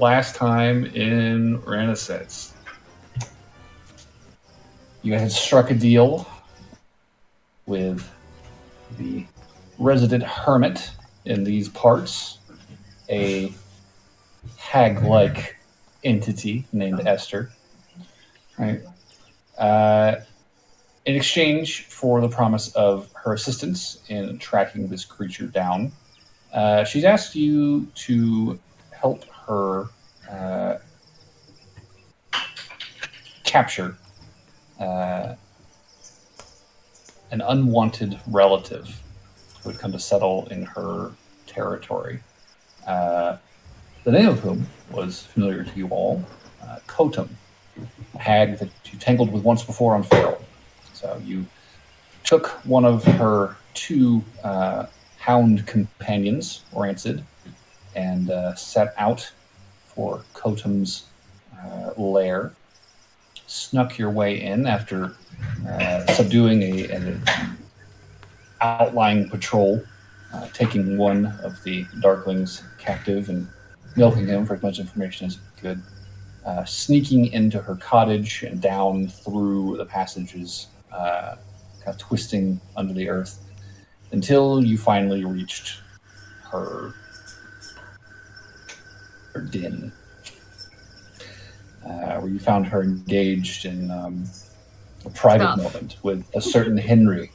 last time in Renascence, you guys had struck a deal with the resident hermit in these parts, a hag-like entity named Esther. Right. In exchange for the promise of her assistance in tracking this creature down, she's asked you to help her capture an unwanted relative who had come to settle in her territory. The name of whom was familiar to you all, Kotum, a hag that you tangled with once before on Feral. So you took one of her two hound companions, Rancid, and set out for Kotum's lair. Snuck your way in after subduing an outlying patrol, taking one of the Darklings captive and milking him for as much information as you could, sneaking into her cottage and down through the passages, kind of twisting under the earth, until you finally reached her den, where you found her engaged in a private moment with a certain Henry.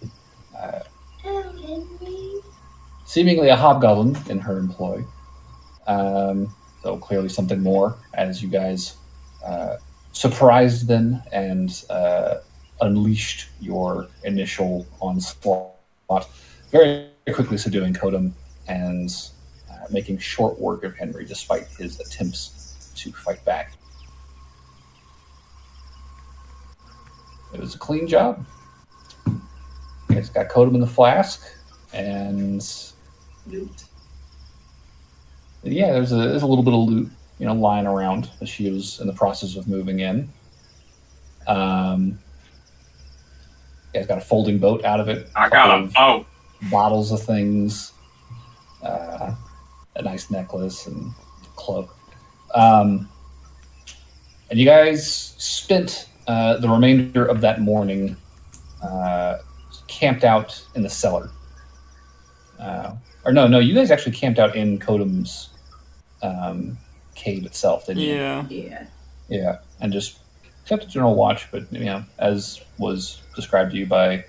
Seemingly a hobgoblin in her employ, though clearly something more, as you guys surprised them and unleashed your initial onslaught, very quickly subduing Kotum and making short work of Henry despite his attempts to fight back. It was a clean job. You guys got Kotum in the flask, and Loot. yeah, there's a little bit of loot, lying around as she was in the process of moving in. You guys got a folding boat out of it. I got a boat. Bottles of things, a nice necklace and cloak. And you guys spent the remainder of that morning camped out in the cellar. Or no, you guys actually camped out in Kotum's cave itself, didn't you? Yeah. Yeah, and just kept a general watch, but as was described to you by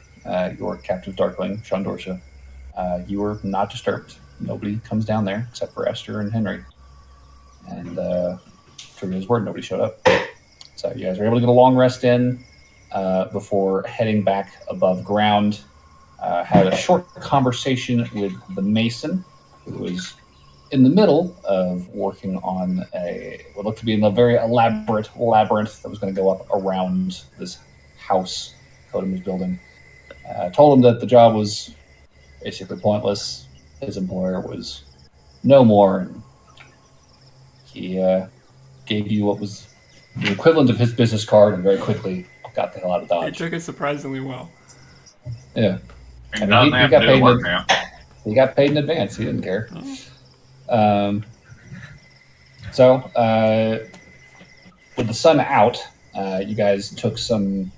your captive Darkling, Shandorsha, you were not disturbed. Nobody comes down there except for Esther and Henry. And to his word, nobody showed up. So you guys were able to get a long rest in before heading back above ground. Had a short conversation with the Mason, who was in the middle of working on what looked to be a very elaborate labyrinth that was going to go up around this house Kotum was building. Told him that the job was basically pointless. His employer was no more, and he gave you what was the equivalent of his business card and very quickly got the hell out of Dodge. He took it surprisingly well. Yeah. He doesn't have to do the work now. He got paid in advance. He didn't care. So, with the sun out, you guys took some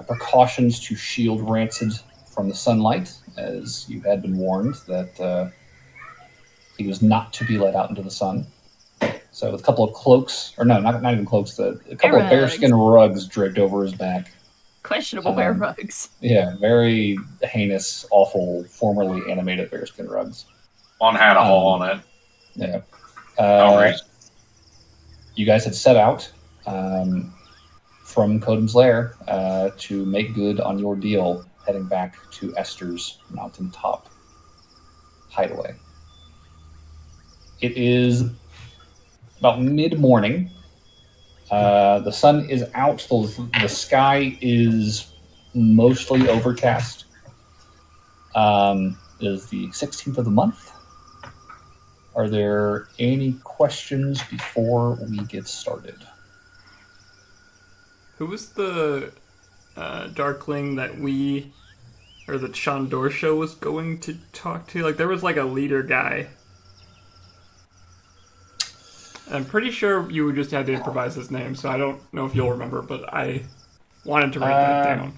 precautions to shield Rancid from the sunlight, as you had been warned that he was not to be let out into the sun. So, with a couple of cloaks, or no, not even cloaks, a couple of bearskin rugs draped over his back. Questionable bear rugs. Yeah, very heinous, awful, formerly animated bearskin rugs. One had a hole on it. Yeah. No reason. You guys had set out from Kotum's lair to make good on your deal, heading back to Esther's mountaintop hideaway. It is about mid-morning. The sun is out. The sky is mostly overcast. It is the 16th of the month. Are there any questions before we get started? Who was the Darkling that Shandorsha was going to talk to? Like, there was like a leader guy. I'm pretty sure you just had to improvise his name, so I don't know if you'll remember, but I wanted to write that down.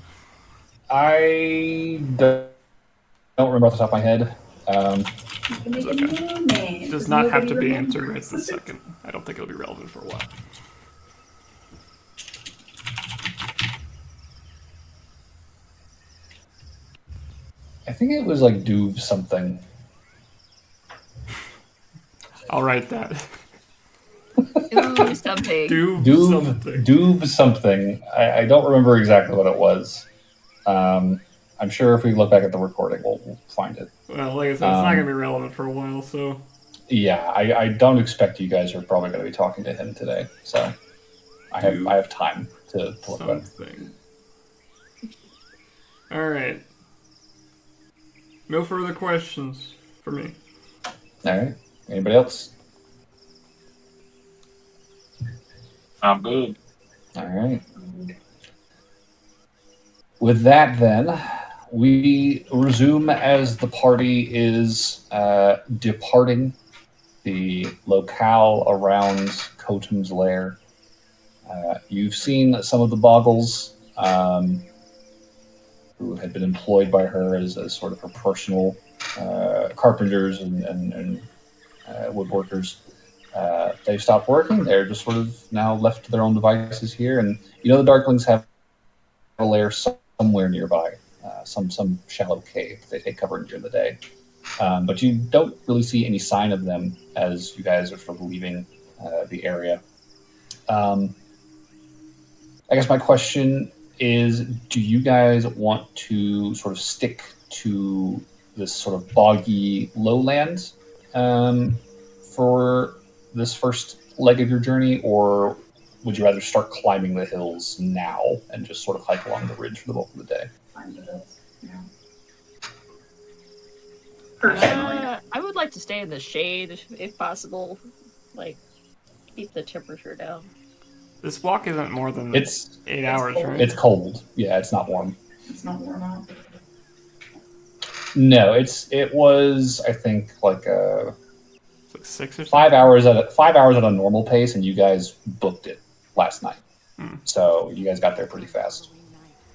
I don't remember off the top of my head. You can make a new name. It does not have to be answered right this second. I don't think it'll be relevant for a while. I think it was like Duve something. I'll write that. Do something. Duve something. I don't remember exactly what it was. I'm sure if we look back at the recording, we'll find it. Well, like I said, it's not going to be relevant for a while, so... Yeah, I don't expect you guys are probably going to be talking to him today, so I have time to look at it. All right. No further questions for me. All right. Anybody else? I'm good. All right. With that, then, we resume as the party is departing the locale around Kotum's lair. You've seen some of the boggles who had been employed by her as sort of her personal carpenters and woodworkers. They've stopped working. They're just sort of now left to their own devices here. And the Darklings have a lair somewhere nearby, some shallow cave they take cover in during the day. But you don't really see any sign of them as you guys are sort of leaving the area. I guess my question is, do you guys want to sort of stick to this sort of boggy lowland for this first leg of your journey, or would you rather start climbing the hills now and just sort of hike along the ridge for the bulk of the day? Climb the hills. Yeah. I would like to stay in the shade if possible. Like, keep the temperature down. This walk isn't more than 8 hours, cold. right? It's cold. Yeah, it's not warm. It's not warm out. No, it was, I think, like It's like 6 or 5 hours at a normal pace, and you guys booked it last night. So you guys got there pretty fast.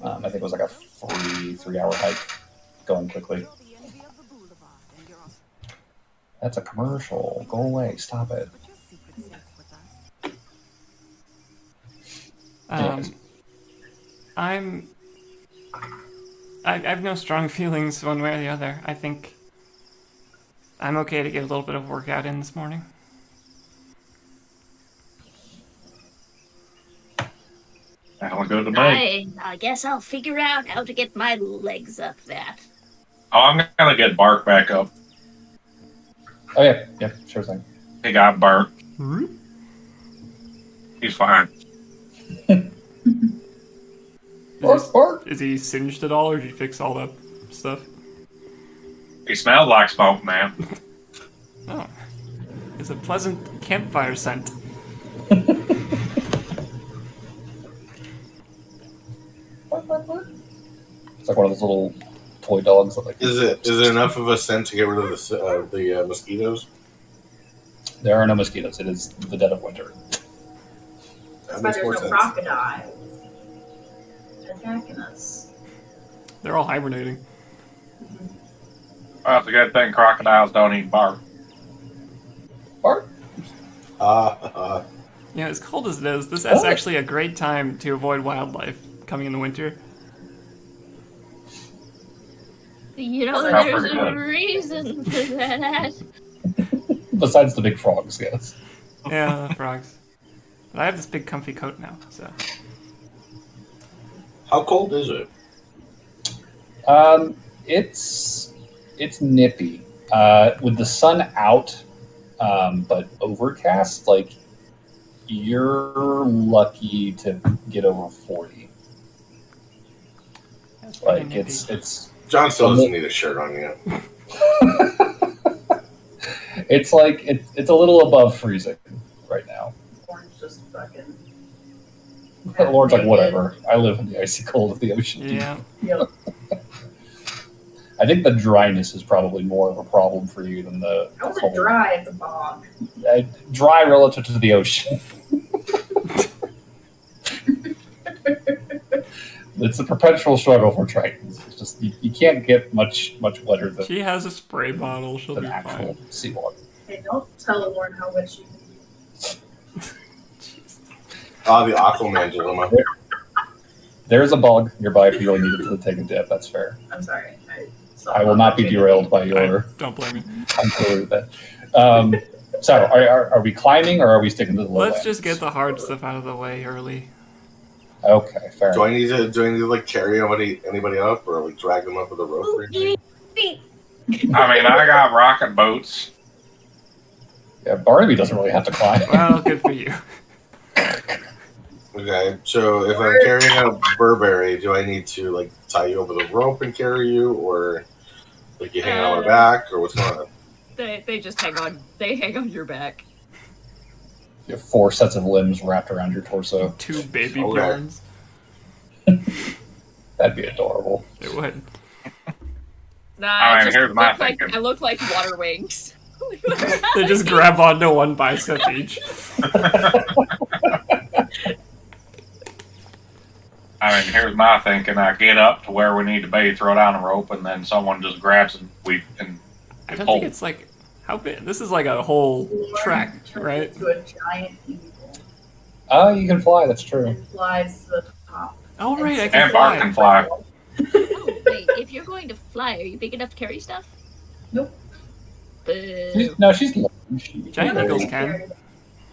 I think it was like a 3-hour hike, going quickly. That's a commercial. Go away. Stop it. I have no strong feelings one way or the other. I think I'm okay to get a little bit of workout in this morning. Sounds good to me. I guess I'll figure out how to get my legs up that. Oh, I'm gonna get Bark back up. Oh yeah, sure thing. He got burnt. He's fine. Is he singed at all, or did you fix all that stuff? He smells like smoke, man. Oh. It's a pleasant campfire scent. It's like one of those little toy dogs. That, like, is it enough of a scent to get rid of the mosquitoes? There are no mosquitoes. It is the dead of winter. That's why there's no crocodiles attacking us. They're all hibernating. Well, it's a good thing crocodiles don't eat bark. Bark? Yeah, as cold as it is, this is actually a great time to avoid wildlife coming in the winter. There's a reason for that. Besides the big frogs, yes. Yeah, the frogs. But I have this big comfy coat now, so. How cold is it? It's nippy. With the sun out, but overcast, like, you're lucky to get over 40. Like, it's John still doesn't need a shirt on yet. It's like it's a little above freezing right now. Orange just fucking. Lord's like, whatever. I live in the icy cold of the ocean. Yeah. Yep. I think the dryness is probably more of a problem for you than the How is cold. it dry at the bog? Dry relative to the ocean. It's a perpetual struggle for Tritons. It's just you can't get much wetter than She has a spray bottle. She'll be actual fine. seawater. Hey, don't tell Lauren how wet she can be. The Aquaman dilemma. There's a bog nearby if you really needed to take a dip. That's fair. I'm sorry. I will not be derailed by your. Don't blame me. I'm cool with that. So, are we climbing or are we sticking to the lowlands? Let's just get the hard stuff out of the way early. Okay, fair. Do I need to like carry anybody up or like drag them up with a rope or anything? I mean, I got rocket boats. Yeah, Barnaby doesn't really have to climb. Well, good for you. Okay, so if I'm carrying a Burberry, do I need to like tie you over the rope and carry you, or like you hang on my back, or what's going on? They just hang on. They hang on your back. You have 4 sets of limbs wrapped around your torso. 2 baby Okay. Bjorns. That'd be adorable. It would. Nah, Alright, just here's my look like, thinking. I look like water wings. They just grab onto one bicep each. I mean, here's my thinking. I get up to where we need to be, throw down a rope, and then someone just grabs and I don't pull. think it's like how big. This is like a whole track, Turns right? into a giant eagle Oh, you can fly. That's true. and flies to the top. Oh right, I And can Bart fly. can fly. Oh, wait, if you're going to fly, are you big enough to carry stuff? Nope. Boo. She's large. Giant eagles can.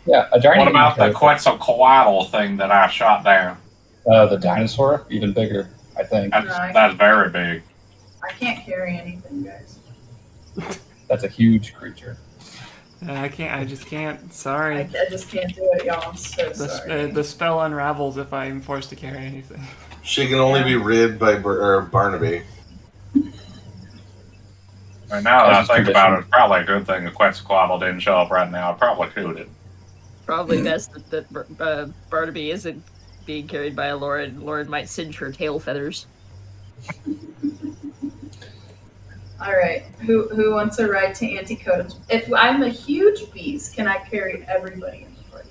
Yeah, a giant What eagle about the can- Quetzalcoatl thing that I shot down? The dinosaur? Even bigger, I think. That's very big. I can't carry anything, guys. That's a huge creature. I can't. I just can't. I Sorry. just can't do it, y'all. I'm so sorry. The spell unravels if I'm forced to carry anything. She can only be rid by Barnaby. And now that I As think a about it, tradition. it's probably a good thing the Quetzalcoatl didn't show up right now. I probably shoot it. Probably best that Barnaby isn't being carried by a Lauren. Lauren might singe her tail feathers. All right, who wants a ride to Anticotum? If I'm a huge beast, can I carry everybody in the party?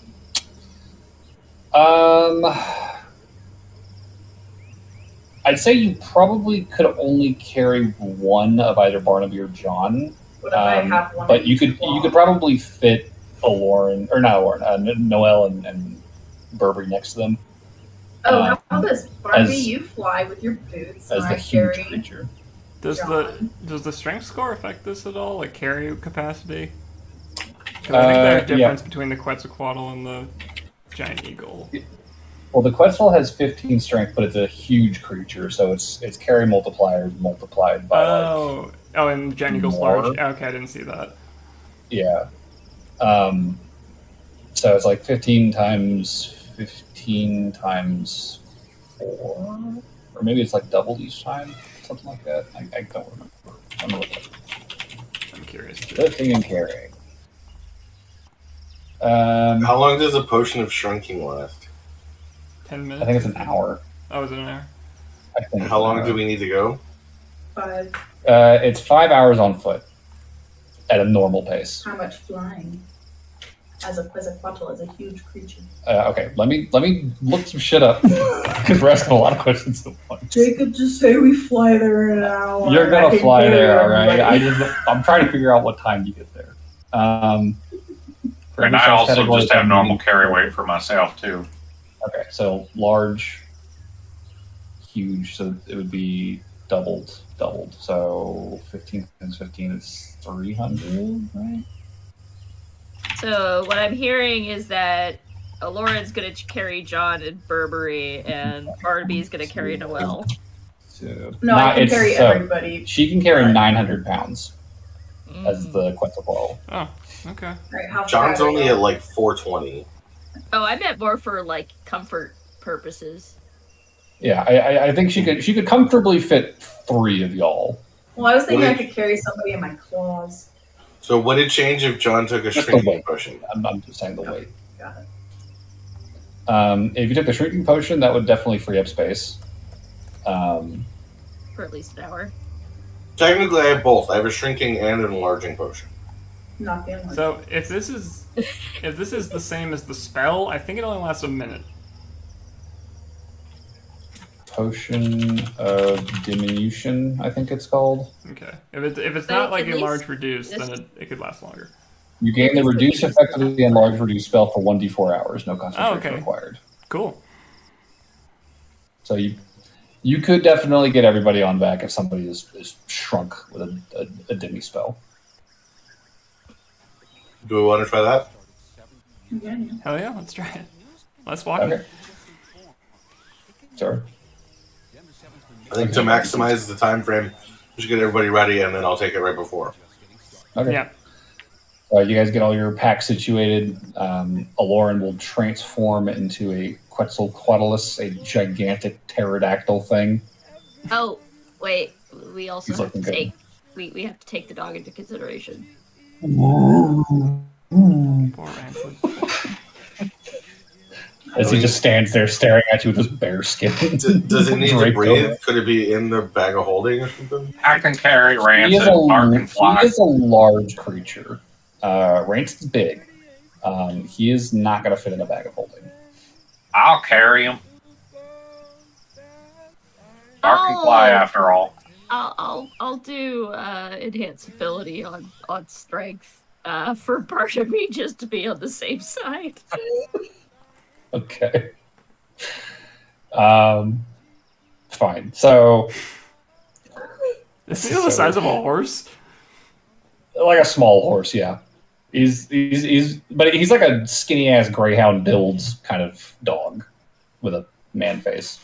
I'd say you probably could only carry one of either Barnaby or John. What if I have one? But of you each could claw? probably fit a Lauren or not a Lauren, Noelle and Burberry next to them Oh, how about this? Barbie, as- you fly with your boots, as and the I huge carry creature. Does John. the strength score affect this at all? Like carry capacity? 'Cause I think there's a Yeah. difference between the Quetzalcoatl and the giant eagle. Well, the Quetzal has 15 strength, but it's a huge creature, so it's carry multipliers multiplied by Oh, and the giant eagle's more. large. Okay, I didn't see that. yeah. So it's like 15 times 4, or maybe it's like doubled each time, something like that. I don't remember. I'm gonna look it up. I'm curious. Too. Lifting and carrying. How long does a potion of shrinking last? 10 minutes. I think it's an hour. Oh, is it an hour? I think. How long do we need to go? 5. It's 5 hours on foot at a normal pace. How much flying? As a Quetzalcoatl is a huge creature. Okay, let me look some shit up because we're asking a lot of questions at once. Jacob, just say we fly there in an hour. You're I gonna can fly carry there, all right? everybody. I'm trying to figure out what time you get there. For And every I size also category, just have I'm normal reading- carry weight for myself, too. Okay, so large, huge, so it would be doubled. So 15 times 15 is 300, right? So what I'm hearing is that Lauren's gonna carry John and Burberry, and Barnaby's gonna carry Noelle. So, No, I can it's- carry so everybody. She can carry 900 pounds Mm. as the Quetzalcoatl. Oh, okay. All right, how John's far only at like 420. Oh, I meant more for like comfort purposes. Yeah, I think she could comfortably fit 3 of y'all. Well, I was thinking I Wait. could carry somebody in my claws. So would it change if John took a Just the shrinking weight. potion? I'm just saying the weight. Got it. If you took the shrinking potion, that would definitely free up space. For at least an hour. Technically, I have both. I have a shrinking and an enlarging potion. Not the only. So if this is the same as the spell, I think it only lasts a minute. Potion of diminution, I think it's called. Okay. If it's But not like at least enlarge reduce, this- then it could last longer. You gain the At least reduce the effect of reduce the enlarge reduce spell for 1d4 hours. No concentration okay. required. Cool. So you could definitely get everybody on back if somebody is shrunk with a demi spell. Do we want to try that? Yeah. Hell yeah, let's try it. Let's walk Okay. it. Sorry. I think to maximize the time frame, we should get everybody ready, and then I'll take it right before. Okay. Yeah. You guys get all your packs situated. Aloran will transform into a Quetzalcoatlus, a gigantic pterodactyl thing. Oh, wait. We also He's have to looking good. take. We have to take the dog into consideration. Poor Rancid. As he just stands there staring at you with his bare skin. Does it need to Draped breathe? over. Could it be in the bag of holding or something? I can carry He Rancid. is, Bart can fly. he is a large creature. Rancid's big. He is not going to fit in a bag of holding. I'll carry him. Bart can fly after all. I'll do enhance ability on strength for Barnaby just to be on the safe side. Okay. Fine. So, Is he the size of a horse? like a small horse, yeah. But he's like a skinny ass greyhound builds kind of dog with a man face.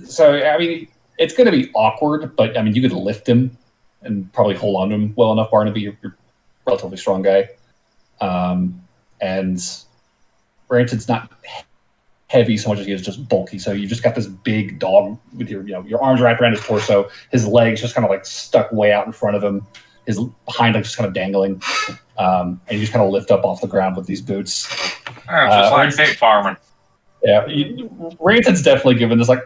So I mean, it's going to be awkward, but I mean, you could lift him and probably hold on to him well enough. Barnaby, you're a relatively strong guy, and Rancid's not heavy so much as he is just bulky. So you just got this big dog with your arms wrapped around his torso, his legs just kind of like stuck way out in front of him, his hind legs just kind of dangling, and you just kind of lift up off the ground with these boots. Just like pig farming. Yeah, Rancid's definitely given this like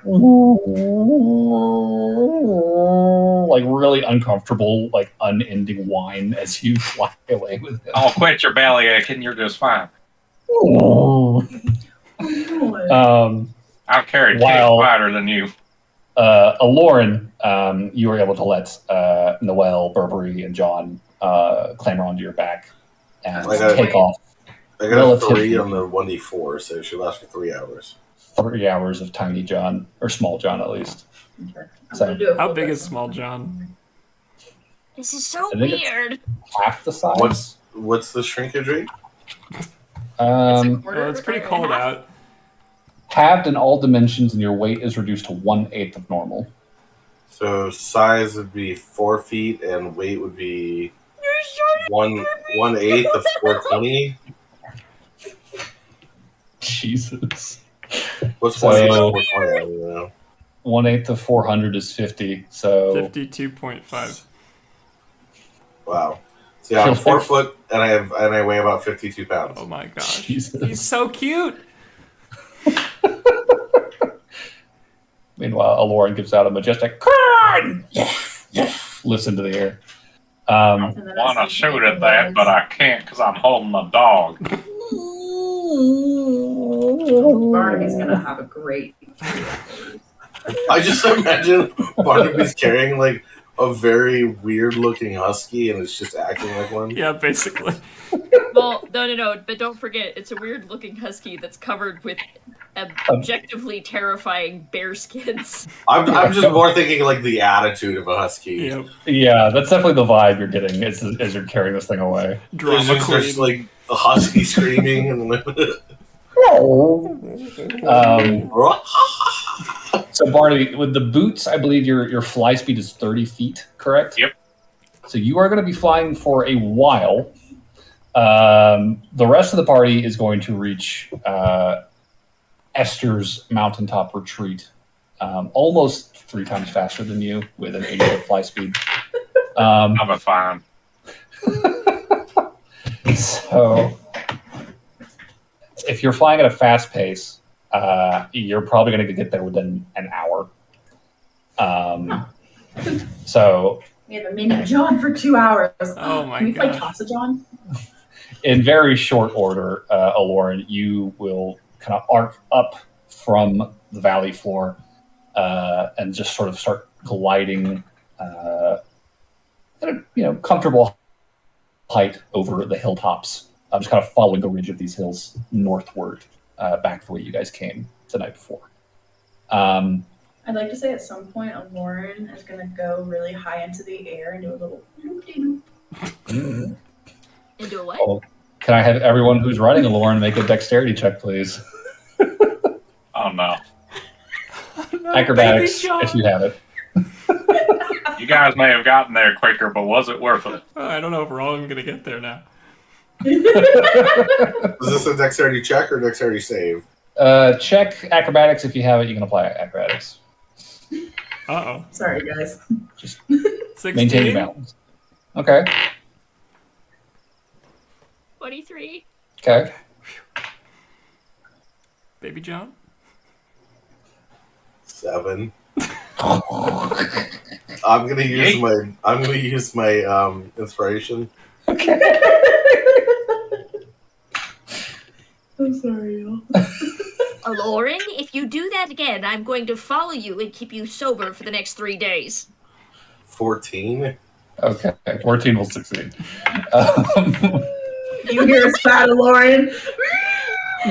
really uncomfortable, like unending whine as you fly away with him. Oh, quit your belly aching. You're just fine. I'll carry While- wider than you. Aloran, you were able to let Noel, Burberry, and John clamber onto your back and I got- take off I got a Relatively. 3 on the 1d4, so it should last for 3 hours. 3 hours of Tiny John, or Small John at least. Okay. I'm So- gonna do a How full big dex is on Small that. John? This is so I think it's- weird. Half the size. What's the shrinkage rate? It's a quarter Well, it's pretty or cold half. out. Halved in all dimensions, and your weight is reduced to 1/8 of normal. So size would be 4 feet, and weight would be You're short. 1/8 of 420. Jesus. What's So- 1/8 of 420? I don't even know. 1/8 of 400 is 50. So 52.5. Wow. So yeah, I'm 4 foot, and I weigh about 52 pounds. Oh my gosh. Jesus. He's so cute. Meanwhile, Aloran gives out a majestic "Kurn!" lifts into the air. I And then want to that's shoot the at that, but I can't because I'm holding the dog. Barnaby's gonna have a great. I just imagine Barnaby's carrying like a very weird looking husky, and it's just acting like one. Yeah, basically. Well, no. But don't forget, it's a weird looking husky that's covered with objectively terrifying bear skins. I'm just more thinking like the attitude of a husky. Yep. Yeah, that's definitely the vibe you're getting as you're carrying this thing away. There's Drama just queen. like a husky screaming and So Barnaby, with the boots, I believe your fly speed is 30 feet, correct? Yep. So you are going to be flying for a while. The rest of the party is going to reach Esther's mountaintop retreat almost 3 times faster than you with an 80-foot fly speed. I'm a fine. So if you're flying at a fast pace, you're probably going to get there within an hour. So, We have a mini John for 2 hours. Oh my Can we play gosh. Casa John? in very short order, Aloran, you will kind of arc up from the valley floor and just sort of start gliding at a comfortable height over the hilltops. Just kind of following the ridge of these hills northward, back the way you guys came the night before. I'd like to say at some point, Lauren is going to go really high into the air and do a little loop-de-loop. Into a what? Oh, can I have everyone who's riding Aloran make a dexterity check, please? Oh no. Acrobatics, Baby John. if you have it. You guys may have gotten there quicker, but was it worth it? Oh, I don't know if we're all going to get there now. Is this a dexterity check or dexterity save? Check acrobatics. If you have it, you can apply acrobatics. Uh-oh. Sorry, guys. Just 16? maintain your balance. Okay. 23. Okay. Baby John? 7. I'm gonna use my inspiration. Okay. I'm sorry, y'all. Lauren, if you do that again, I'm going to follow you and keep you sober for the next 3 days. 14. Okay. 14 will succeed. You hear us battle, Lauren?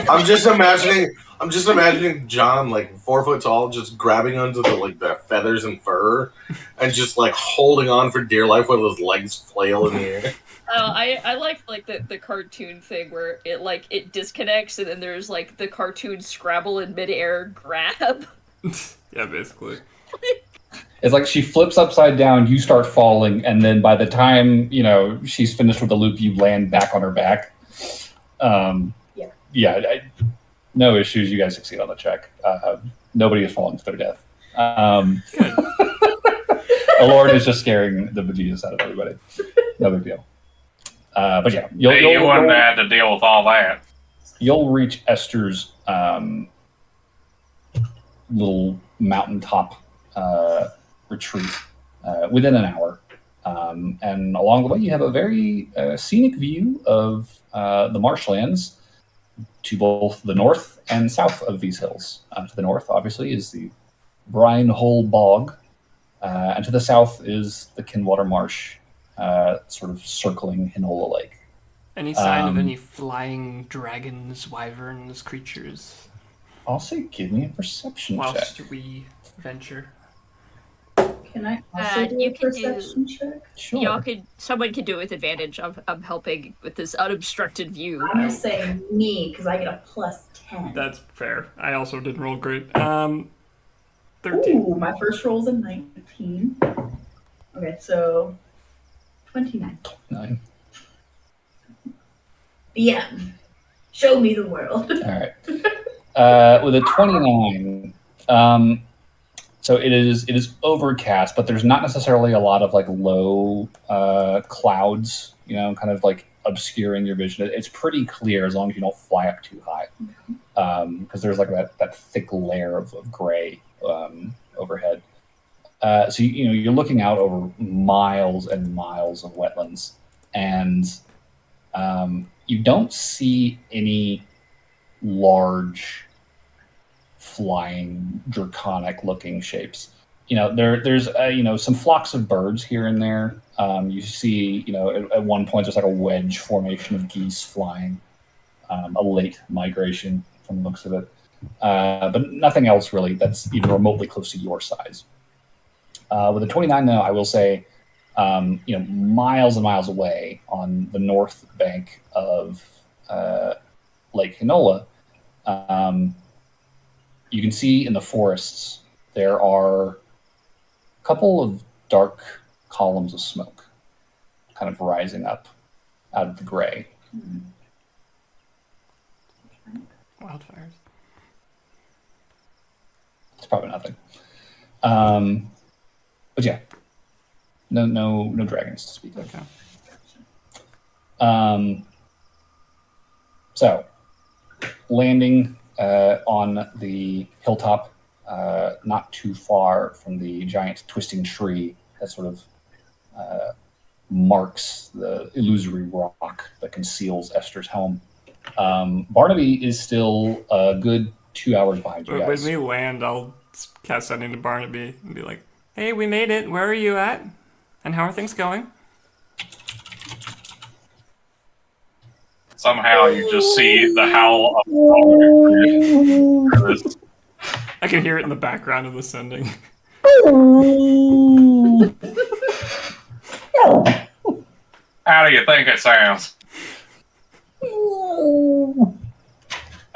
I'm just imagining John, like 4 foot tall, just grabbing onto the feathers and fur, and just like holding on for dear life while his legs flail in the air. I like the cartoon thing where it disconnects and then there's like the cartoon Scrabble in midair grab. Yeah, basically. It's like she flips upside down, you start falling, and then by the time, she's finished with the loop, you land back on her back. No issues. You guys succeed on the check. Nobody has fallen to their death. Aloran is just scaring the bejesus out of everybody. No big deal. But yeah, You wouldn't have had to deal with all that. You'll reach Esther's little mountaintop retreat within an hour. And along the way, you have a very scenic view of the marshlands to both the north and south of these hills. To the north, obviously, is the Brine Hole Bog, and to the south is the Kinwater Marsh, sort of circling Hinola Lake. Any sign of any flying dragons, wyverns, creatures? I'll say give me a perception Whilst check. we venture. Can I also do you a can perception check? Sure. Someone can do it with advantage. I'm helping with this unobstructed view. I'm going to say me, because I get a plus 10. That's fair. I also didn't roll great. 13. Ooh, my first roll's a 19. Okay, so 29. 9. DM. Show me the world. All right. With a 29, so it is overcast, but there's not necessarily a lot of like low clouds, kind of like obscuring your vision. It's pretty clear as long as you don't fly up too high, because there's like that thick layer of gray overhead. So you're looking out over miles and miles of wetlands, and you don't see any large flying draconic looking shapes. There's some flocks of birds here and there. You see, at one point there's like a wedge formation of geese flying, a late migration from the looks of it, but nothing else really that's even remotely close to your size. With a 29 now, I will say, miles and miles away on the north bank of Lake Hinola, you can see in the forests there are a couple of dark columns of smoke kind of rising up out of the gray. Wildfires. It's probably nothing. But yeah, no dragons to speak of. Okay. So landing on the hilltop not too far from the giant twisting tree that sort of marks the illusory rock that conceals Esther's home. Barnaby is still a good 2 hours behind you When guys. we land, I'll cast that into Barnaby and be like, "Hey, we made it. Where are you at? And how are things going?" Somehow you just see the howl of this. I can hear it in the background of the sending. How do you think it sounds?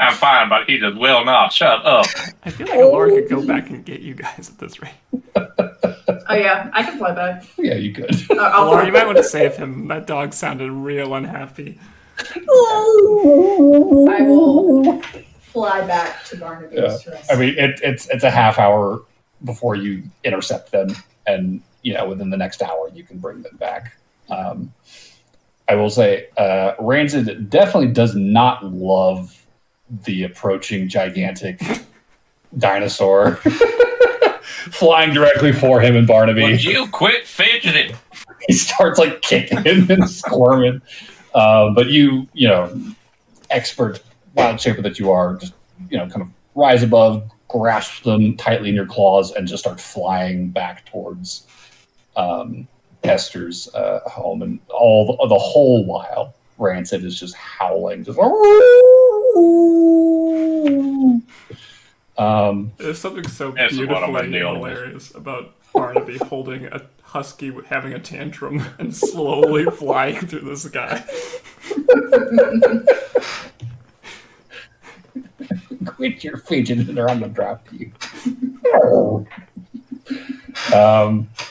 I'm fine, but he just will not shut up. I feel like Alora could go back and get you guys at this rate. Oh yeah, I can fly back. Yeah, you could. I'll Alora, fly you might want to save him. That dog sounded real unhappy. I will fly back to Barnaby's rest. I mean, it's a half hour before you intercept them, and within the next hour you can bring them back. I will say, Rancid definitely does not love the approaching gigantic dinosaur flying directly for him and Barnaby. Would you quit fidgeting? He starts like kicking and squirming. But you expert wild shaper that you are, just kind of rise above, grasp them tightly in your claws, and just start flying back towards Esther's home. And the whole while, Rancid is just howling, just. There's something so This is what I'm beautifully dealing with. hilarious about Barnaby holding a husky having a tantrum and slowly flying through the sky. Quit your fidgeting or I'm gonna drop you.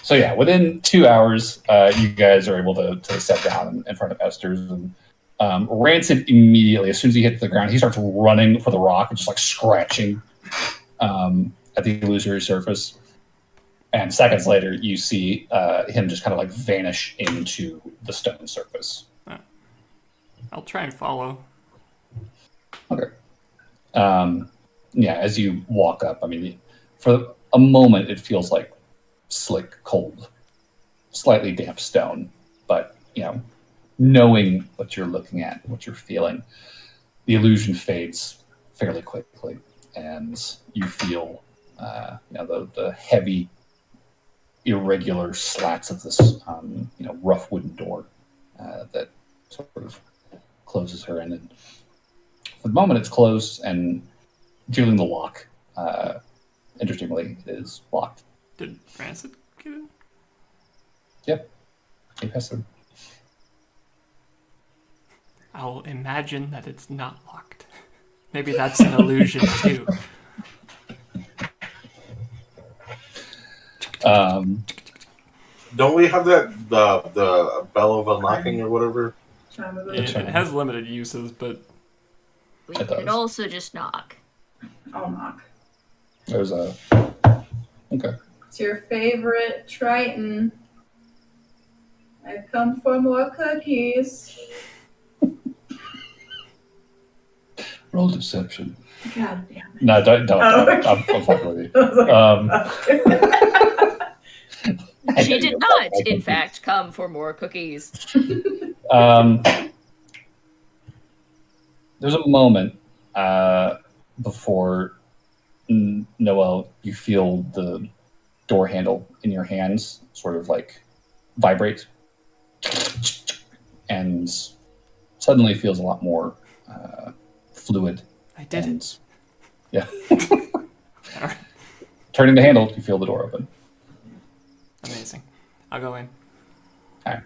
So yeah, within 2 hours, you guys are able to sit down in front of Esther's, and Rancid immediately, as soon as he hits the ground, he starts running for the rock and just like scratching at the illusory surface. And seconds later, you see him just kind of like vanish into the stone surface. I'll try and follow. Okay. Yeah, as you walk up, I mean, for a moment, it feels like slick, cold, slightly damp stone. But, knowing what you're looking at, what you're feeling, the illusion fades fairly quickly. And you feel, the heavy, irregular slats of this, rough wooden door that sort of closes her in. And for the moment, it's closed and juggling the lock. Interestingly, it is locked. Did Rancid get in? Yep. He passed through. I'll imagine that it's not locked. Maybe that's an illusion too. Don't we have the bell of unlocking or whatever? It has limited uses, but We It could does. also just knock. I'll knock. There's a. Okay. It's your favorite Triton. I've come for more cookies. Roll deception. God damn it. No, don't. Oh, okay. I'm fucking with you. I was like, She did not, in fact, come for more cookies. There's a moment before Noel, you feel the door handle in your hands sort of like vibrate, and suddenly feels a lot more fluid. I did and, it. Yeah. All right. Turning the handle, you feel the door open. Amazing. I'll go in. And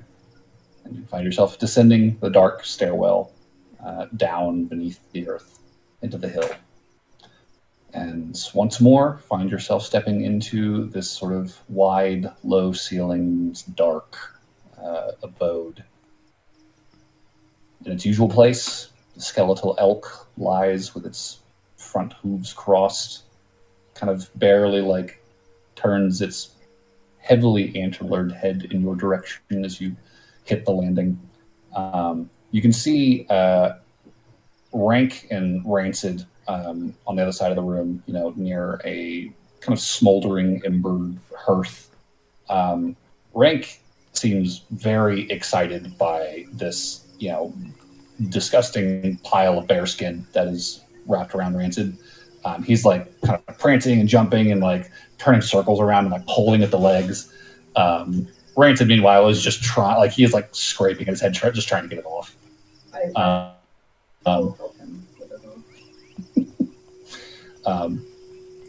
you find yourself descending the dark stairwell down beneath the earth into the hill. And once more, find yourself stepping into this sort of wide, low-ceilinged, dark abode. In its usual place, the skeletal elk lies with its front hooves crossed, kind of barely turns its heavily antlered head in your direction as you hit the landing. You can see Rank and Rancid on the other side of the room, near a kind of smoldering ember hearth. Rank seems very excited by this, disgusting pile of bearskin that is wrapped around Rancid. He's like kind of prancing and jumping and like turning circles around and like pulling at the legs. Rancid, meanwhile, is just trying, like he is like scraping at his head, just trying to get it off.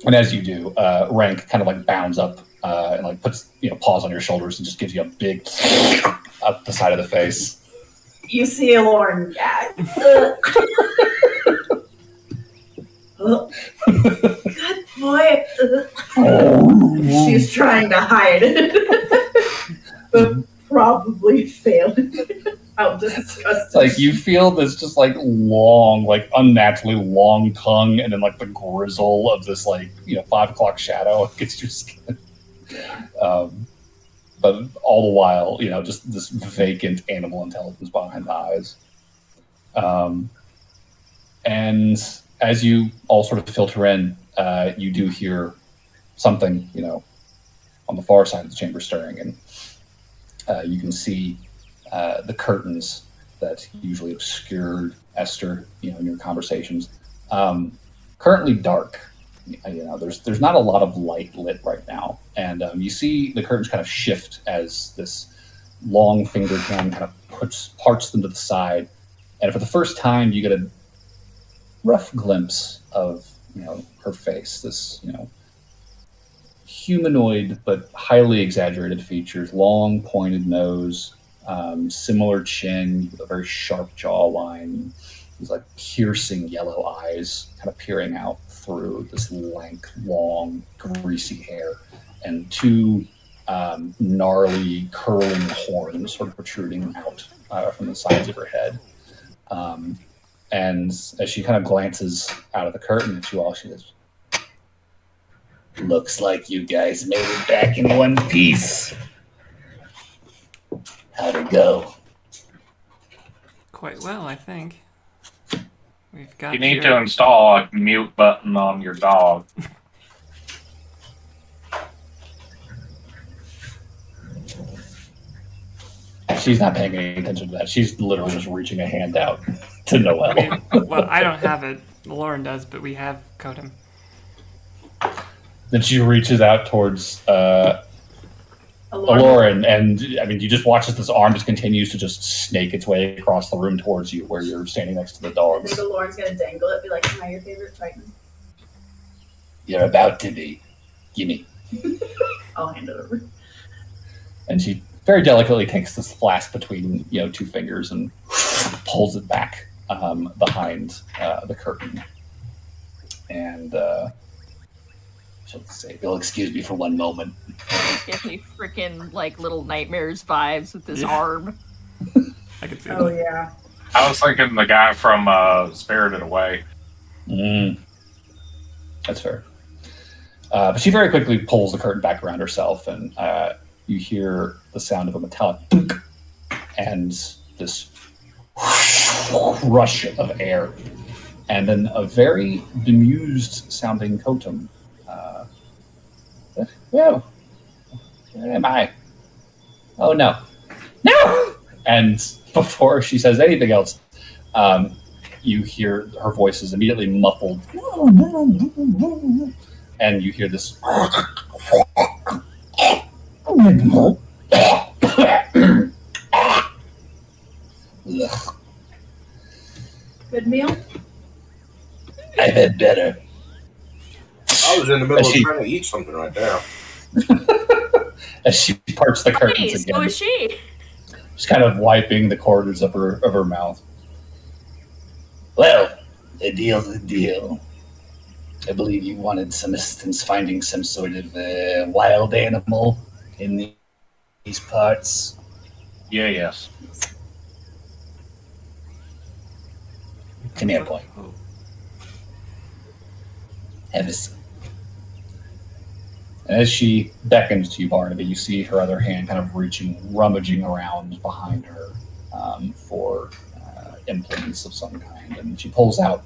And as you do, Rank kind of like bounds up and like puts paws on your shoulders and just gives you a big up the side of the face. You see Lauren gag. Good boy. She's trying to hide it, but probably failing. How disgusting. Like you feel this just like long, like unnaturally long tongue, and then like the grizzle of this 5 o'clock shadow against your skin. But all the while, just this vacant animal intelligence behind the eyes. And as you all sort of filter in, you do hear something, on the far side of the chamber stirring, and you can see the curtains that usually obscured Esther, in your conversations, currently dark. There's not a lot of light lit right now, and you see the curtains kind of shift as this long fingered hand kind of parts them to the side, and for the first time you get a rough glimpse of her face. This humanoid but highly exaggerated features, long pointed nose, similar chin with a very sharp jawline, these like piercing yellow eyes kind of peering out through this lank, long, greasy hair, and two gnarly, curling horns sort of protruding out from the sides of her head. And as she kind of glances out of the curtain at you all, she goes, "Looks like you guys made it back in one piece. How'd it go?" Quite well, I think. We've got You need to install a mute button on your dog. She's not paying any attention to that. She's literally just reaching a hand out to Noelle. Well, I don't have it. Lauren does, but we have Kodum. Then she reaches out towards Lauren, and you just watch as this arm just continues to just snake its way across the room towards you, where you're standing next to the dogs. Maybe Lauren's gonna dangle it, be like, "Am I your favorite Titan?" You're about to be. Gimme. I'll hand it over. And she very delicately takes this flask between two fingers and pulls it back behind the curtain. And she'll say, "If you'll excuse me for one moment." Gives me freaking Little Nightmares vibes with this arm. I can see Oh that. yeah. I was thinking the guy from Spirited Away. That's fair. But she very quickly pulls the curtain back around herself, and you hear the sound of a metallic thunk, and this rush of air, and then a very bemused sounding Kotum. Whoa, where am I? Oh no. No! And before she says anything else, you hear her voice is immediately muffled. And you hear this. Good meal? I've had better. I was in the middle of trying to eat something right there. As she parts the curtains Hey, again. so is she. Just kind of wiping the corners of her mouth. Well, a deal's a deal. I believe you wanted some assistance finding some sort of wild animal in these parts. Yeah, yes. Come here, boy. Oh. Have a seat. And as she beckons to you, Barnaby, you see her other hand kind of rummaging around behind her for implements of some kind. And she pulls out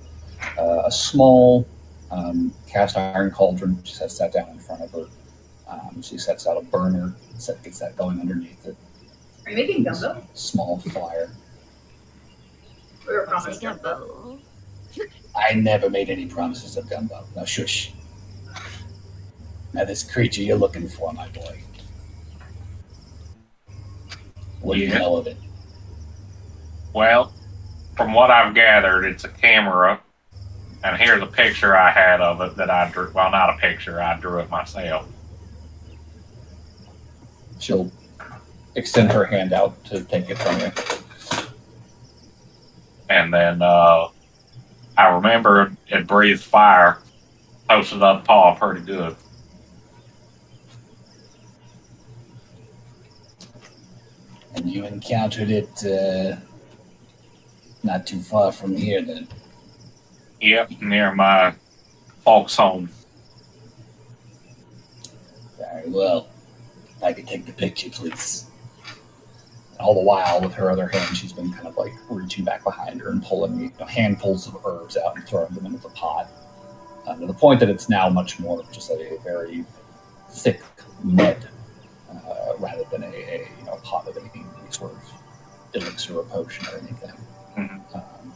a small Cast iron cauldron. She sets that down in front of her. She sets out a burner, gets that going underneath it. Are you making gumbo? Small fire. We were Say promised gumbo. gumbo. I never made any promises of gumbo. Now shush. Now this creature you're looking for, my boy. What do you Yeah. know of it? Well, from what I've gathered, it's a camera. And here's a picture I had of it that I drew. Well, not a picture, I drew it myself. She'll extend her hand out to take it from you. And then I remember it breathed fire, posted up paw pretty good. And you encountered it not too far from here, then? Yep, near my folks' home. Very well. If I could take the picture, please. All the while, with her other hand, she's been kind of like reaching back behind her and pulling handfuls of herbs out and throwing them into the pot. To the point that it's now much more of just a very thick mud rather than a pot of any sort of elixir or potion or anything. Mm-hmm.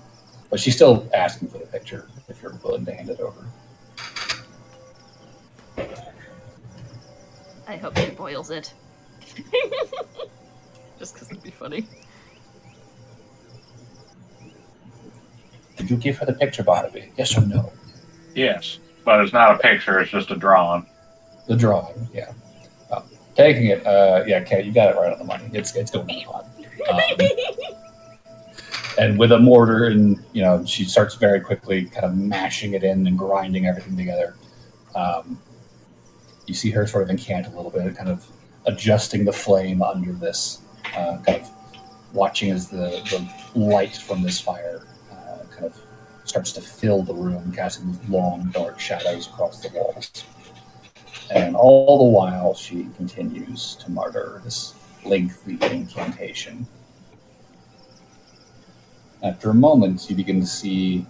But she's still asking for the picture if you're willing to hand it over. I hope she boils it. Just because it'd be funny. Did you give her the picture, Barnaby? Yes or no? Yes, but it's not a picture, it's just a drawing. The drawing, yeah. Taking it, yeah, Kate, you got it right on the money. It's going in the pot. And with a mortar, and she starts very quickly kind of mashing it in and grinding everything together. You see her sort of encant a little bit, kind of adjusting the flame under this, kind of watching as the light from this fire kind of starts to fill the room, casting these long, dark shadows across the walls. And all the while, she continues to mutter this lengthy incantation. After a moment, you begin to see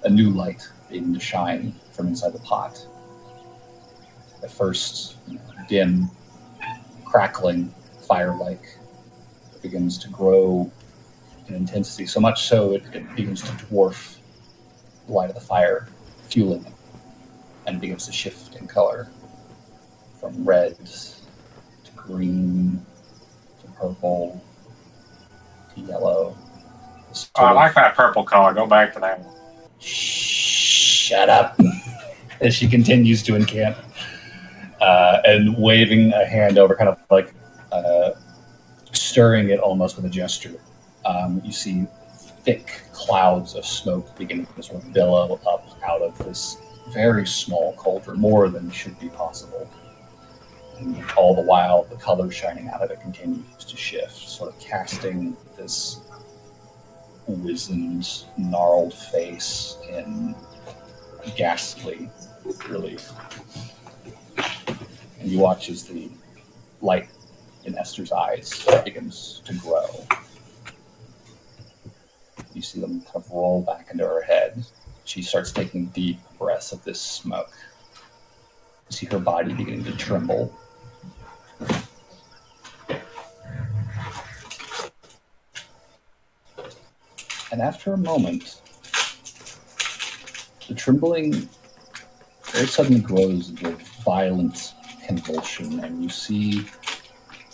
a new light begin to shine from inside the pot. At first, dim, crackling, fire-like. It begins to grow in intensity, so much so it begins to dwarf the light of the fire, fueling it, and it begins to shift in color from red to green to purple to yellow. Oh, I like that purple color. Go back to that one. Shut up. As she continues to incant and waving a hand over, kind of like stirring it almost with a gesture. You see thick clouds of smoke beginning to sort of billow up out of this very small cauldron, more than should be possible. And all the while, the color shining out of it continues to shift, sort of casting this wizened, gnarled face in ghastly relief. And you watch as the light in Esther's eyes begins to grow. You see them kind of roll back into her head. She starts taking deep breaths of this smoke. You see her body beginning to tremble. And after a moment, the trembling very suddenly grows into a violent convulsion, and you see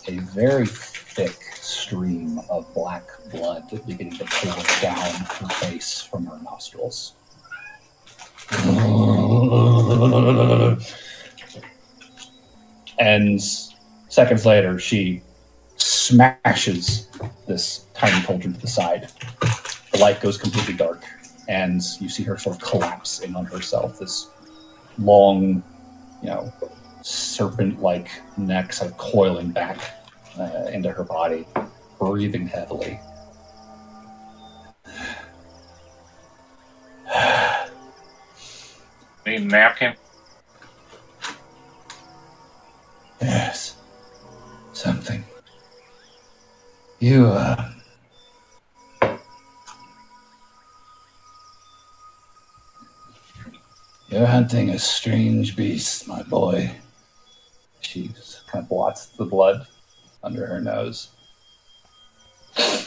a very thick stream of black blood beginning to pour down her face from her nostrils. And seconds later, she smashes this tiny cauldron to the side. The light goes completely dark, and you see her sort of collapse in on herself. This long, serpent-like neck sort of coiling back into her body, breathing heavily. Need a napkin? Yes. Something. You, You're hunting a strange beast, my boy. She kind of blots the blood under her nose. I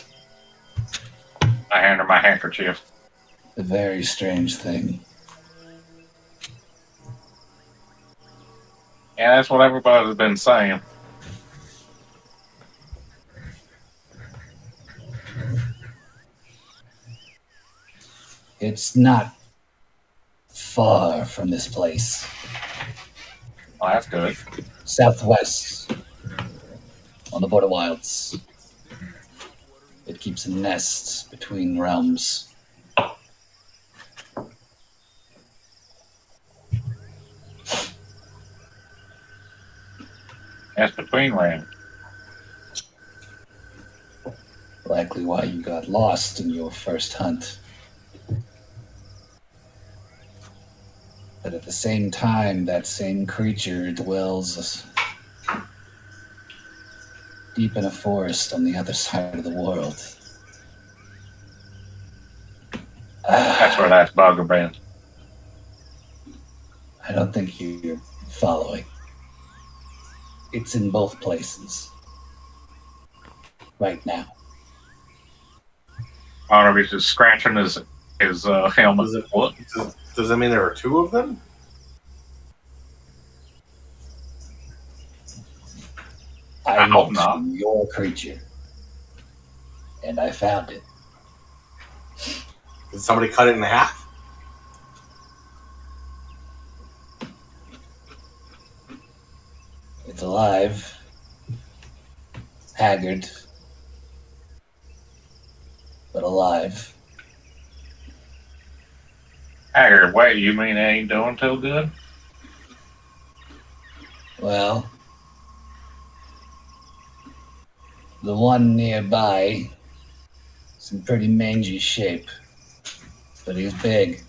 hand her my handkerchief. A very strange thing. Yeah, that's what everybody's been saying. It's not far from this place. Well, that's good. Southwest, on the border wilds. It keeps a nest between realms. That's between realms. Likely why you got lost in your first hunt. But at the same time, that same creature dwells deep in a forest on the other side of the world. That's where that's bugger been. I don't think you're following. It's in both places. Right now. I don't know if he's just scratching his helmet. What? Does that mean there are two of them? I hope looked not. for your creature. And I found it. Did somebody cut it in half? It's alive. Haggard. But alive. Haggard, wait, you mean it ain't doing too good? Well, the one nearby is in pretty mangy shape, but he's big.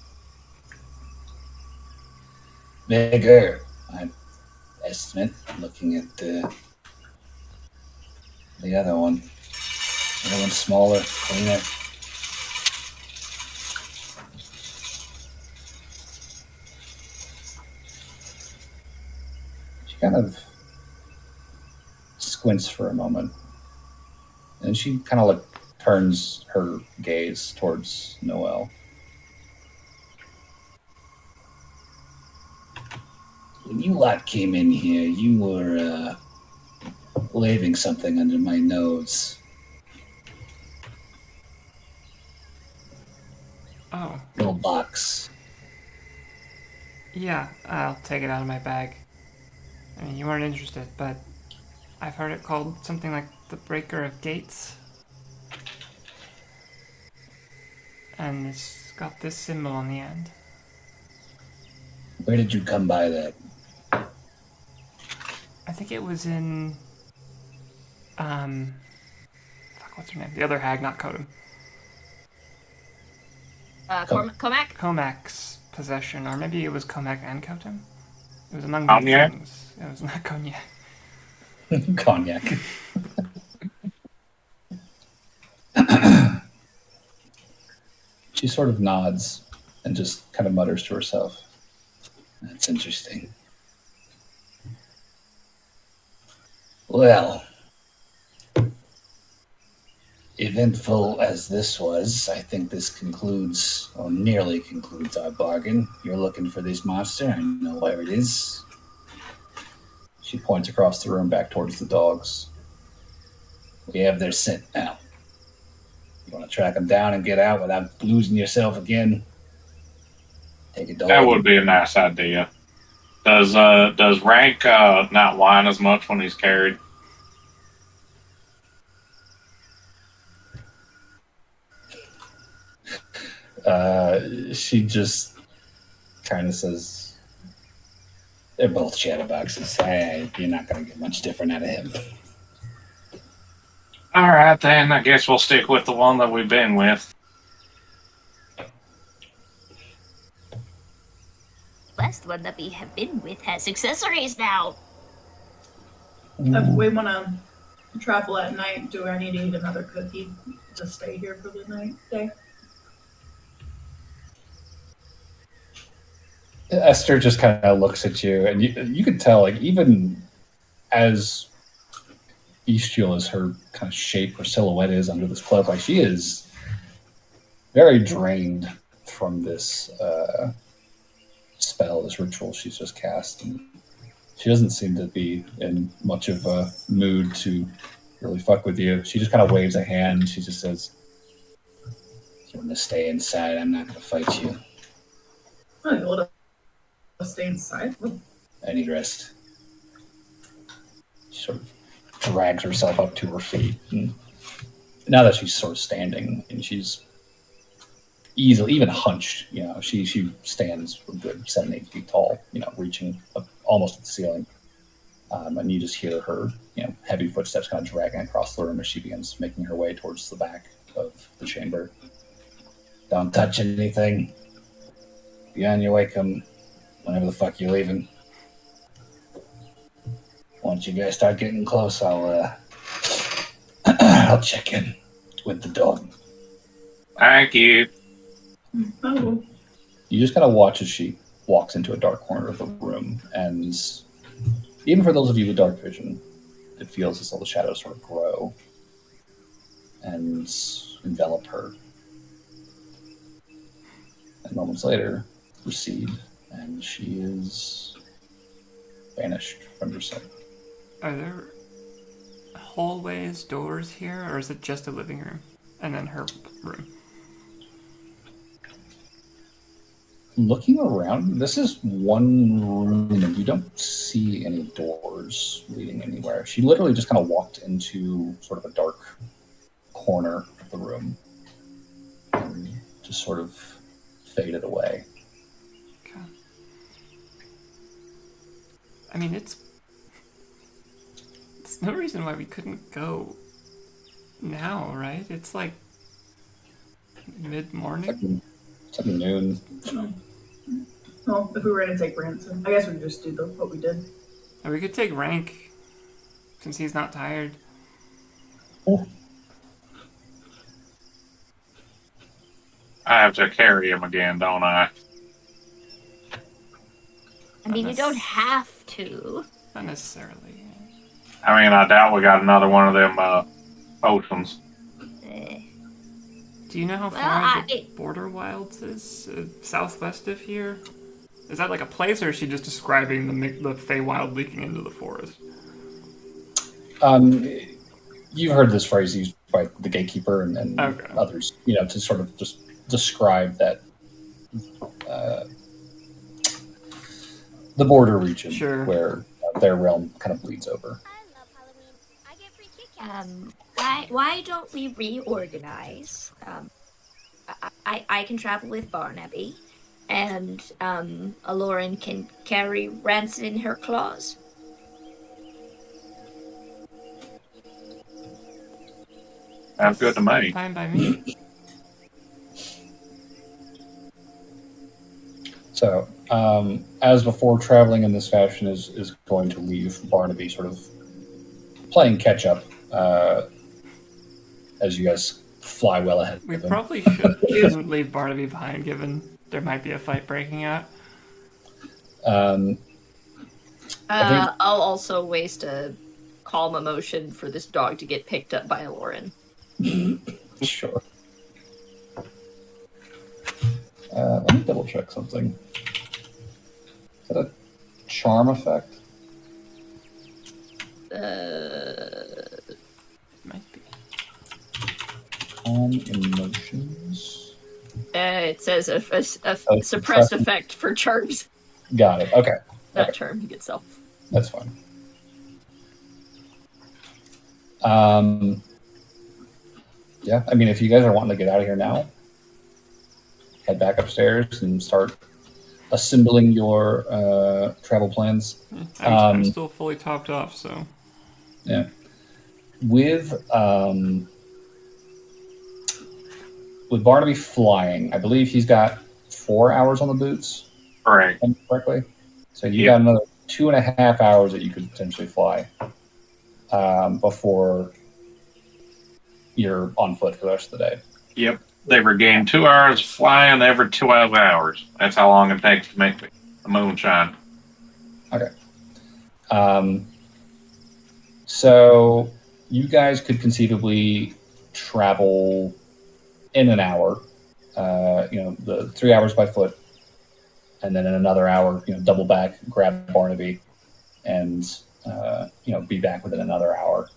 Bigger, I estimate, looking at the other one. The other one's smaller, cleaner. She kind of squints for a moment. And she kind of like turns her gaze towards Noelle. When you lot came in here, you were waving something under my nose. Oh. Little box. Yeah, I'll take it out of my bag. I mean, you weren't interested, but I've heard it called something like the Breaker of Gates. And it's got this symbol on the end. Where did you come by that? I think it was in... what's her name? The other hag, not Kodum. Comac? Comac's possession, or maybe it was Comac and Kodum? It was among Cognac? the things. It was not cognac. Cognac. She sort of nods and just kind of mutters to herself. That's interesting. Well, eventful as this was, I think this concludes, or nearly concludes, our bargain. You're looking for this monster. I know where it is. She points across the room back towards the dogs. We have their scent now. You want to track them down and get out without losing yourself again? Take a dog. That would be a nice idea. Does Rank not whine as much when he's carried? She just kind of says, they're both chatterboxes. Hey, you're not going to get much different out of him. All right, then. I guess we'll stick with the one that we've been with. Last one that we have been with has accessories now. If we want to travel at night, do I need to eat another cookie to stay here for the night day? Esther just kind of looks at you, and you can tell, like, even as bestial as her kind of shape or silhouette is under this cloak, like, she is very drained from this spell, this ritual she's just cast. And she doesn't seem to be in much of a mood to really fuck with you. She just kind of waves a hand. She just says, "You want to stay inside? I'm not going to fight you. Oh, you want to stay inside? I need rest." She sort of drags herself up to her feet. And now that she's sort of standing, and she's easily, even hunched, she stands a good 7-8 feet tall, reaching up almost at the ceiling. And you just hear her, heavy footsteps kind of dragging across the room as she begins making her way towards the back of the chamber. "Don't touch anything. Be on your way come whenever the fuck you're leaving. Once you guys start getting close, I'll I'll check in with the dog." Thank you. Oh. You just kind of watch as she walks into a dark corner of the room, and even for those of you with dark vision, it feels as though the shadows sort of grow and envelop her. And moments later, recede, and she is vanished from your sight. Are there hallways, doors here, or is it just a living room and then her room? Looking around, this is one room, and you don't see any doors leading anywhere. She literally just kind of walked into sort of a dark corner of the room and just sort of faded away. Okay. I mean, it's no reason why we couldn't go now, right? It's like mid-morning. It's like noon. Well, if we were going to take ransom, I guess we could just do what we did. Or we could take Rank, since he's not tired. Oh. I have to carry him again, don't I? I mean, you don't have to. Not necessarily. I mean, I doubt we got another one of them potions. Do you know how far the Border Wilds is? Southwest of here? Is that like a place, or is she just describing the Feywild leaking into the forest? You've heard this phrase used by the gatekeeper and Okay. others, to sort of just describe that the border region Sure. where their realm kind of bleeds over. I love Halloween. I get free Kit Kats. Why don't we reorganize? I can travel with Barnaby, and Aloran can carry Rancid in her claws. Sounds good to me. Fine by me. So, as before, traveling in this fashion is going to leave Barnaby sort of playing catch up as you guys fly well ahead We of him. probably shouldn't leave Barnaby behind, given there might be a fight breaking out. I think- I'll also waste a calm emotion for this dog to get picked up by Aloran. Sure. Let me double check something. Is that a charm effect? Might be. Calm emotions. It says a Oh, suppressed effect for charms. Got it. Okay. Not Okay. charm itself. That's fine. Yeah, I mean, if you guys are wanting to get out of here now, head back upstairs and start assembling your travel plans. I'm still fully topped off, so. Yeah. With Barnaby flying, I believe he's got 4 hours on the boots, Correct. if I remember correctly. So you Yep. got another 2.5 hours that you could potentially fly before you're on foot for the rest of the day. Yep. They regain 2 hours flying every 12 hours. That's how long it takes to make me. The moonshine. Okay. So you guys could conceivably travel in an hour. The 3 hours by foot, and then in another hour, double back, grab Barnaby, and be back within another hour.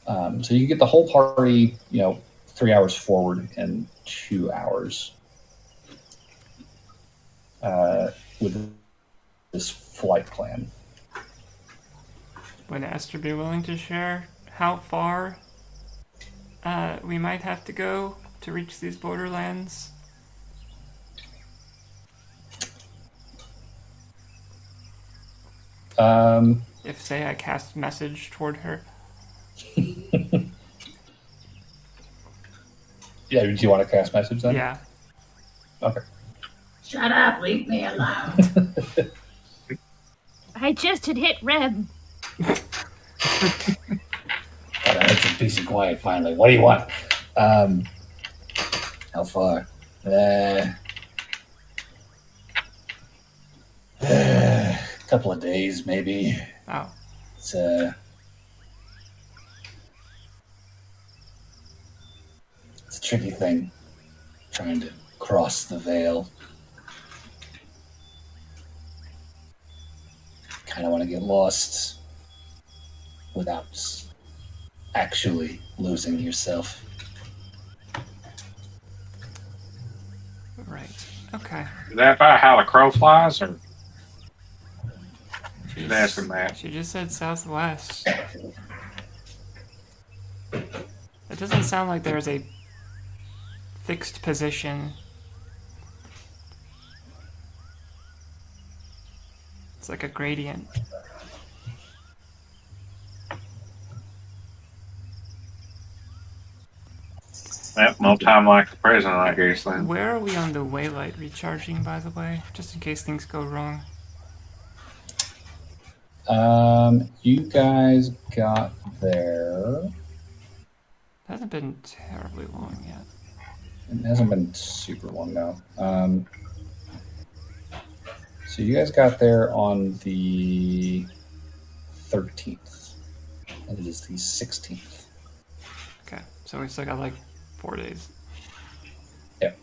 So you can get the whole party, 3 hours forward in 2 hours with this flight plan. Would Esther be willing to share how far we might have to go to reach these borderlands? If, say, I cast message toward her. Yeah, do you want to cast message then? Yeah. Okay. Shut up, leave me alone. I just had hit Rem. It's a peace and quiet finally. What do you want? How far? Couple of days, maybe. Oh. It's it's a tricky thing, trying to cross the veil. Kind of want to get lost without actually losing yourself. Right. Okay. Is that about how the crow flies, or she's asking that? She just said southwest. It doesn't sound like there's a fixed position. It's like a gradient. Yep, no time like the present, I guess, then. Where are we on the waylight recharging, by the way? Just in case things go wrong. You guys got there. It hasn't been terribly long yet. It hasn't been super long now. So you guys got there on the 13th, and it is the 16th. Okay, so we still got like 4 days. Yep.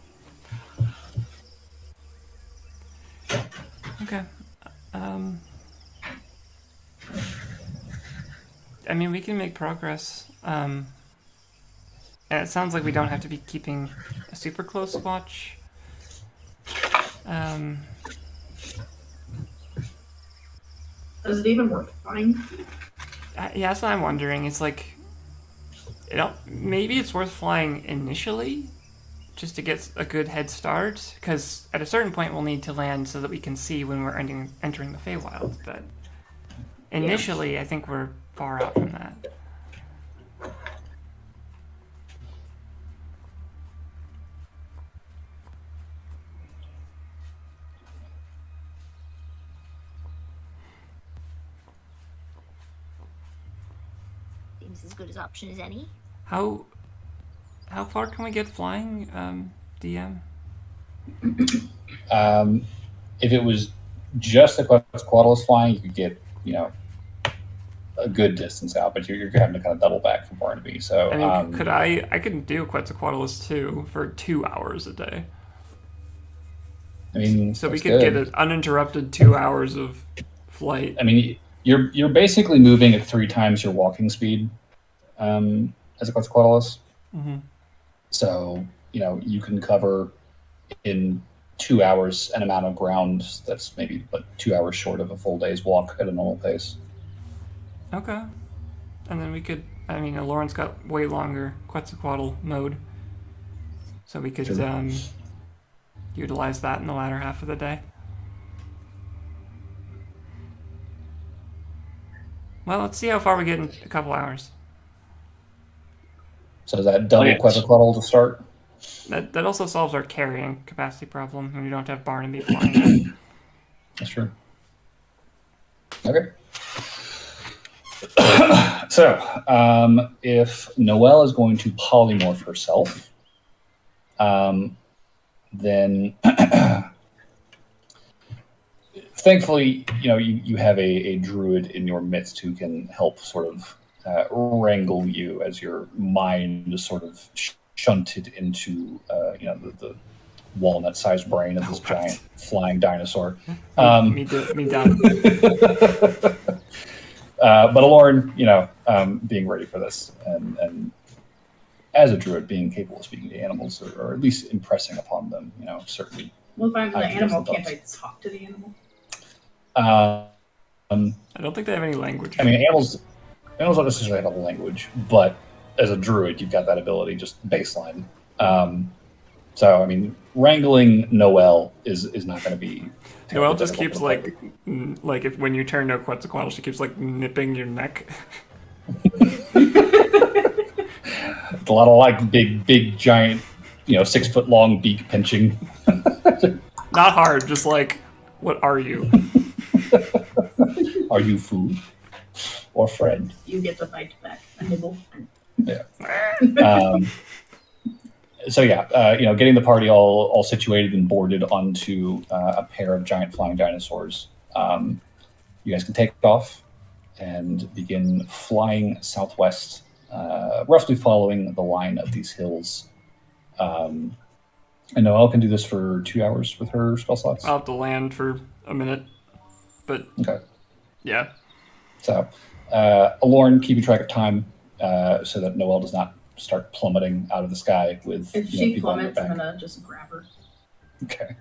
Okay. I mean, we can make progress. And it sounds like we don't have to be keeping a super close watch. Is it even worth flying? Yeah, that's what I'm wondering. It's like, maybe it's worth flying initially, just to get a good head start. Because at a certain point, we'll need to land so that we can see when we're entering the Feywild. But initially, I think we're far out from that. Seems as good as option as any. How far can we get flying, DM? If it was just the Quetzalcoatlus flying, you could get, a good distance out, but you're having to kind of double back from Barnaby. So I mean, I could do Quetzalcoatlus too for 2 hours a day. I mean, so we could get an uninterrupted 2 hours of flight. I mean, you're basically moving at 3 times your walking speed as a Quetzalcoatlus. Mm-hmm. So you can cover in 2 hours an amount of ground that's maybe like 2 hours short of a full day's walk at a normal pace. Okay. And then we could, Lauren's got way longer Quetzalcoatl mode. So we could utilize that in the latter half of the day. Well, let's see how far we get in a couple hours. So is that double Quetzalcoatl to start? That also solves our carrying capacity problem when we don't have Barnaby flying. That's true. Okay. So, if Noelle is going to polymorph herself, then thankfully, you have a druid in your midst who can help sort of wrangle you as your mind is sort of shunted into the walnut-sized brain of this giant flying dinosaur. Me done. But Aloran, being ready for this, and as a druid, being capable of speaking to animals, or at least impressing upon them, certainly. Well, if I'm the ideas animal, and can't I thoughts. talk to the animal? I don't think they have any language. I mean, animals don't necessarily have a language, but as a druid, you've got that ability, just baseline. So, I mean, wrangling Noelle is not going to be. Noelle just keeps like if when you turn to Quetzalcoatl, she keeps like nipping your neck. It's a lot of like big, giant, 6 foot long beak pinching. Not hard, just like, what are you? Are you food or friend? You get to fight back. A nibble. Yeah. Getting the party all situated and boarded onto a pair of giant flying dinosaurs. You guys can take off and begin flying southwest, roughly following the line of these hills. And Noelle can do this for 2 hours with her spell slots. I'll have to land for a minute, but okay. Yeah. So, Aloran keeping track of time so that Noelle does not start plummeting out of the sky with. If she plummets, I'm gonna just grab her. Okay.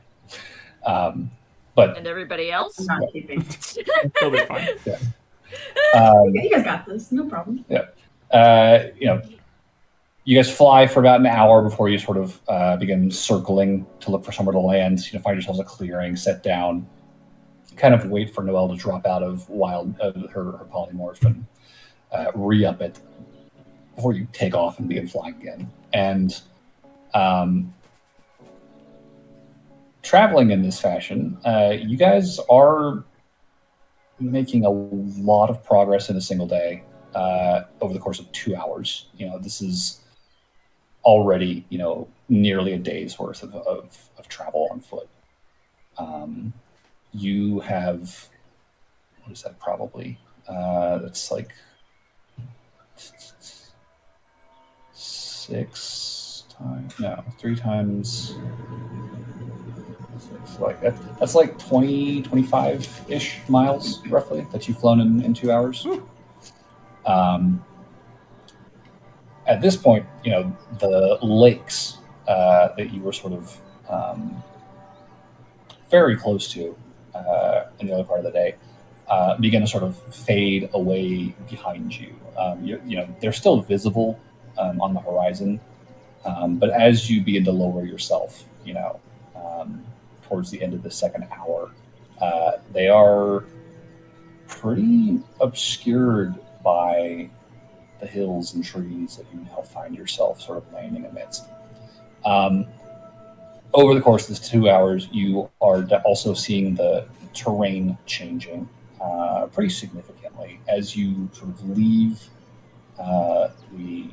But and everybody else, I'm not keeping. They'll be fine. Yeah. You guys got this. No problem. Yeah. You guys fly for about an hour before you sort of begin circling to look for somewhere to land. Find yourselves a clearing, set down, kind of wait for Noelle to drop out of her polymorph and re-up it before you take off and begin flying again. And traveling in this fashion, you guys are making a lot of progress in a single day over the course of 2 hours. This is already, nearly a day's worth of travel on foot. You have, what is that probably? That's like 3 times 6, that's like 20, 25-ish miles roughly that you've flown in 2 hours. At this point, the lakes that you were sort of very close to in the other part of the day begin to sort of fade away behind you. They're still visible on the horizon, but as you begin to lower yourself, towards the end of the second hour, they are pretty obscured by the hills and trees that you now find yourself sort of landing amidst. Over the course of this 2 hours, you are also seeing the terrain changing pretty significantly as you sort of leave the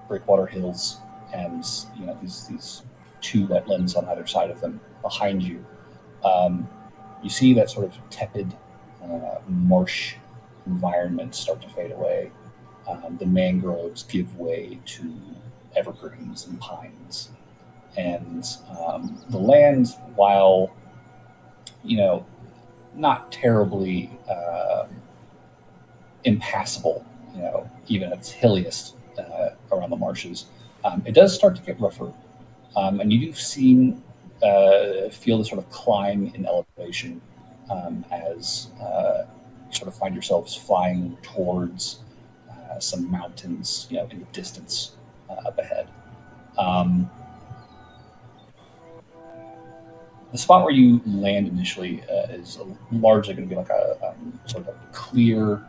Breakwater Hills and these 2 wetlands on either side of them behind you. You see that sort of tepid marsh environment start to fade away. The mangroves give way to evergreens and pines. And the land, while, not terribly impassable, even at its hilliest around the marshes, it does start to get rougher. And you do feel the sort of climb in elevation as you sort of find yourselves flying towards some mountains, in the distance up ahead. The spot where you land initially is largely going to be like a sort of a clear,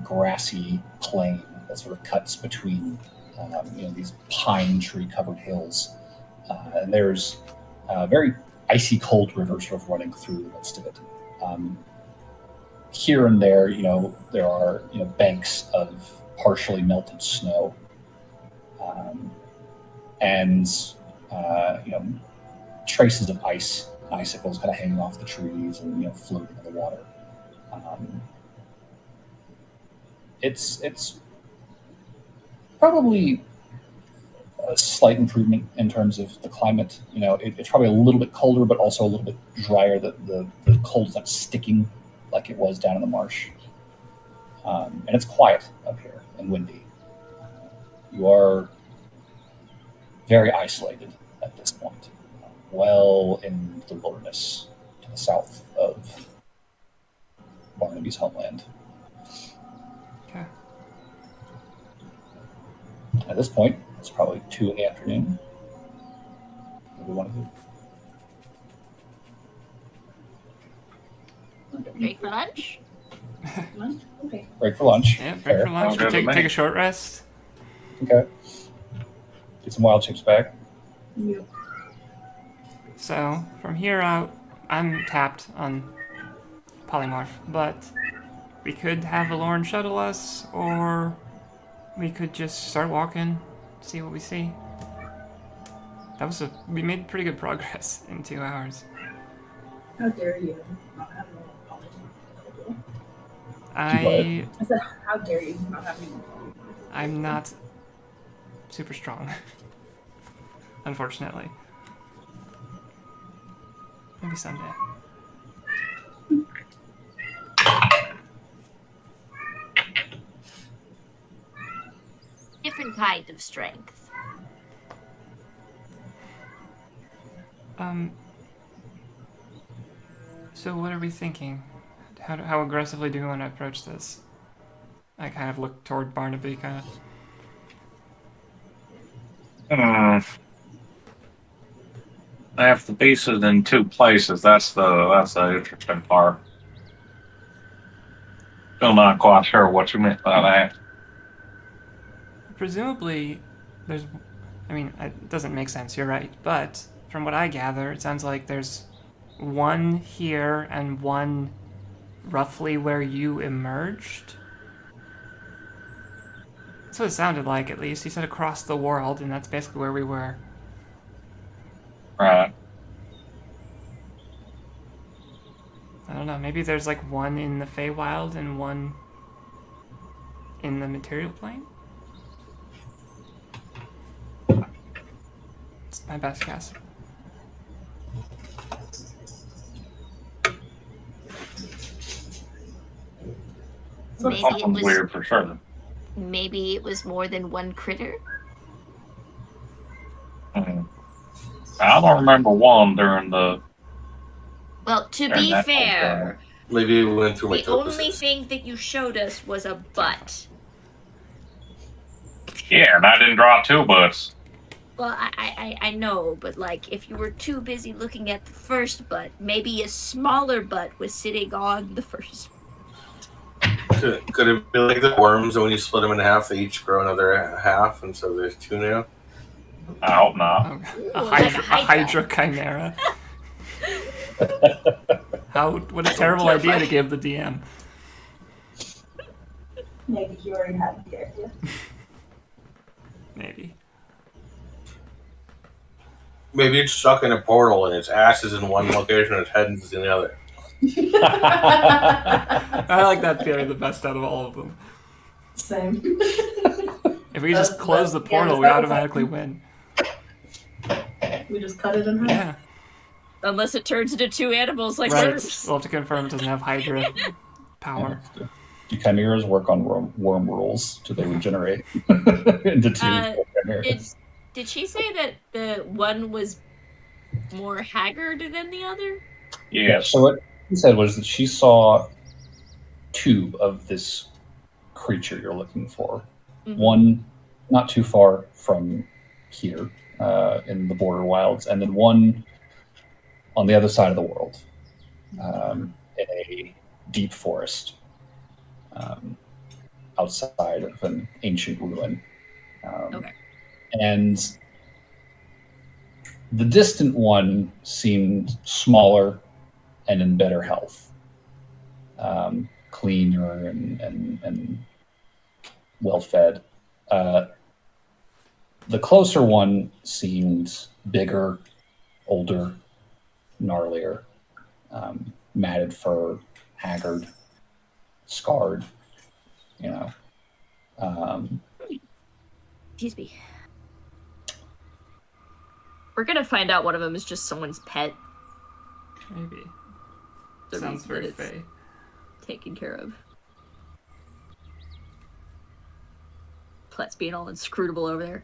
grassy plain that sort of cuts between these pine tree covered hills. And there's a very icy cold river sort of running through the midst of it. Here and there, there are banks of partially melted snow, and traces of ice icicles kind of hanging off the trees and floating in the water. It's probably a slight improvement in terms of the climate. It's probably a little bit colder, but also a little bit drier. The cold is not sticking like it was down in the marsh. And it's quiet up here and windy. You are very isolated at this point, well in the wilderness to the south of Barnaby's homeland. Okay. At this point, it's probably 2 in the afternoon. What do we want to do? Break for lunch? Lunch? Okay. Break for lunch. Yeah, break Fair. for lunch. Sounds good to Take me. a short rest. Okay. Get some wild chips back. Yep. So from here out, I'm tapped on polymorph, but we could have Aloran shuttle us, or we could just start walking, see what we see. We made pretty good progress in 2 hours. How dare you not have any polymorph? I I said, how dare you not have any I'm not super strong, unfortunately. Maybe someday. Different kind of strength. So what are we thinking? How aggressively do we want to approach this? I kind of look toward Barnaby, kind of. I have the pieces in 2 places. That's the interesting part. Still not quite sure what you meant by that. Presumably, it doesn't make sense, you're right, but from what I gather, it sounds like there's one here and one roughly where you emerged. That's what it sounded like, at least. He said across the world, and that's basically where we were. Right. I don't know, maybe there's like one in the Feywild and one in the material plane? It's my best guess. Maybe it Something's was weird for sure. maybe it was more than one critter. I don't remember one during the. Well, to during be that whole fair, Maybe we went through my the only topuses. thing that you showed us was a butt. Yeah, and I didn't draw 2 butts. Well, I know, but like if you were too busy looking at the first butt, maybe a smaller butt was sitting on the first. Could it be like the worms, and when you split them in half, they each grow another half, and so there's 2 now? I hope not. Oh, Ooh, a like a Hydra Chimera. What a terrible idea to give the DM. Maybe you already had the idea. Maybe. Maybe it's stuck in a portal, and its ass is in one location, and its head is in the other. I like that theory the best out of all of them. Same. If we just close the portal, we automatically win. We just cut it in half. Yeah. Unless it turns into 2 animals like Right. worms. We'll have to confirm it doesn't have Hydra power. Do chimeras work on worm rules? Do they regenerate into 2 chimeras? Did she say that the one was more haggard than the other? Yes. So what she said was that she saw 2 of this creature you're looking for. Mm-hmm. One not too far from here in the border wilds, and then one on the other side of the world in a deep forest outside of an ancient ruin. Okay. And the distant one seemed smaller and in better health, cleaner and well fed. The closer one seemed bigger, older, gnarlier, matted fur, haggard, scarred. You know. Excuse me. We're gonna find out one of them is just someone's pet. Maybe. The Sounds reason very that it's fey. taken care of. Let's being all inscrutable over there.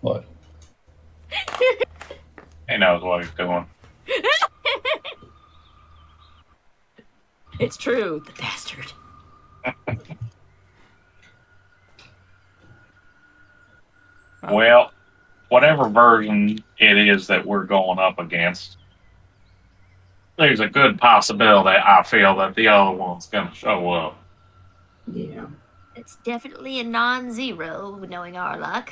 What? He knows what he's doing. It's true, the bastard. Well, whatever version it is that we're going up against, there's a good possibility I feel that the other one's going to show up. Yeah. It's definitely a non-zero, knowing our luck.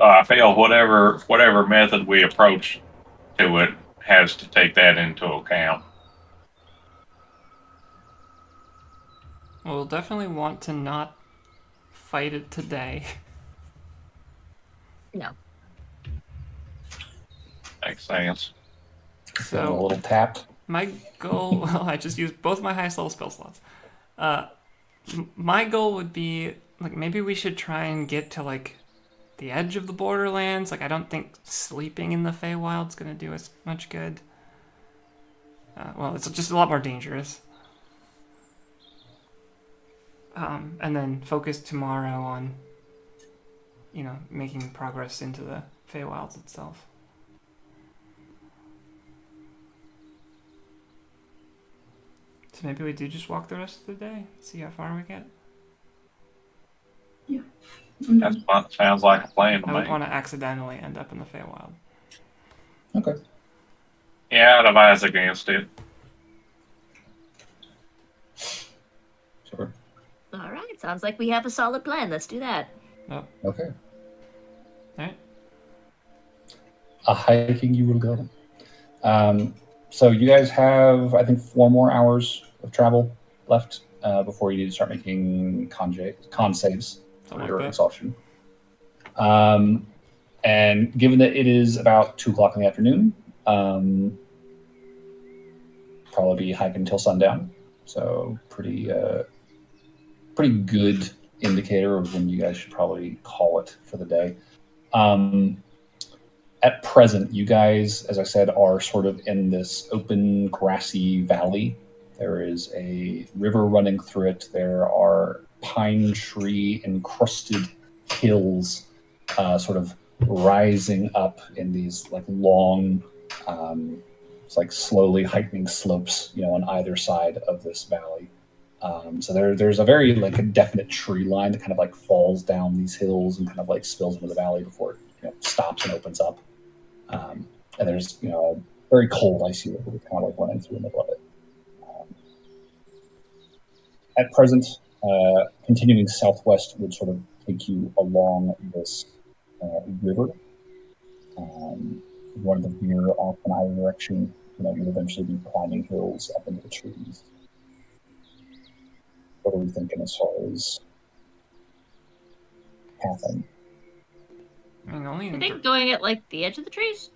I feel whatever method we approach to it has to take that into account. We'll definitely want to not fight it today. No. Makes sense. Feeling a So little tapped. my goal, well, I just used both my highest level spell slots. My goal would be, like, maybe we should try and get to, like, the edge of the Borderlands. Like, I don't think sleeping in the Feywild's gonna do us much good. Well, it's just a lot more dangerous. And then focus tomorrow on, making progress into the Feywilds itself. So maybe we do just walk the rest of the day, see how far we get. That's fun. Sounds like a plan to I would me. want to accidentally end up in the Feywild. Okay. Yeah, I'd advise against it. Sure. All right, sounds like we have a solid plan. Let's do that. Oh, Okay. alright. A hiking you will go. So you guys have, I think, 4 more hours of travel left before you need to start making con saves for Something your like that. exhaustion. And given that it is about 2 o'clock in the afternoon, probably be hiking until sundown. So pretty good indicator of when you guys should probably call it for the day. At present, you guys, as I said, are sort of in this open, grassy valley. There is a river running through it. There are pine tree encrusted hills sort of rising up in these like long, it's like slowly heightening slopes, on either side of this valley. So there's a very like a definite tree line that kind of like falls down these hills and kind of like spills into the valley before it stops and opens up. And there's a very cold icy river that's kind of like running through the middle of it. At present, continuing southwest would sort of take you along this river. If you wanted to veer off in either direction, you'd eventually be climbing hills up into the trees. What are we thinking as far as pathing? I mean, only I in think going at like the edge of the trees.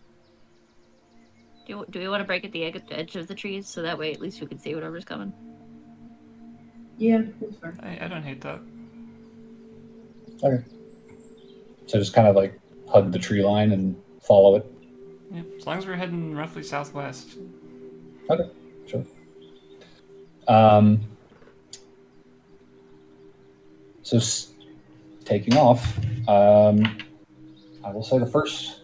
Do we want to break at the edge of the trees so that way at least we can see whatever's coming? Yeah, that's fair. I don't hate that. Okay. So just kind of like hug the tree line and follow it. Yeah, as long as we're heading roughly southwest. Okay, sure. So taking off, I will say the first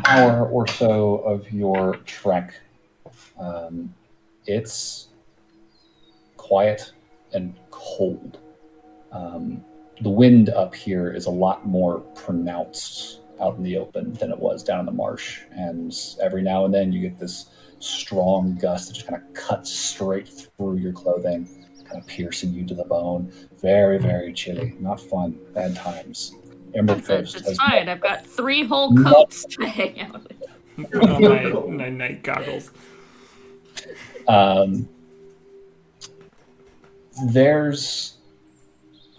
hour or so of your trek, it's quiet and cold. The wind up here is a lot more pronounced out in the open than it was down in the marsh. And every now and then you get this strong gust that just kind of cuts straight through your clothing, kind of piercing you to the bone. Very, very chilly. Not fun. Bad times. Emerald Coast It's has fine. I've got 3 whole No. coats to hang out with. Put on my night goggles. There's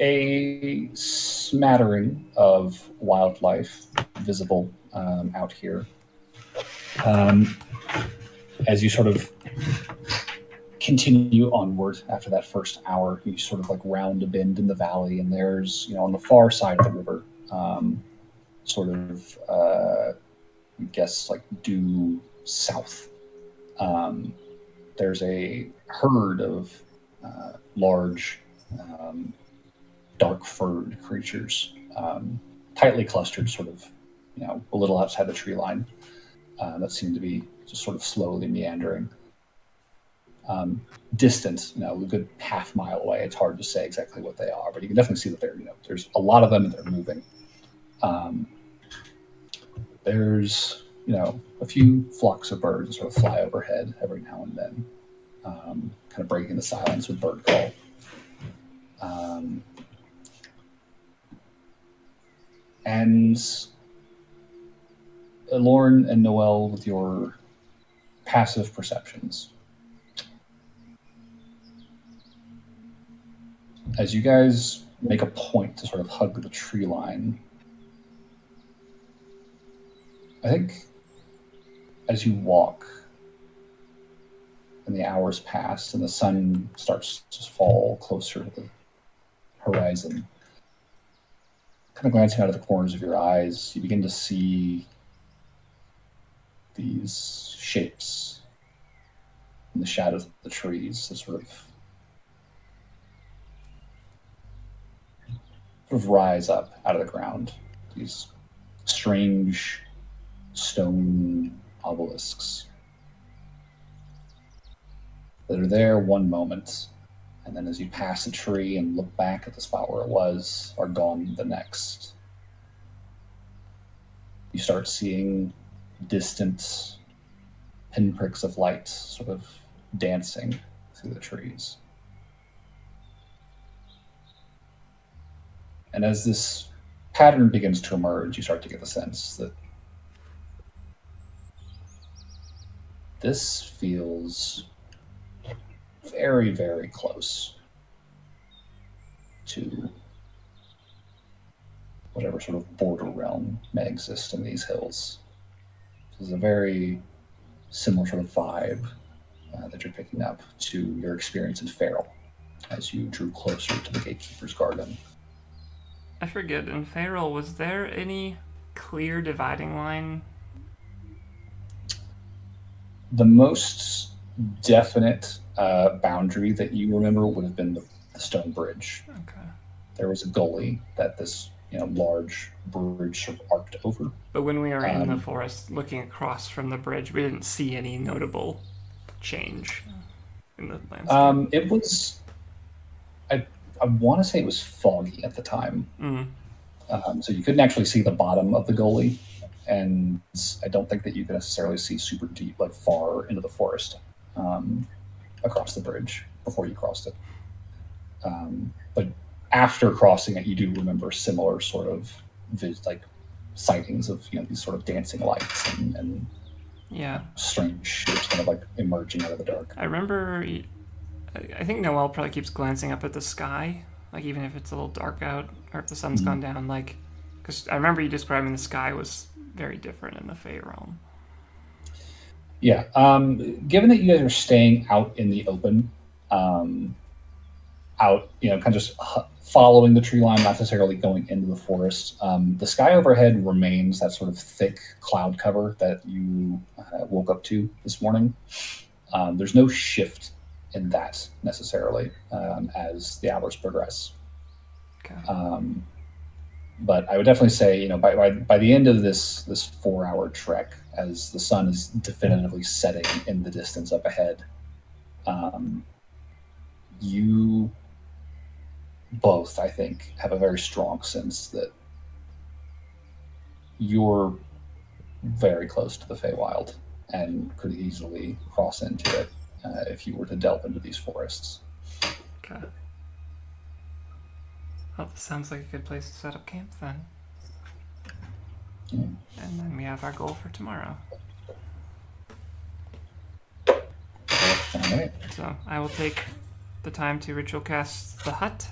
a smattering of wildlife visible out here. As you sort of continue onward after that first hour, you sort of like round a bend in the valley, and there's, on the far side of the river, sort of, I guess, like due south, there's a herd of large, dark furred creatures, tightly clustered, sort of, a little outside the tree line, that seem to be just sort of slowly meandering. Distant, a good half mile away. It's hard to say exactly what they are, but you can definitely see that there's a lot of them and they're moving. There's, a few flocks of birds that sort of fly overhead every now and then, kind of breaking the silence with bird call. And Lauren and Noelle, with your passive perceptions, as you guys make a point to sort of hug the tree line, I think as you walk and the hours pass and the sun starts to fall closer to the horizon, kind of glancing out of the corners of your eyes, you begin to see these shapes in the shadows of the trees that sort of rise up out of the ground. These strange stone obelisks that are there one moment, and then as you pass a tree and look back at the spot where it was, are gone the next. You start seeing distant pinpricks of light sort of dancing through the trees. And as this pattern begins to emerge, you start to get the sense that this feels very, very close to whatever sort of border realm may exist in these hills. This is a very similar sort of vibe that you're picking up to your experience in Feral as you drew closer to the Gatekeeper's Garden. I forget, in Feral, was there any clear dividing line? The most definite boundary that you remember would have been the stone bridge. Okay. There was a gully that this large bridge sort of arced over. But when we were in the forest looking across from the bridge, we didn't see any notable change in the landscape. It was, I want to say it was foggy at the time. So you couldn't actually see the bottom of the gully, and I don't think that you could necessarily see super deep, like far into the forest across the bridge before you crossed it. But after crossing it, you do remember similar sort of sightings of these sort of dancing lights and strange shapes kind of like emerging out of the dark. I remember, I think Noelle probably keeps glancing up at the sky, like even if it's a little dark out or if the sun's gone down, like, because I remember you describing the sky was very different in the Fey realm. Yeah. Given that you guys are staying out in the open, out, kind of just following the tree line, not necessarily going into the forest, the sky overhead remains that sort of thick cloud cover that you woke up to this morning. There's no shift in that necessarily as the hours progress. Okay. But I would definitely say, by the end of this 4-hour trek, as the sun is definitively setting in the distance up ahead, you both, I think, have a very strong sense that you're very close to the Feywild and could easily cross into it if you were to delve into these forests. Okay. Well, this sounds like a good place to set up camp then. Yeah. And then we have our goal for tomorrow. All right. So I will take the time to ritual cast the hut.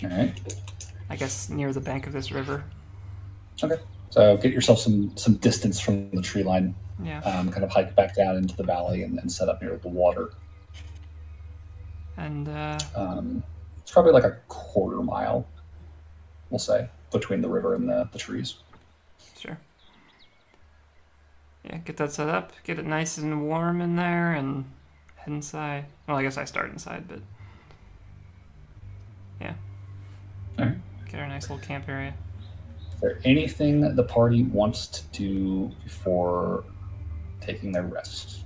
All right. I guess near the bank of this river. Okay. So get yourself some distance from the tree line. Yeah. Kind of hike back down into the valley and set up near the water. And It's probably like a quarter mile, we'll say, between the river and the trees. sure. Yeah, get that set up, get it nice and warm in there, and head inside. Well, I guess I start inside, but yeah. All right. Get our nice little camp area. Is there anything the party wants to do before taking their rest?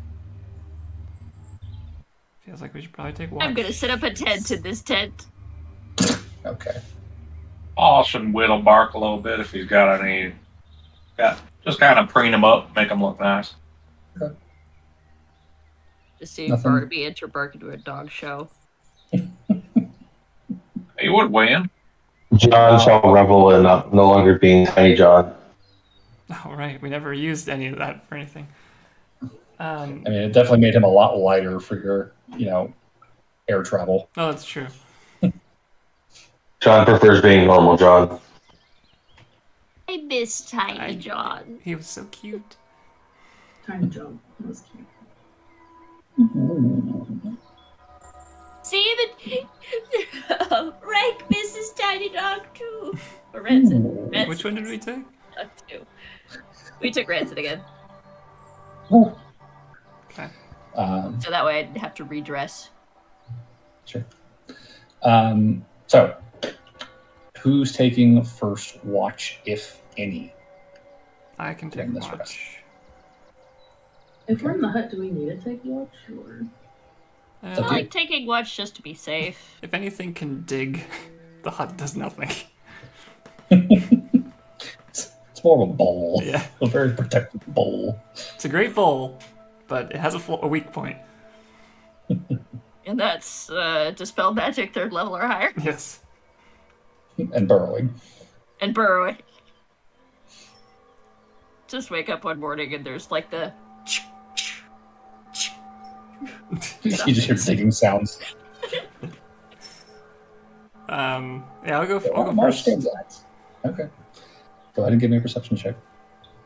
Feels like we should probably take watch. I'm gonna set up a tent in this tent. Okay. Polish and whittle bark a little bit if he's got any. Just kind of preen him up, make him look nice. Okay. Just see Nothing. Barnaby enter bark into a dog show. He would win. John shall revel in no longer being Tiny John. Oh, right. We never used any of that for anything. I mean, it definitely made him a lot lighter for your, air travel. Oh, that's true. John prefers being normal John. I miss Tiny John. He was so cute. Tiny John. That was cute. See the Rank misses Tiny Dog too. Or Rancid. Which one did we take? Two. We took Rancid again. Okay. So that way I'd have to redress. Sure. So, who's taking first watch, if any? I can take During this watch. rest. If we're in the hut, do we need to take watch? Or... I Okay. like taking watch just to be safe. If anything can dig, the hut does nothing. It's more of a bowl. Yeah. A very protected bowl. It's a great bowl, but it has a weak point. And that's Dispel Magic 3rd level or higher. Yes. And burrowing. And burrowing. Just wake up one morning and there's like the... You just hear digging sounds. Yeah, I'll go Marsh first. stands out. Okay. Go ahead and give me a perception check.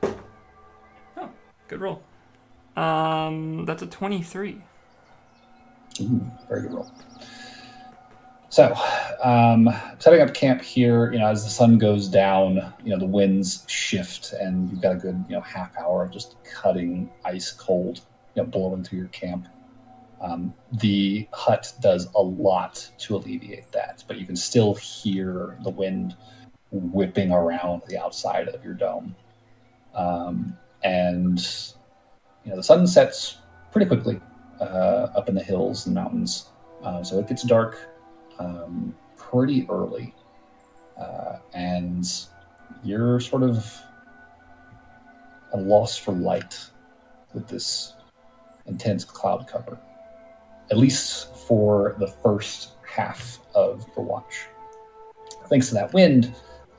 Oh, good roll. That's a 23. Ooh, very good roll. So, setting up camp here, as the sun goes down, the winds shift, and you've got a good, half hour of just cutting ice cold, blowing through your camp. The hut does a lot to alleviate that, but you can still hear the wind whipping around the outside of your dome. And the sun sets pretty quickly up in the hills and mountains, so it gets dark pretty early, and you're sort of at a loss for light with this intense cloud cover, at least for the first half of your watch. Thanks to that wind,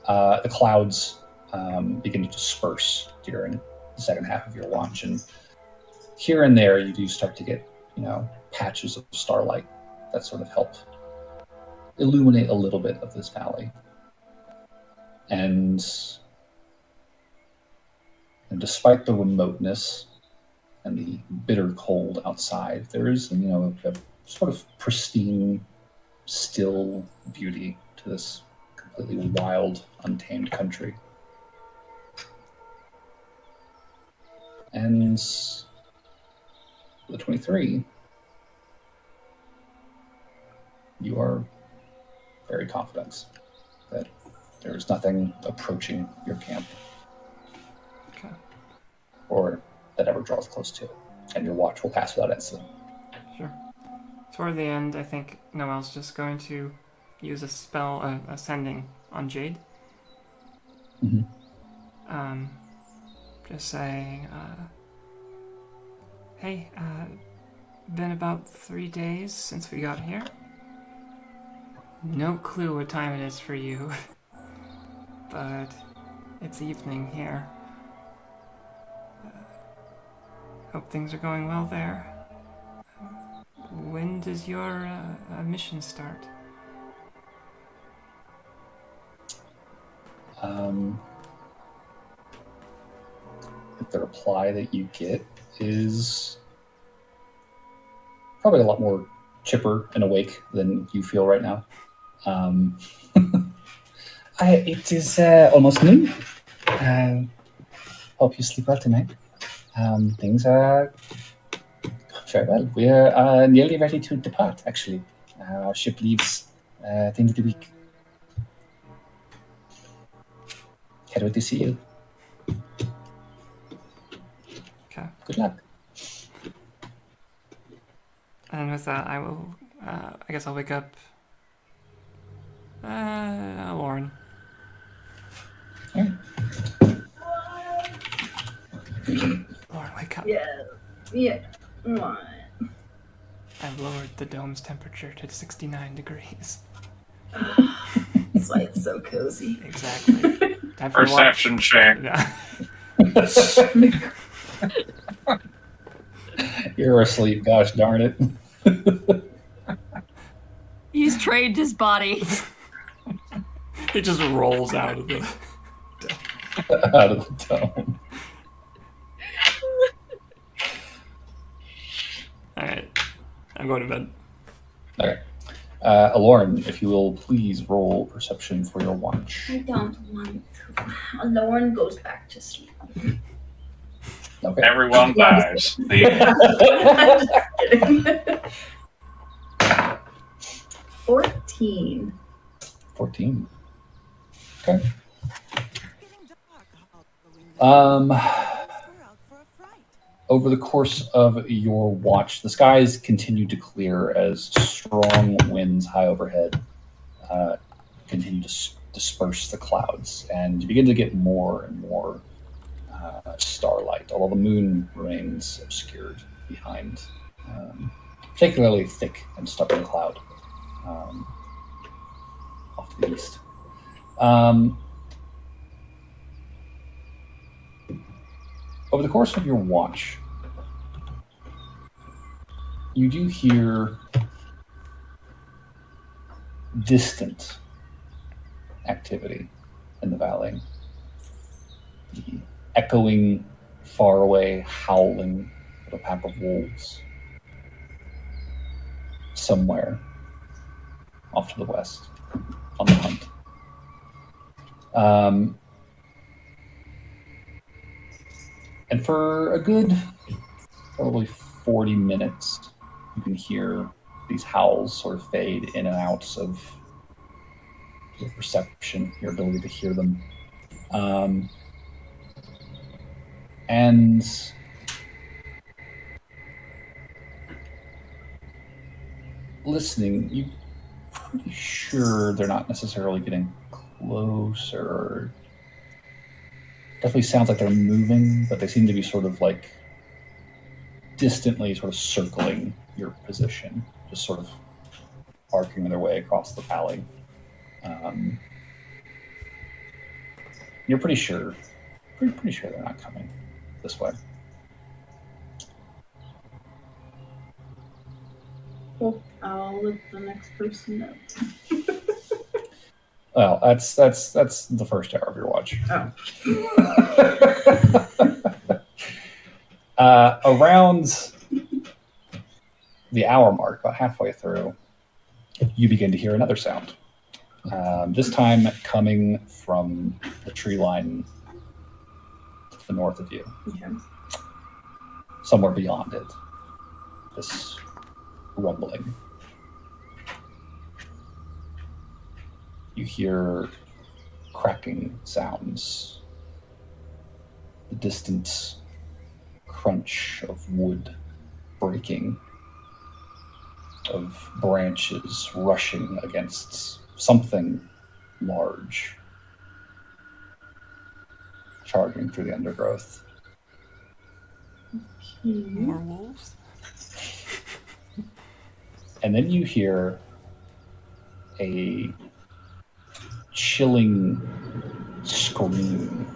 the clouds begin to disperse during the second half of your watch, and here and there you do start to get, patches of starlight that sort of help illuminate a little bit of this valley. And despite the remoteness and the bitter cold outside, there is, a sort of pristine, still beauty to this completely wild, untamed country. And the 23, you are very confident that there is nothing approaching your camp, Okay. or that ever draws close to it, and your watch will pass without incident. Sure. Toward the end, I think Noel's just going to use a spell, ascending on Jade. Mm-hmm. Just saying, hey, been about 3 days since we got here. No clue what time it is for you, but it's evening here. Hope things are going well there. When does your mission start? the reply that you get is probably a lot more chipper and awake than you feel right now. It is almost noon. Hope you sleep well tonight. Things are very well. We are nearly ready to depart, actually. Our ship leaves at the end of the week. Can't wait to see you. Okay. Good luck. And with that, I will. I guess I'll wake up. Lauren. All right. Lauren, wake up. Yeah. What? I've lowered the dome's temperature to 69 degrees. That's why it's so cozy. Exactly. Time for Perception check. Yeah. You're asleep, gosh darn it. He's trained his body. It just rolls out of the. Out of the dome. Alright. I'm going to bed. Okay. Lauren, if you will please roll perception for your watch. I don't want to. Lauren goes back to sleep. Okay. Everyone dies. I'm just kidding. 14. 14. Okay. Over the course of your watch, the skies continue to clear as strong winds high overhead continue to disperse the clouds, and you begin to get more and more starlight, although the moon remains obscured behind particularly thick and stubborn cloud off to the east. Over the course of your watch, you do hear distant activity in the valley. The echoing, faraway howling of a pack of wolves somewhere off to the west on the hunt. And for a good probably 40 minutes, you can hear these howls sort of fade in and out of your perception, your ability to hear them. And listening, you're pretty sure they're not necessarily getting closer. Definitely sounds like they're moving, but they seem to be sort of like distantly sort of circling your position, just sort of arcing their way across the valley. You're pretty sure they're not coming this way. Cool. I'll let the next person know. Well, that's the first hour of your watch. Oh. Around the hour mark, about halfway through, you begin to hear another sound. This time coming from the tree line to the north of you. Okay. Somewhere beyond it. This rumbling. You hear cracking sounds. The distant crunch of wood breaking, of branches rushing against something large, charging through the undergrowth. More wolves? And then you hear a chilling scream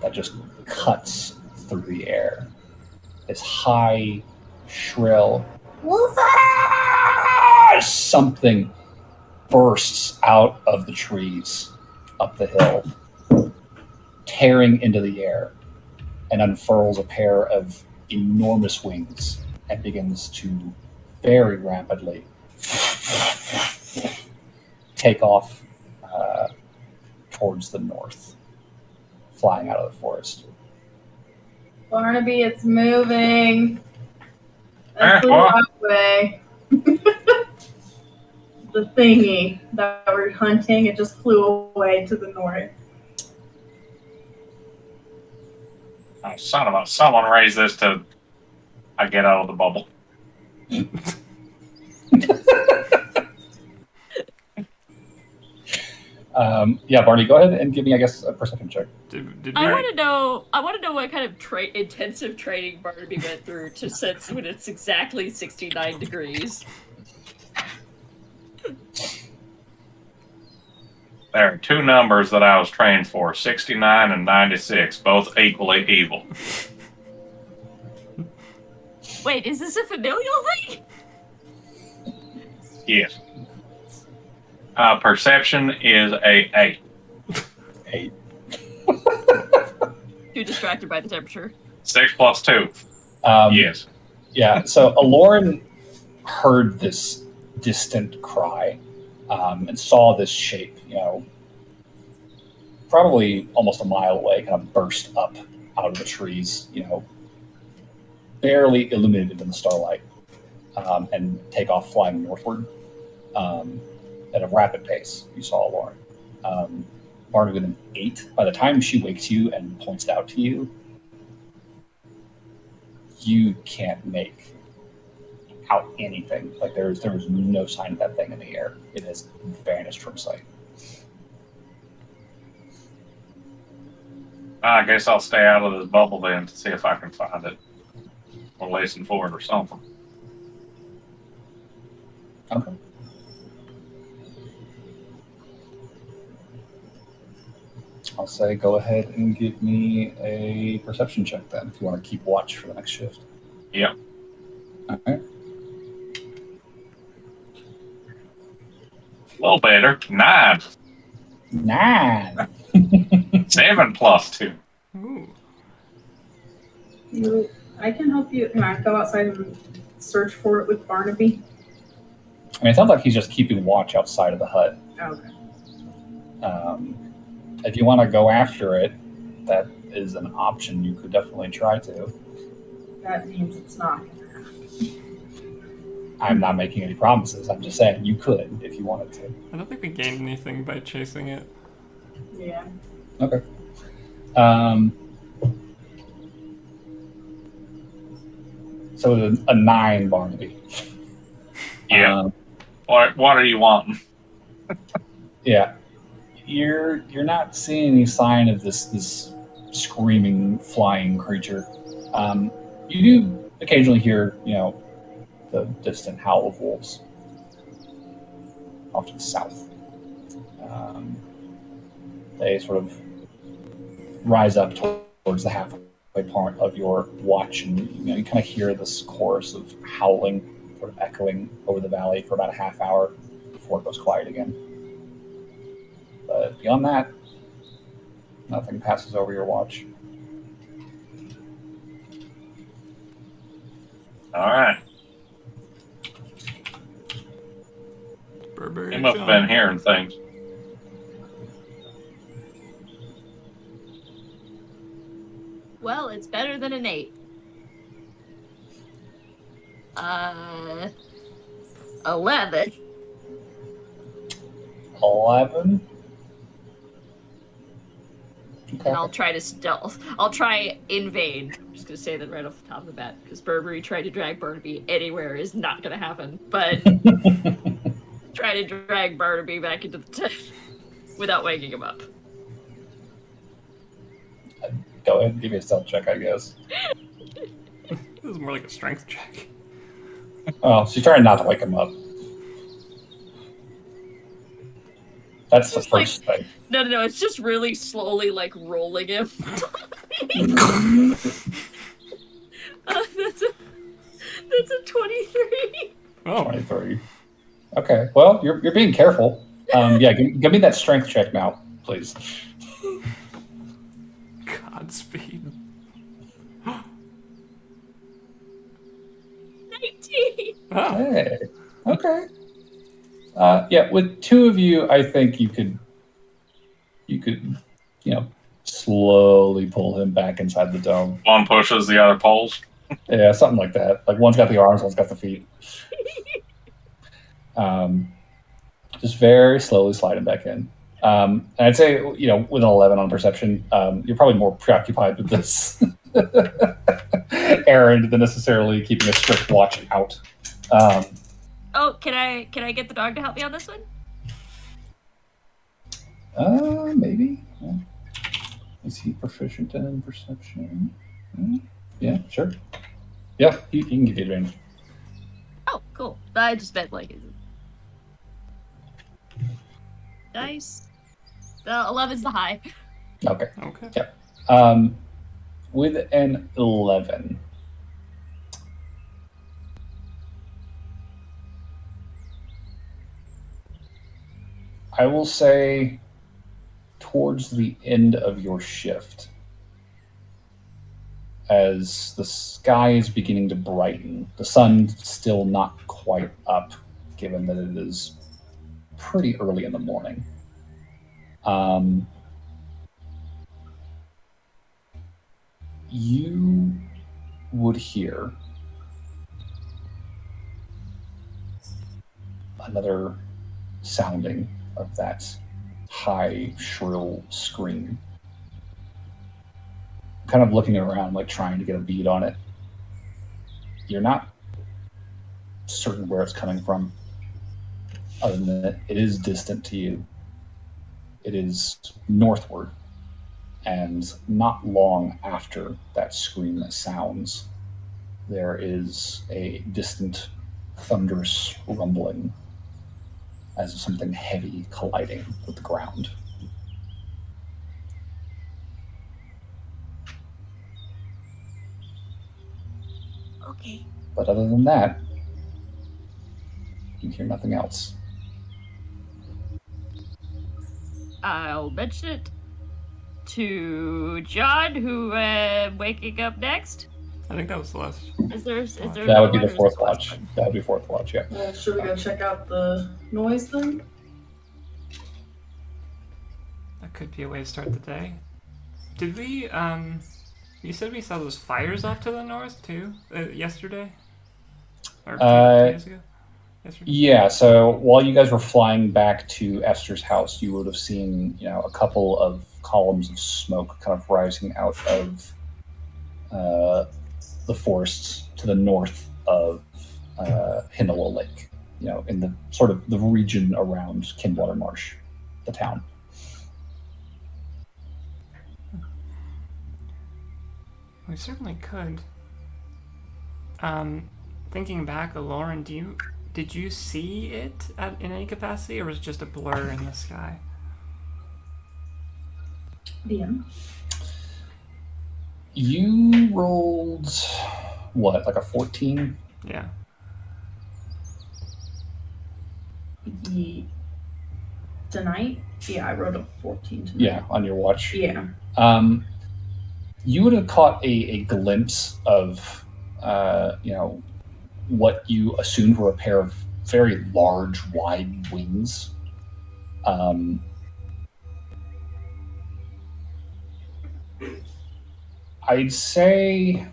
that just cuts through the air. This high, shrill something bursts out of the trees up the hill, tearing into the air, and unfurls a pair of enormous wings and begins to very rapidly take off towards the north, flying out of the forest. Barnaby, it's moving. It flew What? away. The thingy that we're hunting, it just flew away to the north. Oh, son of a... Someone raise this to... I get out of the bubble. Yeah, Barney, go ahead and give me, I guess, a perception check. Did I we? want to know. I want to know what kind of intensive training Barnaby went through to sense when it's exactly 69 degrees. There are two numbers that I was trained for, 69 and 96, both equally evil. Wait, is this a familial thing? Yes. Perception is a 8. 8. Too distracted by the temperature. 6 plus 2. Yes. Yeah, so Aloran heard this distant cry and saw this shape, probably almost a mile away, kind of burst up out of the trees, barely illuminated in the starlight, and take off flying northward at a rapid pace. You saw Aloran. Barney with an 8. By the time she wakes you and points it out to you, you can't make out anything. Like there was no sign of that thing in the air. It has vanished from sight. I guess I'll stay out of this bubble then to see if I can find it. Or listen for it or something. Okay. I'll say go ahead and give me a perception check then, if you want to keep watch for the next shift. Yep. Okay. A little better. 9. 9. 7 plus 2. Ooh. I can help you. Can I go outside and search for it with Barnaby? I mean, it sounds like he's just keeping watch outside of the hut. Okay. If you want to go after it, that is an option. You could definitely try to. That means it's not going to happen. I'm not making any promises. I'm just saying you could if you wanted to. I don't think we gained anything by chasing it. Yeah. Okay. So a 9, Barnaby. Yeah. What are you wanting? Yeah. You're not seeing any sign of this screaming, flying creature. You do occasionally hear, the distant howl of wolves off to the south. They sort of rise up towards the halfway point of your watch, and you kind of hear this chorus of howling sort of echoing over the valley for about a half hour before it goes quiet again. But beyond that, nothing passes over your watch. All right. Burberry. He must have been hearing things. Well, it's better than an 8. 11. 11? Okay. And I'll try to stealth. I'll try in vain. I'm just gonna say that right off the top of the bat, because Burberry trying to drag Barnaby anywhere is not gonna happen. But try to drag Barnaby back into the tent without waking him up. Go ahead and give me a stealth check, I guess. This is more like a strength check. Oh, she's trying not to wake him up. That's the first thing. No, it's just really slowly, rolling him. That's a 23. Oh, 23. Okay, well, you're being careful. Yeah, give me that strength check now, please. Godspeed. Oh. Hey. Okay. Yeah, with two of you, I think you could, slowly pull him back inside the dome. One pushes, the other pulls. Yeah, something like that. Like one's got the arms, one's got the feet. Just very slowly slide him back in. And I'd say, with an 11 on perception, you're probably more preoccupied with this errand than necessarily keeping a strict watch out. Oh, can I get the dog to help me on this one? Maybe. Yeah. Is he proficient in perception? Yeah, sure. Yeah, he can give you advantage. Oh, cool. I just meant like nice. The 11's the high. Okay. Okay. Yeah. With an 11, I will say towards the end of your shift, as the sky is beginning to brighten, the sun's still not quite up, given that it is pretty early in the morning. You would hear another sounding of that high, shrill scream. Kind of looking around, like trying to get a bead on it. You're not certain where it's coming from, other than that it is distant to you. It is northward, and not long after that scream sounds, there is a distant, thunderous rumbling as of something heavy colliding with the ground. Okay. But other than that, you hear nothing else. I'll mention it to John, who waking up next. I think that was the last. Is there That another would be one, the or is fourth this last watch. one? That would be fourth watch, yeah. Should we go check out the noise then? That could be a way to start the day. Did we, you said we saw those fires off to the north too, yesterday? Or 2 days ago? Yesterday? Yeah, so while you guys were flying back to Esther's house, you would have seen, a couple of columns of smoke kind of rising out of the forests to the north of Hinola Lake, in the sort of the region around Kindwater Marsh, the town. We certainly could. Thinking back, Lauren, did you see it in any capacity, or was it just a blur in the sky? Yeah. You rolled what, like a 14? Yeah. Tonight? Yeah, I wrote a 14 tonight. Yeah, on your watch. Yeah. You would have caught a glimpse of, what you assumed were a pair of very large, wide wings. I'd say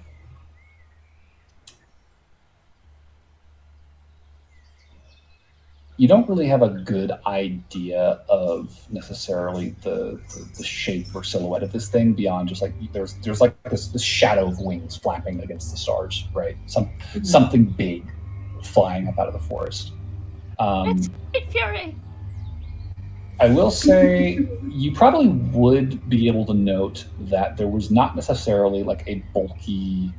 you don't really have a good idea of necessarily the shape or silhouette of this thing beyond just like there's like this shadow of wings flapping against the stars, right? Something big flying up out of the forest. It's Great Fury. I will say you probably would be able to note that there was not necessarily like a bulky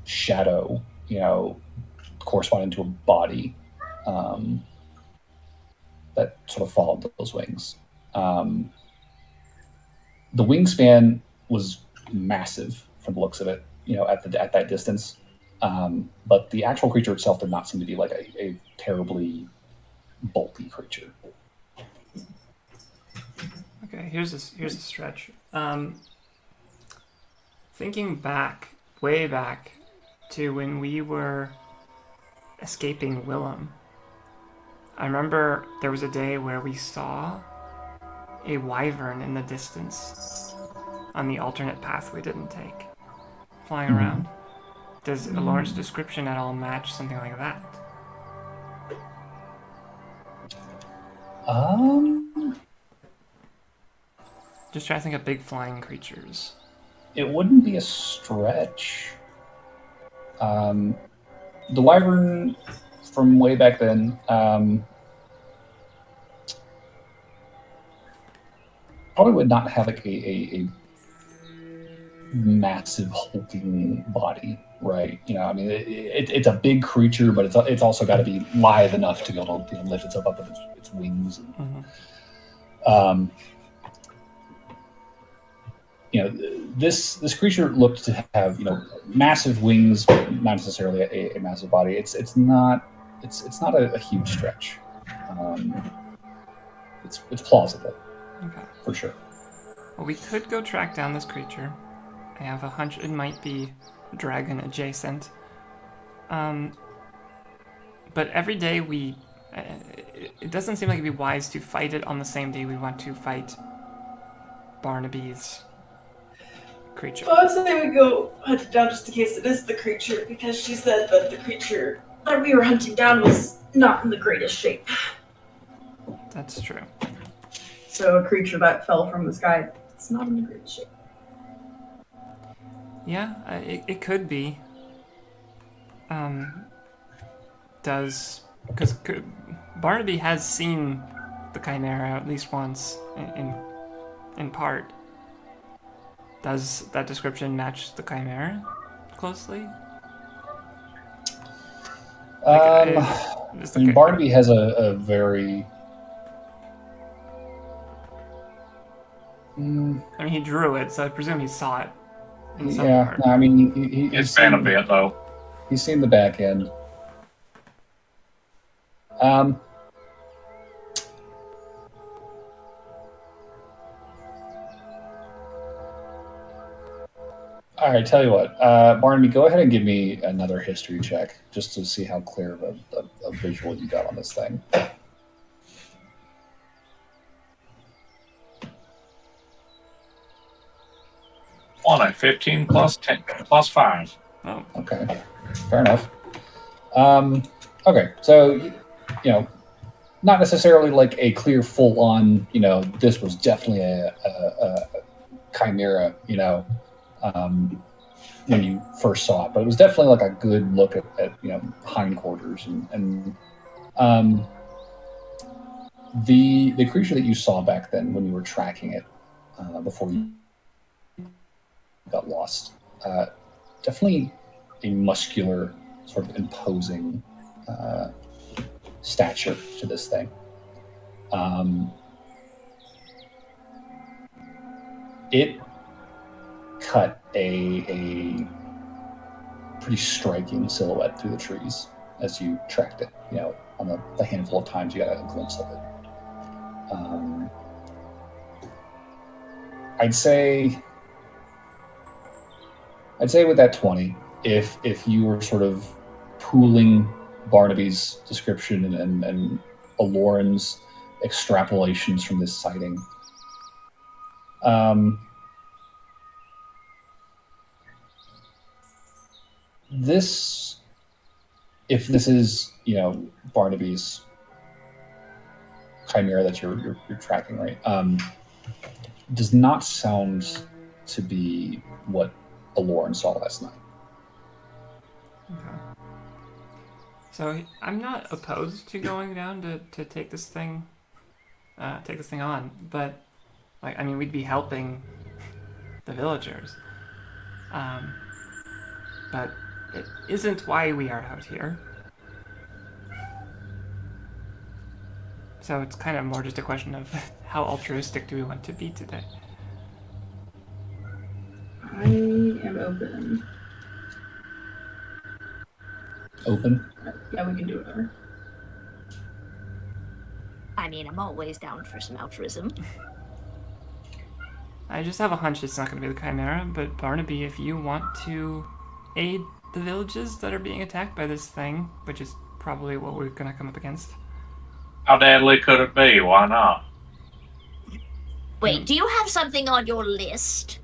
shadow, corresponding to a body. That sort of followed those wings. The wingspan was massive from the looks of it, at that distance. But the actual creature itself did not seem to be like a terribly bulky creature. Okay, here's a stretch. Thinking back, way back, to when we were escaping Willem. I remember there was a day where we saw a wyvern in the distance on the alternate path we didn't take, flying around. Does Lauren's description at all match something like that? Just trying to think of big flying creatures. It wouldn't be a stretch. The wyvern from way back then, probably would not have like a massive hulking body, right? You know, I mean, it's a big creature, but it's also got to be lithe enough to be able to lift itself up with its wings. And, you know, this creature looked to have, you know, massive wings, but not necessarily a massive body. It's not a huge stretch. It's plausible, Okay. for sure. Well, we could go track down this creature. I have a hunch it might be dragon adjacent. But every day it doesn't seem like it'd be wise to fight it on the same day we want to fight Barnaby's creature. I was saying we go hunt it down just in case it is the creature, because she said that the creature that we were hunting down was not in the greatest shape. That's true. So a creature that fell from the sky, it's not in the greatest shape. Yeah, it could be. Because Barnaby has seen the Chimera at least once, in part. Does that description match the Chimera closely? Barnaby has a very... I mean, he drew it, so I presume he saw it. Yeah, no, I mean, He's been a bit, though. He's seen the back end. All right, tell you what, Barnaby, go ahead and give me another history check just to see how clear of a visual you got on this thing. On a 15 plus 10 plus 5. Oh. Okay, fair enough. Okay, so, you know, not necessarily like a clear full-on, you know, this was definitely a chimera, you know, when you first saw it, but it was definitely like a good look at you know, hindquarters and the creature that you saw back then when you were tracking it before you got lost, definitely a muscular, sort of imposing stature to this thing. It cut a pretty striking silhouette through the trees as you tracked it. You know, on the handful of times you got a glimpse of it. I'd say with that 20, if you were sort of pooling Barnaby's description and Aloran's extrapolations from this sighting, if this is, you know, Barnaby's chimera that you're tracking, right, does not sound to be what Aloran saw last night. Okay. So I'm not opposed to going down to take this thing on, but like, I mean, we'd be helping the villagers, but it isn't why we are out here. So it's kind of more just a question of how altruistic do we want to be today. I am open. Open? Yeah, we can do whatever. I mean, I'm always down for some altruism. I just have a hunch it's not going to be the Chimera, but Barnaby, if you want to aid the villages that are being attacked by this thing, which is probably what we're gonna come up against. How deadly could it be? Why not? Wait, do you have something on your list?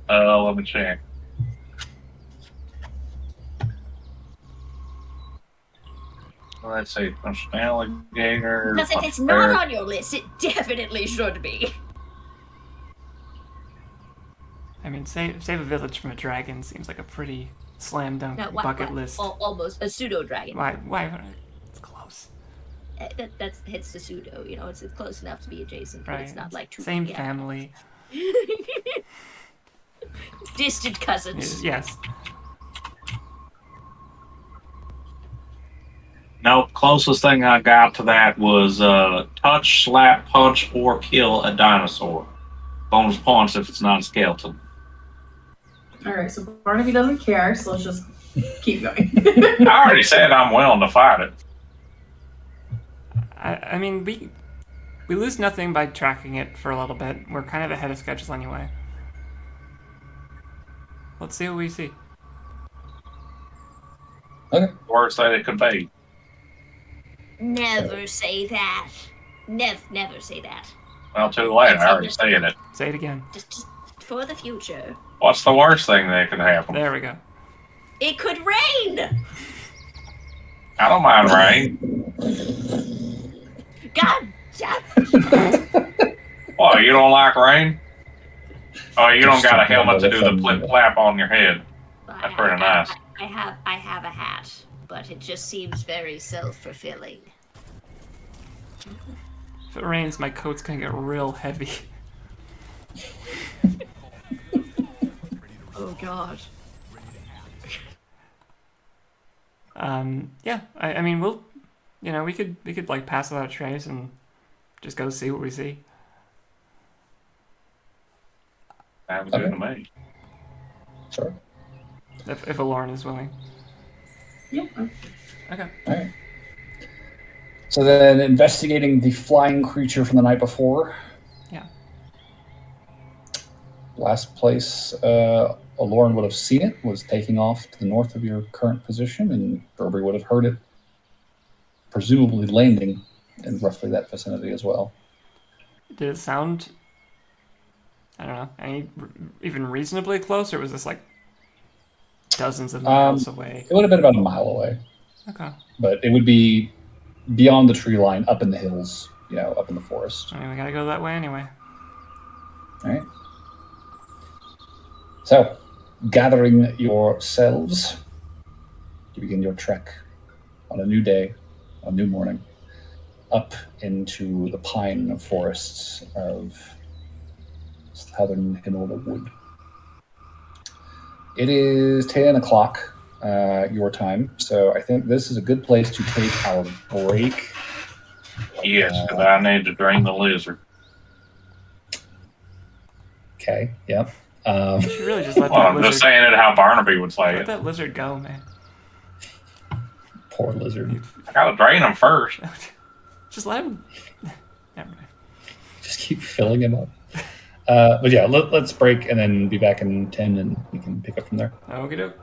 Let me check. Let's see. Punch an alligator. Because if punch it's a not bear. on your list, it definitely should be. I mean, save a village from a dragon seems like a pretty slam dunk bucket list. Almost a pseudo dragon. Why? It's close. That hits the pseudo. You know, it's close enough to be adjacent, but Right. it's not like too. Same family. Distant cousins. Yes. Nope. Closest thing I got to that was touch, slap, punch, or kill a dinosaur. Bonus points if it's not a skeleton. All right, so Barnaby doesn't care, so let's just keep going. I already said I'm willing to fight it. I mean, we lose nothing by tracking it for a little bit. We're kind of ahead of schedule anyway. Let's see what we see. Okay. Worst thing it could be. Never say that. Never say that. Well, too late. I already said it. Say it again. Just for the future. What's the worst thing that could happen? There we go. It could rain. I don't mind rain. God damn. What, you don't like rain? Oh, you don't got a helmet to do the flip flap on your head. That's pretty nice. I have a hat, but it just seems very self-fulfilling. If it rains, my coat's gonna get real heavy. Oh god. Yeah. I mean, we could like pass without a trace and just go see what we see. Sounds good to me. Sure. If Aloran is willing. Yeah. Okay. All right. So then, investigating the flying creature from the night before. Yeah. Last place Aloran would have seen it was taking off to the north of your current position, and Burberry would have heard it, presumably landing in roughly that vicinity as well. Did it sound, I don't know, even reasonably close, or was this like dozens of miles away? It would have been about a mile away. Okay. But it would be beyond the tree line, up in the hills, up in the forest. I mean, we gotta go that way anyway. All right. So, gathering yourselves, you begin your trek on a new day, a new morning, up into the pine forests of southern Hinola Wood. It is 10 o'clock your time, so I think this is a good place to take our break. Yes, because I need to drain the lizard. Okay, yep. You should really just let Well, that I'm lizard. just saying it how Barnaby would say Let it. that lizard go, man. Poor lizard. I gotta drain him first. Just let him. Never mind. Just keep filling him up. But yeah, let's break and then be back in 10 and we can pick up from there. Okie doke.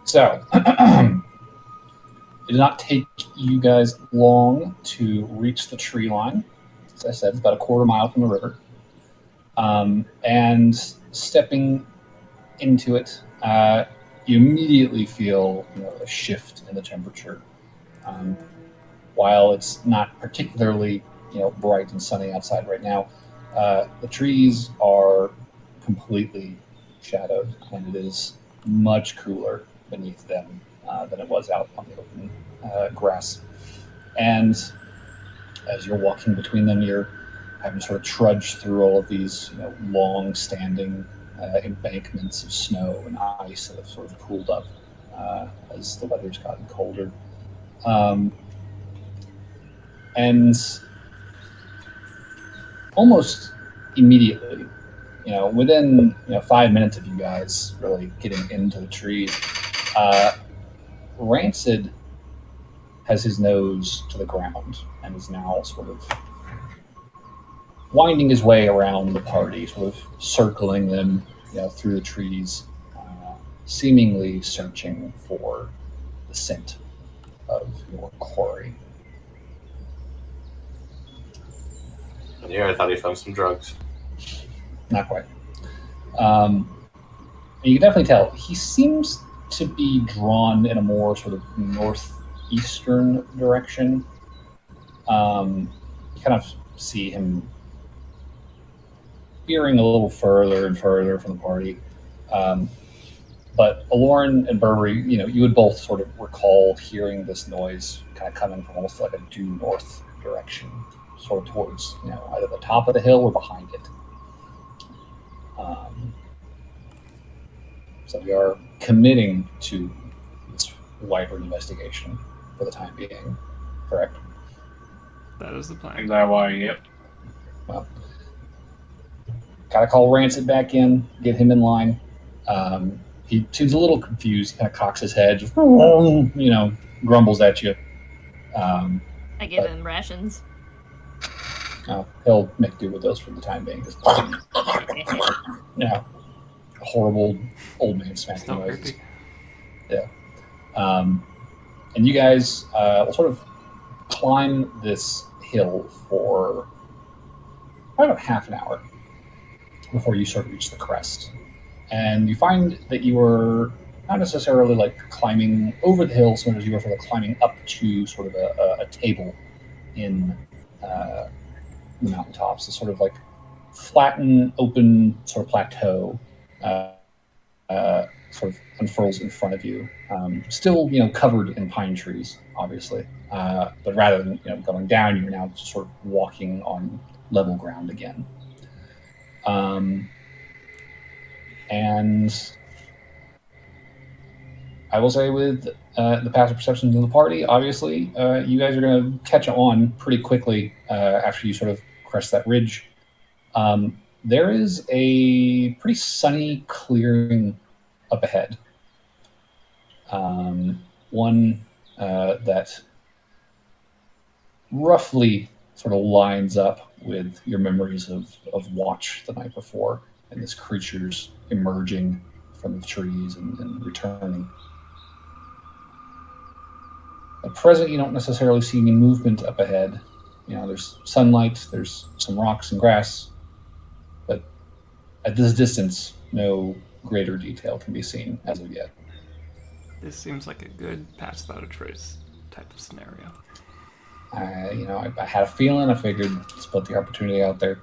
So, it did not take you guys long to reach the tree line. As I said, it's about a quarter mile from the river. And stepping into it, you immediately feel a shift in the temperature. While it's not particularly bright and sunny outside right now, the trees are completely shadowed, and it is much cooler beneath them than it was out on the open grass. And as you're walking between them, you're having to sort of trudge through all of these long-standing embankments of snow and ice that have sort of pooled up as the weather's gotten colder. And almost immediately, within 5 minutes of you guys really getting into the trees, Rancid has his nose to the ground and is now sort of winding his way around the party, sort of circling them through the trees, seemingly searching for the scent of your quarry. And here I thought he found some drugs. Not quite. You can definitely tell he seems to be drawn in a more sort of northeastern direction. You kind of see him veering a little further and further from the party. But Aloran and Burberry, you would both sort of recall hearing this noise kind of coming from almost like a due north direction, sort of towards either the top of the hill or behind it. So we are committing to this wyvern investigation for the time being, correct? That is the plan. Is that why? Yep. Well, gotta call Rancid back in, get him in line. He seems a little confused. He kind of cocks his head, just, grumbles at you. I give him rations. He'll make do with those for the time being. Just, horrible old man smacking noises. Yeah. And you guys will sort of climb this hill for probably about half an hour before you sort of reach the crest. And you find that you are not necessarily like climbing over the hill so much as you are sort of climbing up to sort of a table in the mountaintops. It's sort of like flattened, open sort of plateau sort of unfurls in front of you. Still, covered in pine trees, obviously. But rather than going down, you're now just sort of walking on level ground again. And I will say with the passive perceptions of the party, obviously, you guys are going to catch on pretty quickly after you sort of crest that ridge. There is a pretty sunny clearing up ahead. One that roughly sort of lines up with your memories of Watch the night before and this creature's emerging from the trees and returning. At present, you don't necessarily see any movement up ahead. There's sunlight, there's some rocks and grass, but at this distance, no greater detail can be seen as of yet. This seems like a good pass without a trace type of scenario. I had a feeling. I figured split the opportunity out there.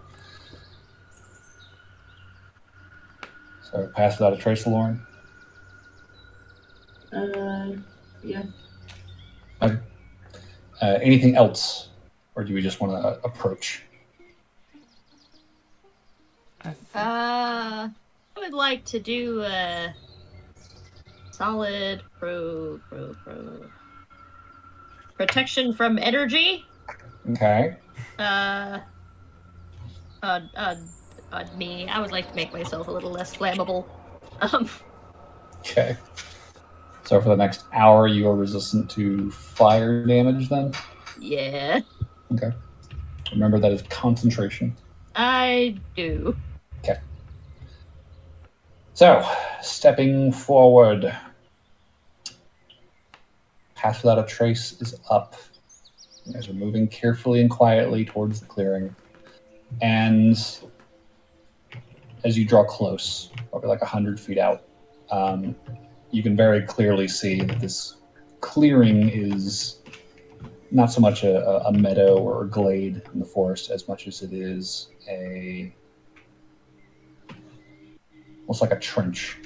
So pass without a trace, Lauren. Yeah. Okay. Anything else, or do we just want to approach? I would like to do a solid protection from energy. Okay. On me, I would like to make myself a little less flammable. Okay. So for the next hour, you are resistant to fire damage, then? Yeah. Okay. Remember that is concentration. I do. Okay. So, stepping forward, Pass Without a Trace is up. You guys are moving carefully and quietly towards the clearing. And as you draw close, probably like 100 feet out, you can very clearly see that this clearing is not so much a meadow or a glade in the forest as much as it is almost like a trench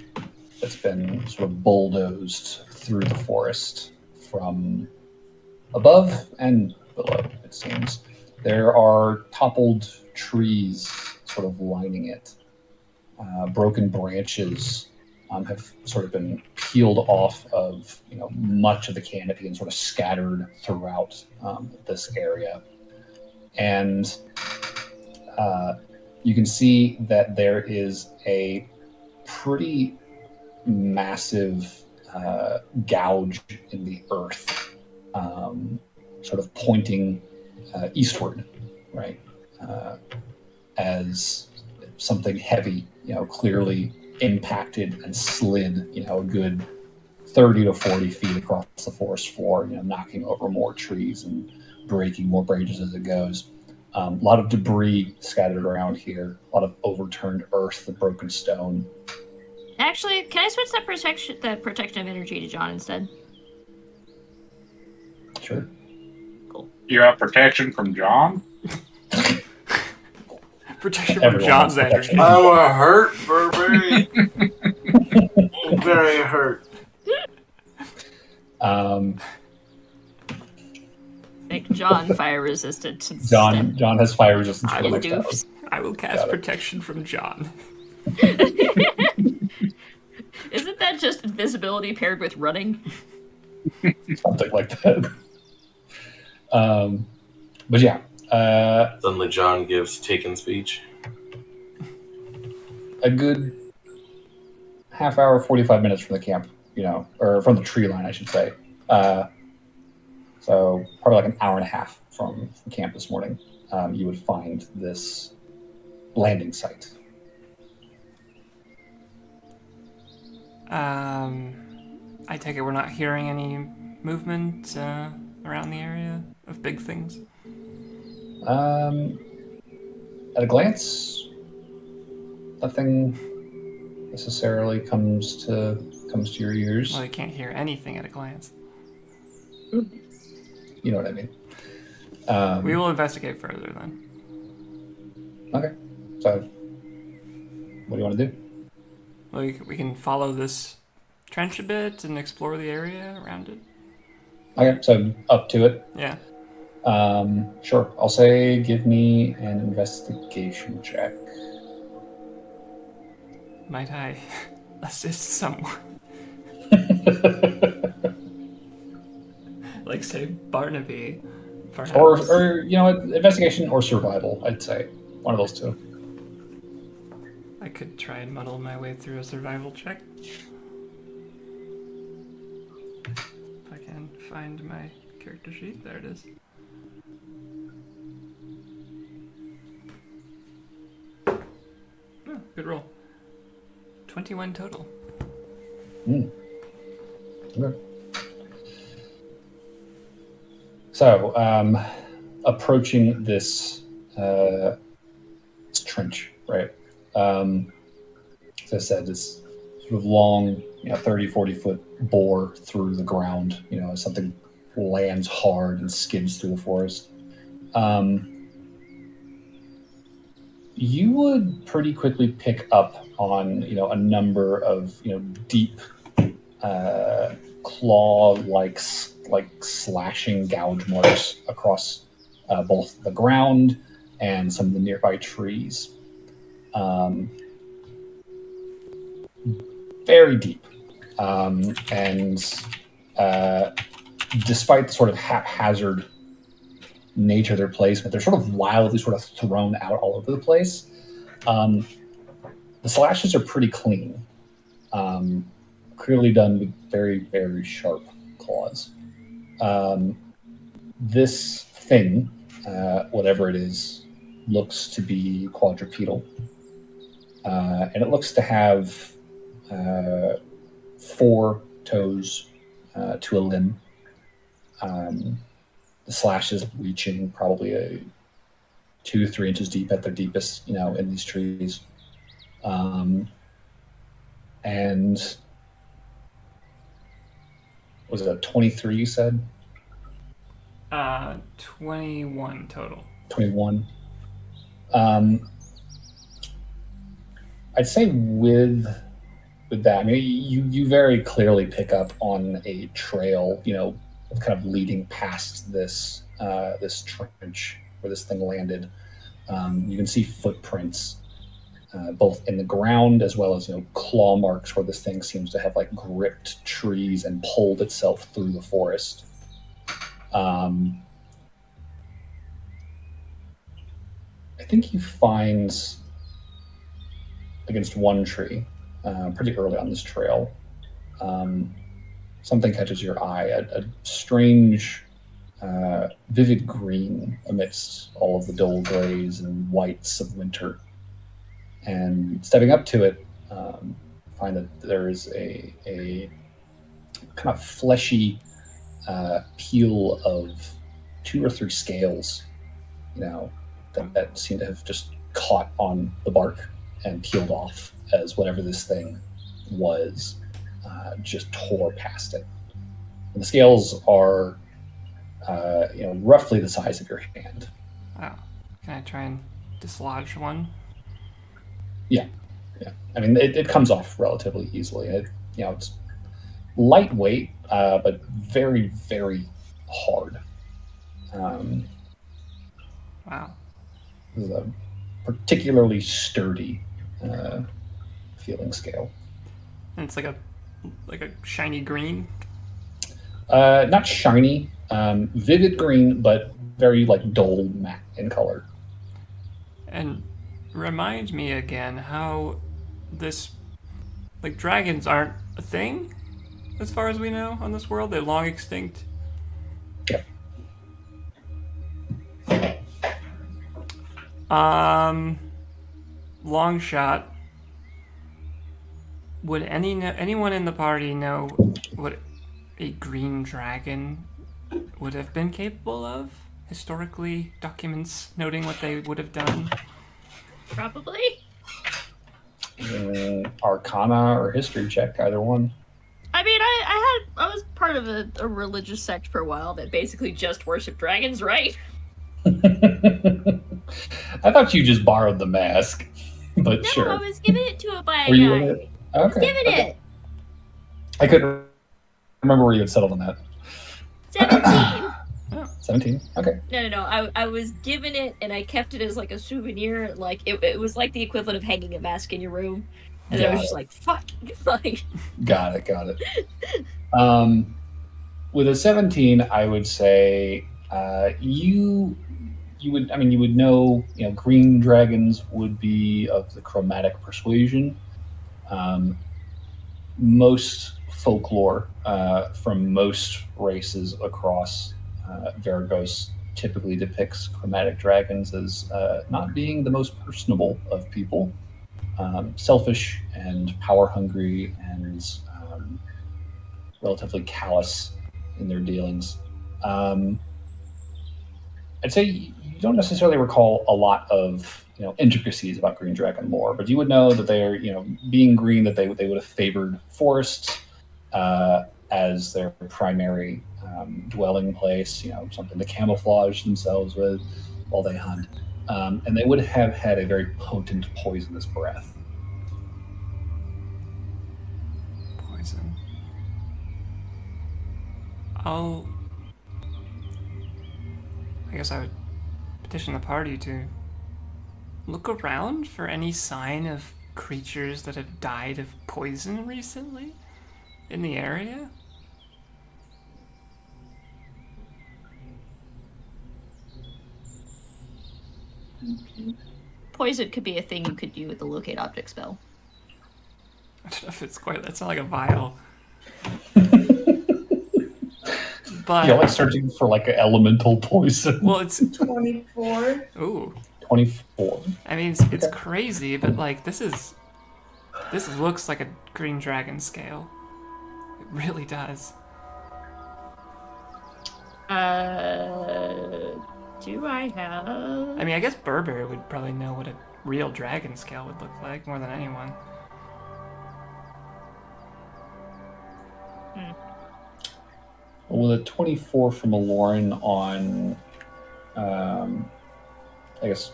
that's been sort of bulldozed through the forest from above and below, it seems. There are toppled trees sort of lining it. Broken branches have sort of been peeled off of much of the canopy and sort of scattered throughout this area. And you can see that there is a pretty massive gouge in the earth, sort of pointing eastward, right? As something heavy, clearly impacted and slid, a good 30 to 40 feet across the forest floor, knocking over more trees and breaking more branches as it goes. A lot of debris scattered around here, a lot of overturned earth and broken stone. Actually, can I switch that protection of energy to John instead? Sure. Cool. You have protection from John? Protection from Everyone John's has protection. energy. I was hurt, Burberry. Very hurt. Make John fire resistant. John has fire resistance for I the will next hour. I will cast protection from John. Isn't that just invisibility paired with running? Something like that. But yeah. Suddenly John gives taken speech. A good half hour, 45 minutes from the camp, or from the tree line, I should say. So probably like an hour and a half from camp this morning, you would find this landing site. I take it we're not hearing any movement around the area of big things? At a glance, nothing necessarily comes to your ears. Well, you can't hear anything at a glance. You know what I mean? We will investigate further then. Okay. So, what do you want to do? Well, we can follow this trench a bit and explore the area around it. Okay, so up to it. Yeah. Sure. I'll say give me an investigation check. Might I assist someone? Like, say, Barnaby, perhaps. Or investigation or survival, I'd say. One of those two. I could try and muddle my way through a survival check. If I can find my character sheet. There it is. Oh, good roll. 21 total. Okay. So, approaching this trench, right? As I said, this sort of long, 30, 40-foot bore through the ground, as something lands hard and skids through the forest. You would pretty quickly pick up on, a number of, deep claw-like slashing gouge marks across both the ground and some of the nearby trees. Very deep. And despite the sort of haphazard nature of their placement, they're sort of wildly sort of thrown out all over the place. The slashes are pretty clean. Clearly done with very, very sharp claws. This thing, whatever it is, looks to be quadrupedal. And it looks to have 4 toes to a limb. The slashes reaching probably 2-3 inches deep at their deepest, in these trees. And was it a 23 you said? 21 total. 21. I'd say with that, I mean, you very clearly pick up on a trail, kind of leading past this this trench where this thing landed. You can see footprints, both in the ground as well as claw marks where this thing seems to have like gripped trees and pulled itself through the forest. I think you find against one tree pretty early on this trail. Something catches your eye, a strange, vivid green amidst all of the dull grays and whites of winter. And stepping up to it, find that there is a kind of fleshy peel of 2 or 3 scales, that seem to have just caught on the bark and peeled off as whatever this thing was just tore past it. And the scales are, roughly the size of your hand. Wow. Can I try and dislodge one? Yeah. I mean, it comes off relatively easily. It's lightweight, but very, very hard. Wow. This is a particularly sturdy feeling scale. And it's like a shiny green. Not shiny, vivid green, but very like dull matte in color. And remind me again how this, like, dragons aren't a thing as far as we know on this world. They're long extinct. Yeah. Long shot. Would anyone in the party know what a green dragon would have been capable of? Historically, documents noting what they would have done? Probably. Arcana or history check, either one. I mean, I was part of a religious sect for a while that basically just worshipped dragons, right? I thought you just borrowed the mask, but No, sure. I was giving it to a by a Were you guy. in it? I was Okay. giving it. I couldn't remember where you had settled on that. 17. 17? Okay. No. I was given it, and I kept it as like a souvenir. Like it was like the equivalent of hanging a mask in your room. And I was just like, fuck. Like, Got it. With a 17, I would say you would know, green dragons would be of the chromatic persuasion. Most folklore from most races across Varagos typically depicts chromatic dragons as not being the most personable of people, selfish and power hungry and relatively callous in their dealings. I'd say you don't necessarily recall a lot of intricacies about green dragon lore, but you would know that they're being green, that they would have favored forests as their primary dwelling place, something to camouflage themselves with while they hunt, and they would have had a very potent poisonous breath. Poison. I guess I would petition the party to look around for any sign of creatures that have died of poison recently in the area. poison could be a thing you could do with the locate object spell. I don't know if it's quite. That's not like a vial. But Like searching for like an elemental poison. well, it's 24. ooh. 24. I mean, it's crazy, but like this looks like a green dragon scale. It really does. Do I have? I mean, I guess Burberry would probably know what a real dragon scale would look like more than anyone. With a 24 from a Lauren on, I guess,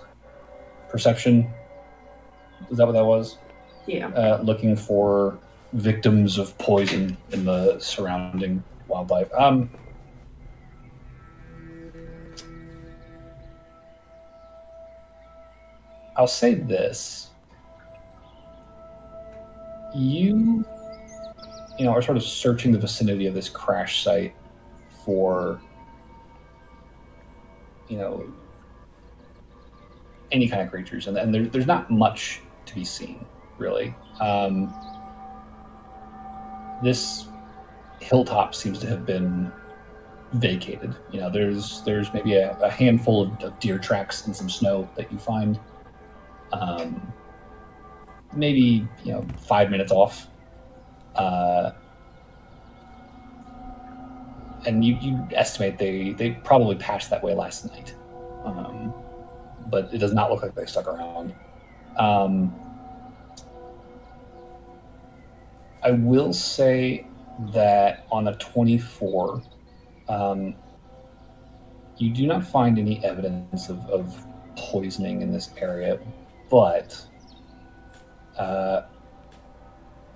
perception. Is that what that was? Yeah. Looking for victims of poison in the surrounding wildlife. I'll say this. You are sort of searching the vicinity of this crash site for, any kind of creatures, and there's not much to be seen, really. This hilltop seems to have been vacated. There's maybe a handful of deer tracks and some snow that you find. Maybe 5 minutes off, and you estimate they probably passed that way last night, but it does not look like they stuck around. I will say that on a 24, you do not find any evidence of poisoning in this area, but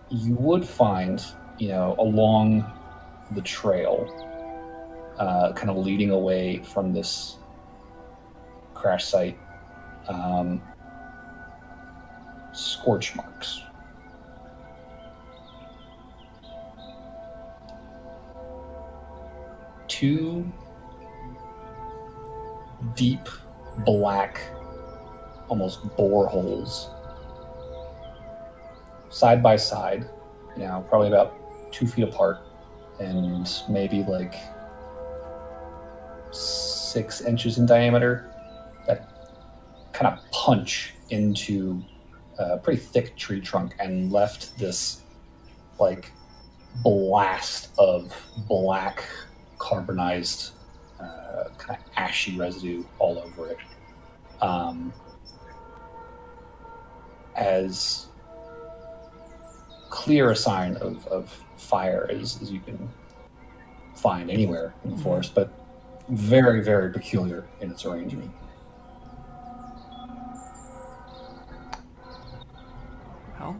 you would find, along the trail, kind of leading away from this crash site, scorch marks. Two deep, black, almost boreholes, side by side, probably about 2 feet apart, and maybe like 6 inches in diameter, that kind of punch into a pretty thick tree trunk and left this like blast of black carbonized kind of ashy residue all over it, as clear a sign of fire as you can find anywhere in the forest, but very, very peculiar in its arrangement. Well,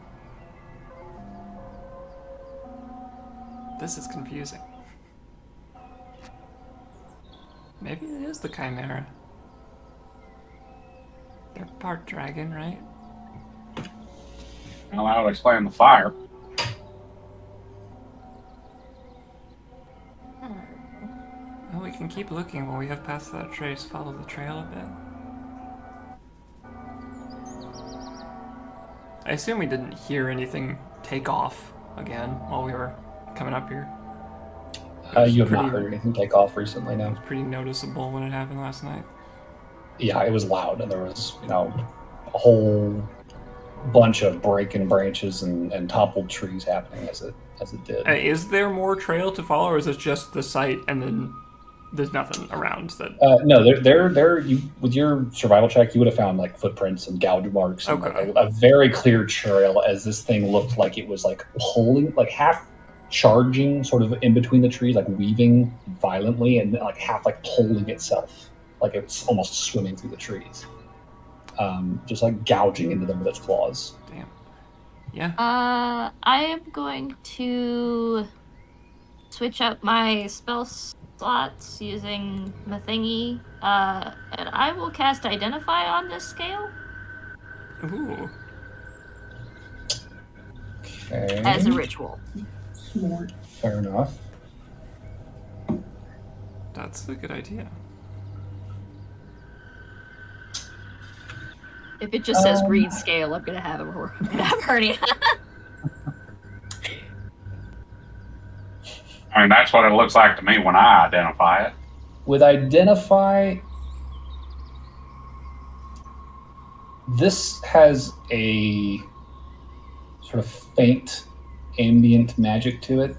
this is confusing. Maybe it is the Chimera. They're part dragon, right? Well, that would explain the fire. Well, we can keep looking while we have passed that trace. Follow the trail a bit. I assume we didn't hear anything take off again while we were coming up here. You have not heard anything take off recently, no? It was pretty noticeable when it happened last night. Yeah, it was loud, and there was, a whole bunch of breaking branches and toppled trees happening as it did. Is there more trail to follow, or is it just the site and then there's nothing around that? No, there. You, with your survival check, you would have found like footprints and gouge marks, and Okay. like a very clear trail as this thing looked like it was like pulling, like half charging, sort of in between the trees, like weaving violently, and like half like holding itself, like it's almost swimming through the trees, just like gouging into them with its claws. Damn. Yeah. I am going to switch up my spell slots using my thingy, and I will cast Identify on this scale. Ooh. Okay. As a ritual. Smart. Fair enough. That's a good idea. If it just says green scale, I'm gonna have a hernia. I mean, that's what it looks like to me when I identify it. With Identify, this has a sort of faint ambient magic to it.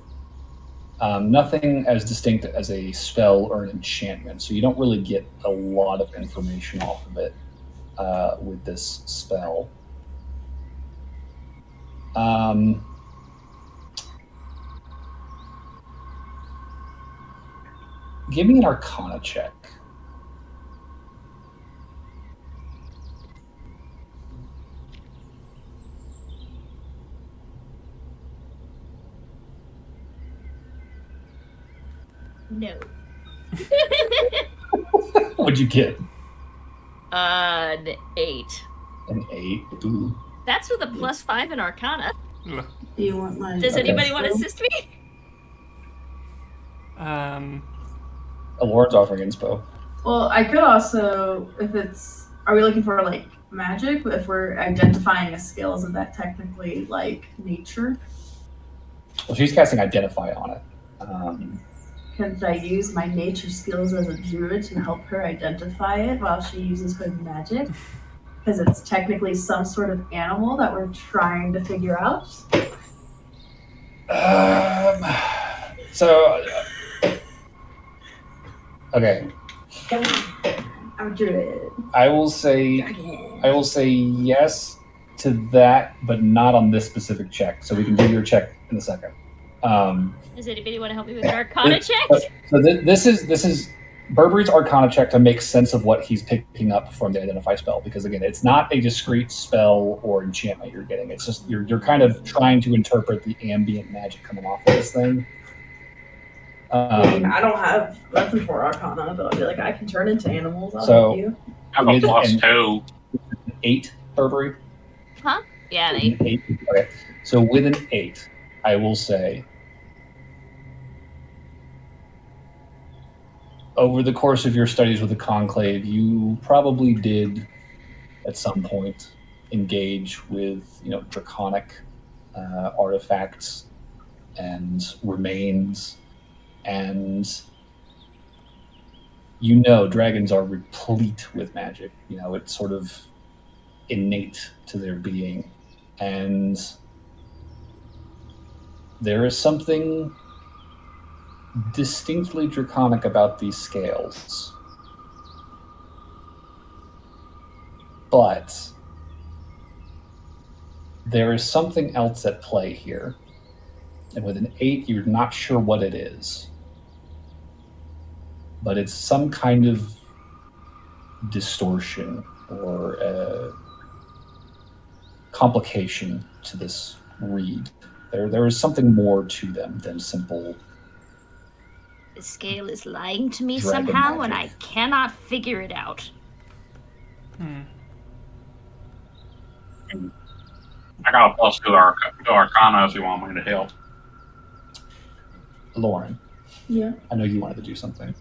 Nothing as distinct as a spell or an enchantment, so you don't really get a lot of information off of it with this spell. Give me an Arcana check. No. What'd you get? An 8. An 8. Ooh. That's with a +5 in Arcana. Do you want my? Does anybody want to assist me? Lauren's offering inspo. Well, I could also, if it's, are we looking for like magic? If we're identifying a skill, isn't that technically like nature? Well, she's casting Identify on it. Could I use my nature skills as a druid to help her identify it while she uses her magic? Because it's technically some sort of animal that we're trying to figure out. Okay. I'm a druid. I will say yes to that, but not on this specific check. So we can do your check in a second. Does anybody want to help me with an Arcana check? So this is Burberry's Arcana check to make sense of what he's picking up from the Identify spell, because again, it's not a discrete spell or enchantment you're getting. It's just you're kind of trying to interpret the ambient magic coming off of this thing. I don't have nothing for Arcana, but I'll be like, I can turn into animals. I'll So- help you. I have a +2. 8, Burberry. Huh? Yeah, an 8. 8. Okay. So with an 8, I will say, over the course of your studies with the Conclave, you probably did, at some point, engage with draconic artifacts and remains, and dragons are replete with magic. It's sort of innate to their being, and there is something distinctly draconic about these scales. But there is something else at play here. And with an 8, you're not sure what it is. But it's some kind of distortion or a complication to this read. There is something more to them than simple. The scale is lying to me Dragon somehow, and I magic. cannot figure it out. I got a +2 to Arcana if you want me to help. Lauren, Yeah. I know you wanted to do something.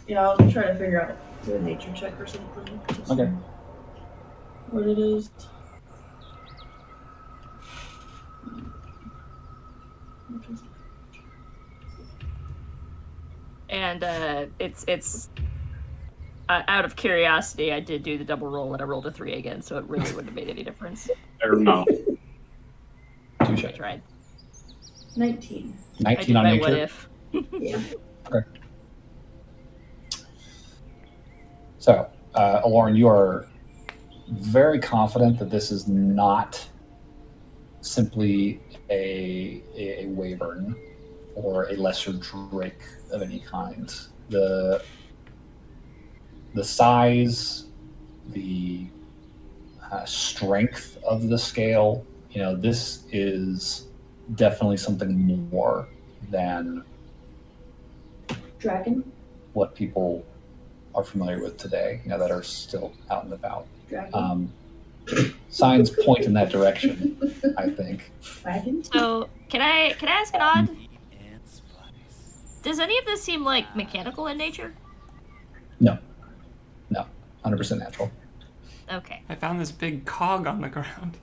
Yeah, I'll try to figure out, do a nature check or something. to see Okay. What it is. And it's out of curiosity, I did do the double roll and I rolled a 3 again, so it really wouldn't have made any difference. Or no. Touche. I tried. 19. I 19 did on my nature. what if. Yeah. So, Lauren, you are very confident that this is not simply a wyvern or a lesser drake of any kind. The size, the strength of the scale, this is definitely something more than Dragon? what people are familiar with today, that are still out and about. Dragon? Signs point in that direction, I think. Dragon? So can I ask an odd? Does any of this seem like mechanical in nature? 100% natural. Okay. I found this big cog on the ground.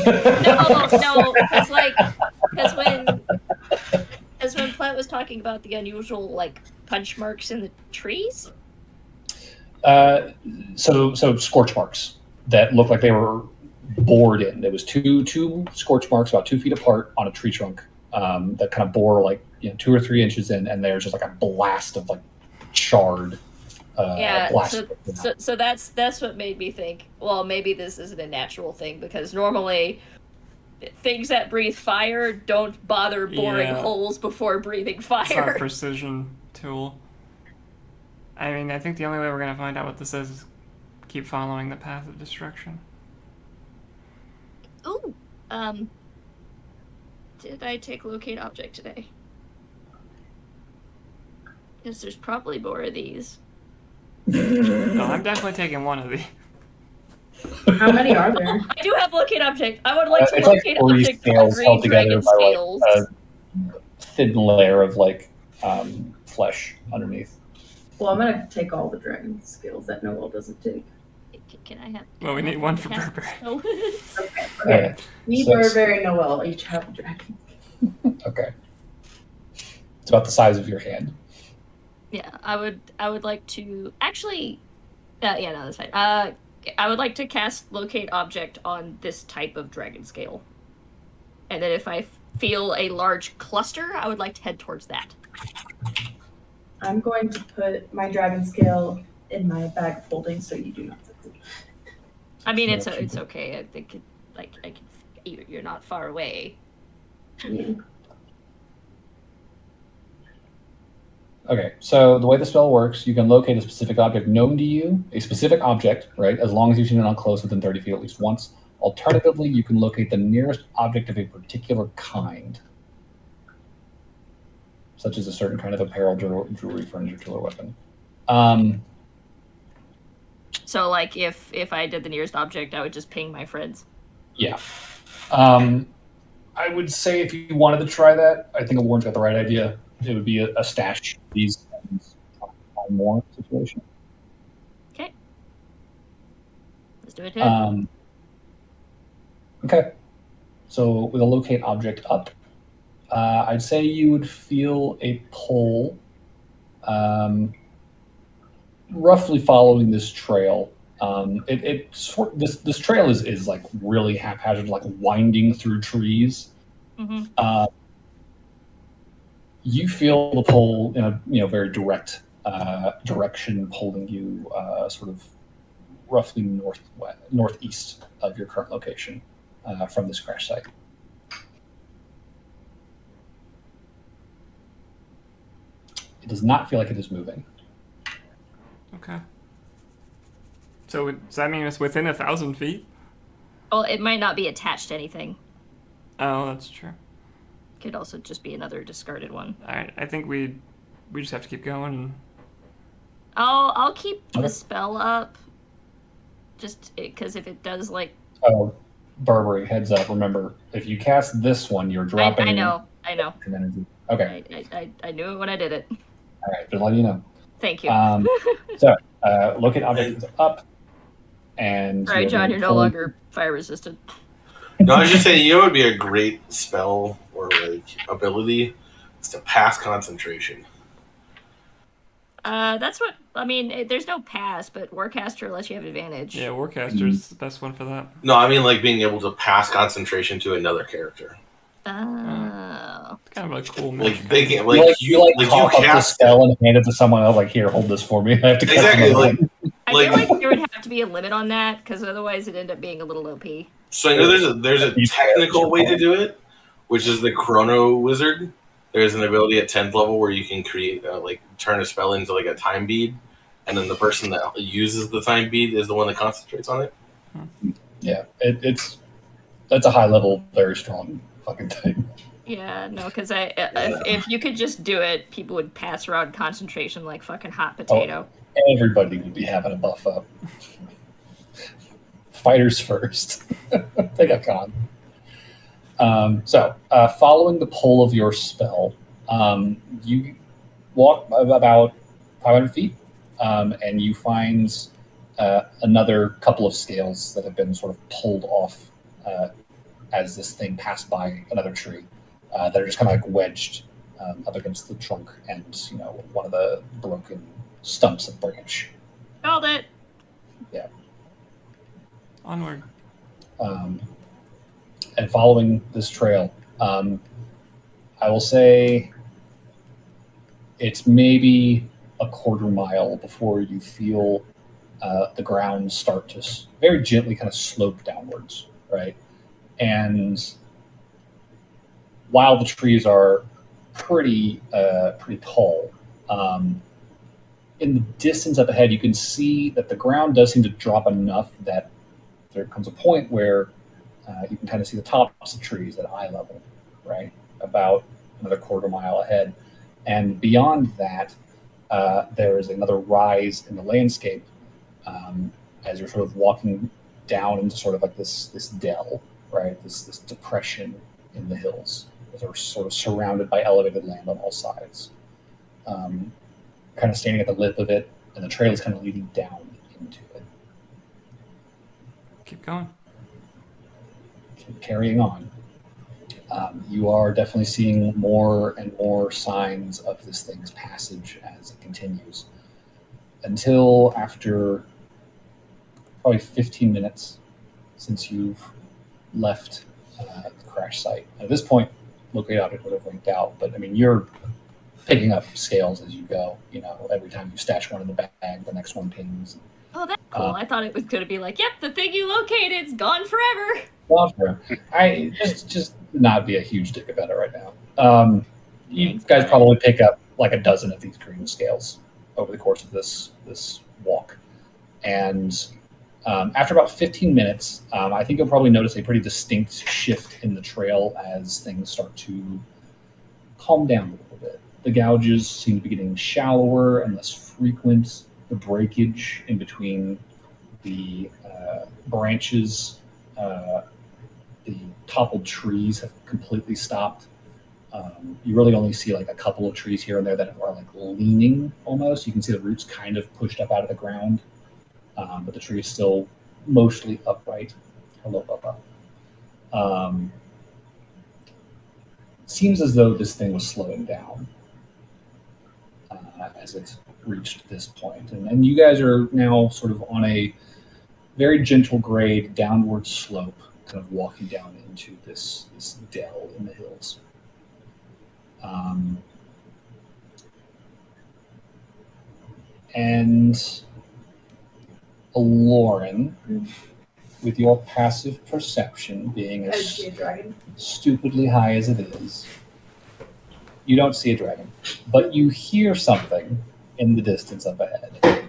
No, because when Plant was talking about the unusual punch marks in the trees. So scorch marks that look like they were bored in. There was two scorch marks about 2 feet apart on a tree trunk that kind of bore 2 or 3 inches in, and there's just like a blast of like charred. Blast. So that's what made me think, well, maybe this isn't a natural thing, because normally things that breathe fire don't bother boring holes before breathing fire. It's not a precision tool. I mean, I think the only way we're going to find out what this is keep following the path of destruction. Ooh. Did I take locate object today? Because there's probably more of these. No, I'm definitely taking one of these. How many are there? I do have locate object. I would like to it's locate like 3 object scales green held together dragon by scales. like a thin layer of like flesh underneath. Well, I'm gonna take all the dragon skills that Noel doesn't take. Can I have? Well, we need one for Burberry. Okay. Me, So- Burberry, and Noel each have a dragon. Okay. It's about the size of your hand. Yeah, I would like to actually. Yeah, no, that's fine. I would like to cast locate object on this type of dragon scale, and then if I feel a large cluster, I would like to head towards that. I'm going to put my dragon scale in my bag of holding so you do not succeed. I mean, it's okay. I think you're not far away. Yeah. Okay, so the way the spell works, you can locate a specific object known to you, a specific object, right, as long as you've seen it on close within 30 feet at least once. Alternatively, you can locate the nearest object of a particular kind, such as a certain kind of apparel, jewelry, furniture, tool, or weapon. So, like, if I did the nearest object, I would just ping my friends. Yeah. I would say if you wanted to try that, I think Warren's got the right idea. It would be a stash these things more situation. Okay. Let's do it. Okay. So with a locate object up, I'd say you would feel a pull, roughly following this trail. This trail is like really haphazard, like winding through trees. Mm-hmm. You feel the pull in a very direct direction, pulling you sort of roughly northeast of your current location from this crash site. It does not feel like it is moving. Okay. So does that mean it's within 1,000 feet? Well, it might not be attached to anything. Oh, that's true. Could also just be another discarded one. All right, I think we just have to keep going. And... I'll keep the spell up, just because if it does like. Oh, Burberry, heads up! Remember, if you cast this one, you're dropping. I know. Energy. Okay. I knew it when I did it. All right, just letting you know. Thank you. So, look at objects up, and. All right, John, you're no longer fire resistant. No, I was just saying, would be a great spell or like ability. It's to pass concentration. That's what I mean. There's no pass, but Warcaster lets you have advantage. Yeah, Warcaster's the best one for that. No, I mean like being able to pass concentration to another character. Oh, it's kind of a cool like magic. they can you cough up the spell and hand it to someone else. Like, here, hold this for me. I have to exactly like. I feel like there would have to be a limit on that because otherwise it'd end up being a little OP. So I know there's a technical way to do it, which is the Chrono Wizard. There's an ability at 10th level where you can create turn a spell into like a time bead, and then the person that uses the time bead is the one that concentrates on it. Yeah, that's a high level, very strong fucking thing. Yeah, no, because if you could just do it, people would pass around concentration like fucking hot potato. Oh, everybody would be having a buff up. Fighters first. They got con. So, following the pull of your spell, you walk about 500 feet, and you find another couple of scales that have been sort of pulled off as this thing passed by another tree that are just kind of like wedged up against the trunk and one of the broken stumps of branch. Called it. Yeah. Onward. And following this trail, I will say it's maybe a quarter mile before you feel the ground start to very gently kind of slope downwards, right? And while the trees are pretty tall, in the distance up ahead, you can see that the ground does seem to drop enough that there comes a point where you can kind of see the tops of trees at eye level, right? About another quarter mile ahead. And beyond that, there is another rise in the landscape as you're sort of walking down into sort of like this dell, right? This depression in the hills that are sort of surrounded by elevated land on all sides. Kind of standing at the lip of it, and the trail is kind of leading down into it. Keep going. Keep carrying on. You are definitely seeing more and more signs of this thing's passage as it continues. Until after probably 15 minutes since you've left the crash site. At this point, Locate Object would have winked out, but I mean, you're picking up scales as you go. You know, every time you stash one in the bag, the next one pings. Oh, that's cool. I thought it was going to be like, yep, the thing you located's gone forever. Well, I just not be a huge dick about it right now. You guys probably pick up like a dozen of these green scales over the course of this walk, and after about 15 minutes, I think you'll probably notice a pretty distinct shift in the trail as things start to calm down a little bit. The gouges seem to be getting shallower and less frequent. The breakage in between the branches, the toppled trees have completely stopped. You really only see like a couple of trees here and there that are like leaning almost. You can see the roots kind of pushed up out of the ground, but the tree is still mostly upright. Hello, Bubba. Seems as though this thing was slowing down as it reached this point. And you guys are now sort of on a very gentle grade downward slope, kind of walking down into this dell in the hills. And Lauren, with your passive perception being as stupidly high as it is, you don't see a dragon, but you hear something in the distance up ahead.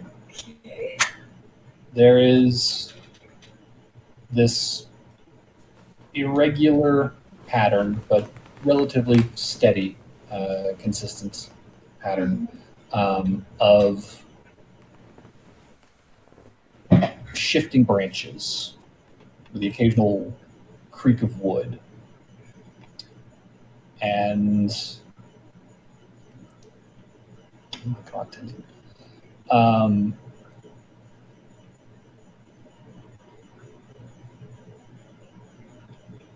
There is this irregular pattern, but relatively steady, consistent pattern of shifting branches with the occasional creak of wood. And oh my God, Tenzin.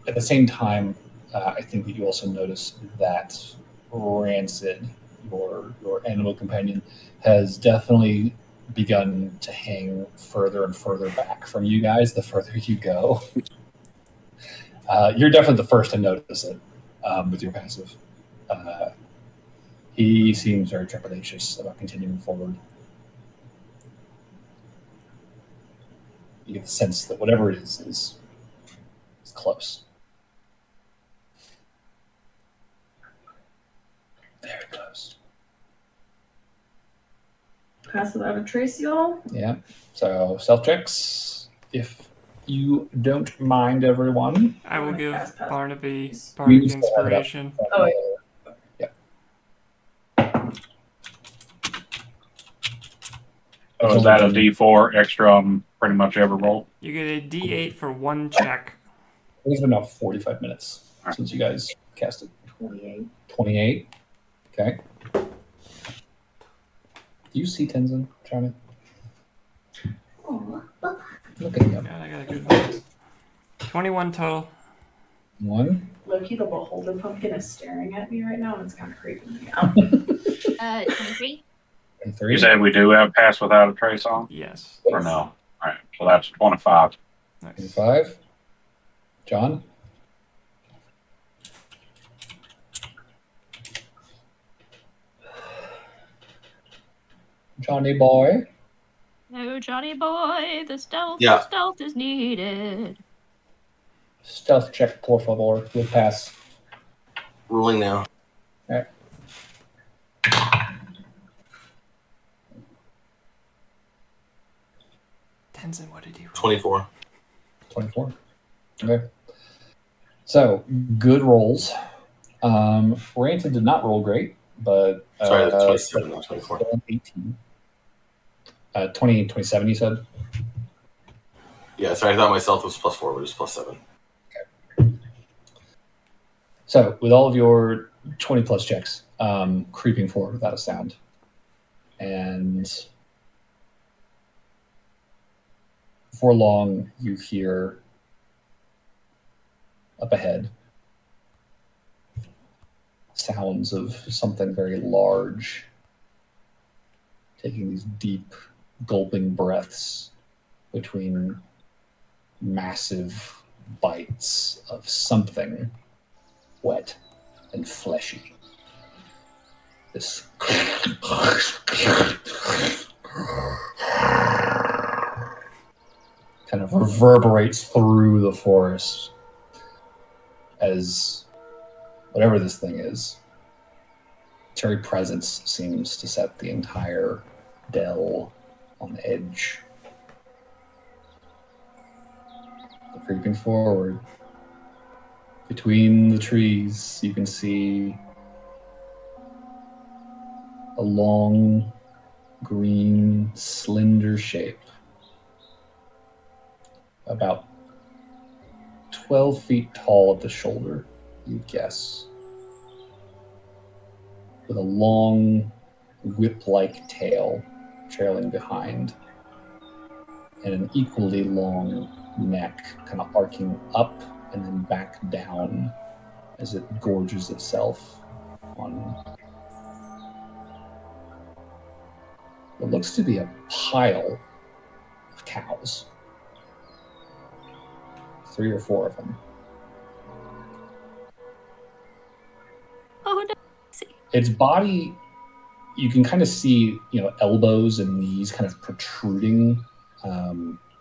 At the same time, I think that you also notice that Rancid, your animal companion, has definitely begun to hang further and further back from you guys the further you go. You're definitely the first to notice it with your passive. He seems very trepidatious about continuing forward. You get the sense that whatever it is close. Very close. Pass without a trace, y'all. Yeah. So stealth checks, if you don't mind, everyone. I will give Pass. Barnaby bardic inspiration. Oh, wait. Yeah. So is that a D4 extra on pretty much every roll? You get a D8 for one check. It's been about 45 minutes since you guys casted. 28. 28. Okay. Do you see Tenzin, Charlie? Aw. Look at him. God, I got a good one. 21 total. 1. Loki, the beholder pumpkin is staring at me right now, and it's kind of creeping me out. 23. And 3. You said we do have pass without a trace on? Yes. Or no? All right, so that's 25. Nice. 5. John? Johnny boy. No, Johnny boy, the stealth is needed. Stealth check, por favor. We'll pass. Ruling now. All right. Tenzin, what did you roll? 24. 24. Okay. So, good rolls. Ranton did not roll great, but... Sorry, that's 27, not 24. 18. 27, you said? Yeah, sorry, I thought my stealth was +4, but it was +7. So, with all of your 20-plus checks, creeping forward without a sound. And before long, you hear up ahead sounds of something very large taking these deep, gulping breaths between massive bites of something wet and fleshy. This kind of reverberates through the forest as whatever this thing is, its very presence seems to set the entire dell on edge. Creeping forward, between the trees, you can see a long, green, slender shape, about 12 feet tall at the shoulder, you'd guess, with a long, whip-like tail trailing behind, and an equally long neck kind of arcing up and then back down as it gorges itself on what looks to be a pile of cows. 3 or 4 of them. Oh, no. Its body, you can kind of see, elbows and knees kind of protruding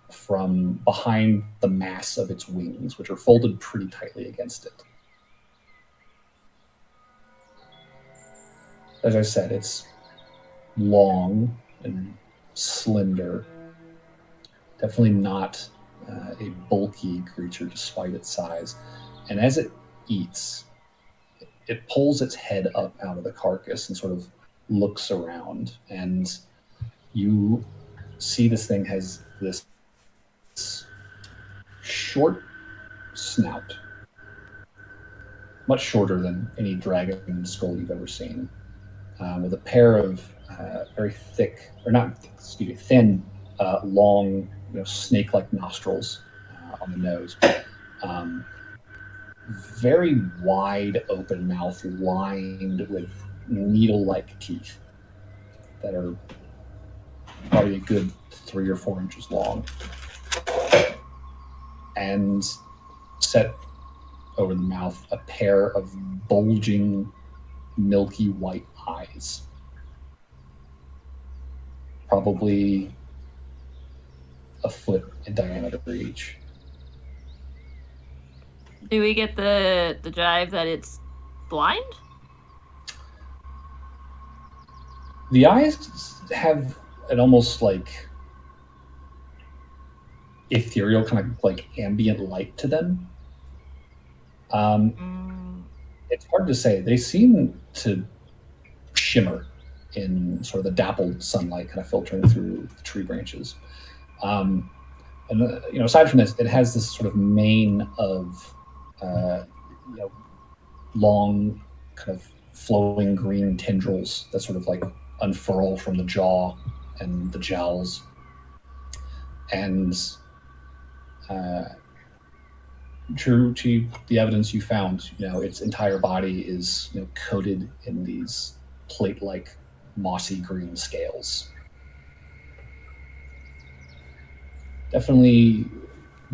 from behind the mass of its wings, which are folded pretty tightly against it. As I said, it's long and slender. Definitely not a bulky creature despite its size. And as it eats, it pulls its head up out of the carcass and sort of looks around. And you see this thing has this short snout, much shorter than any dragon skull you've ever seen, with a pair of very thick, or not thick, excuse me, thin, long, snake-like nostrils on the nose. Very wide open mouth lined with needle-like teeth that are probably a good 3 or 4 inches long, and set over the mouth a pair of bulging, milky white eyes, probably a foot in diameter each. Do we get the jive that it's blind? The eyes have an almost like ethereal kind of like ambient light to them. It's hard to say. They seem to shimmer in sort of the dappled sunlight kind of filtering through the tree branches. And aside from this, it has this sort of mane of long kind of flowing green tendrils that sort of like unfurl from the jaw and the jowls. And true to the evidence you found, its entire body is coated in these plate-like mossy green scales. Definitely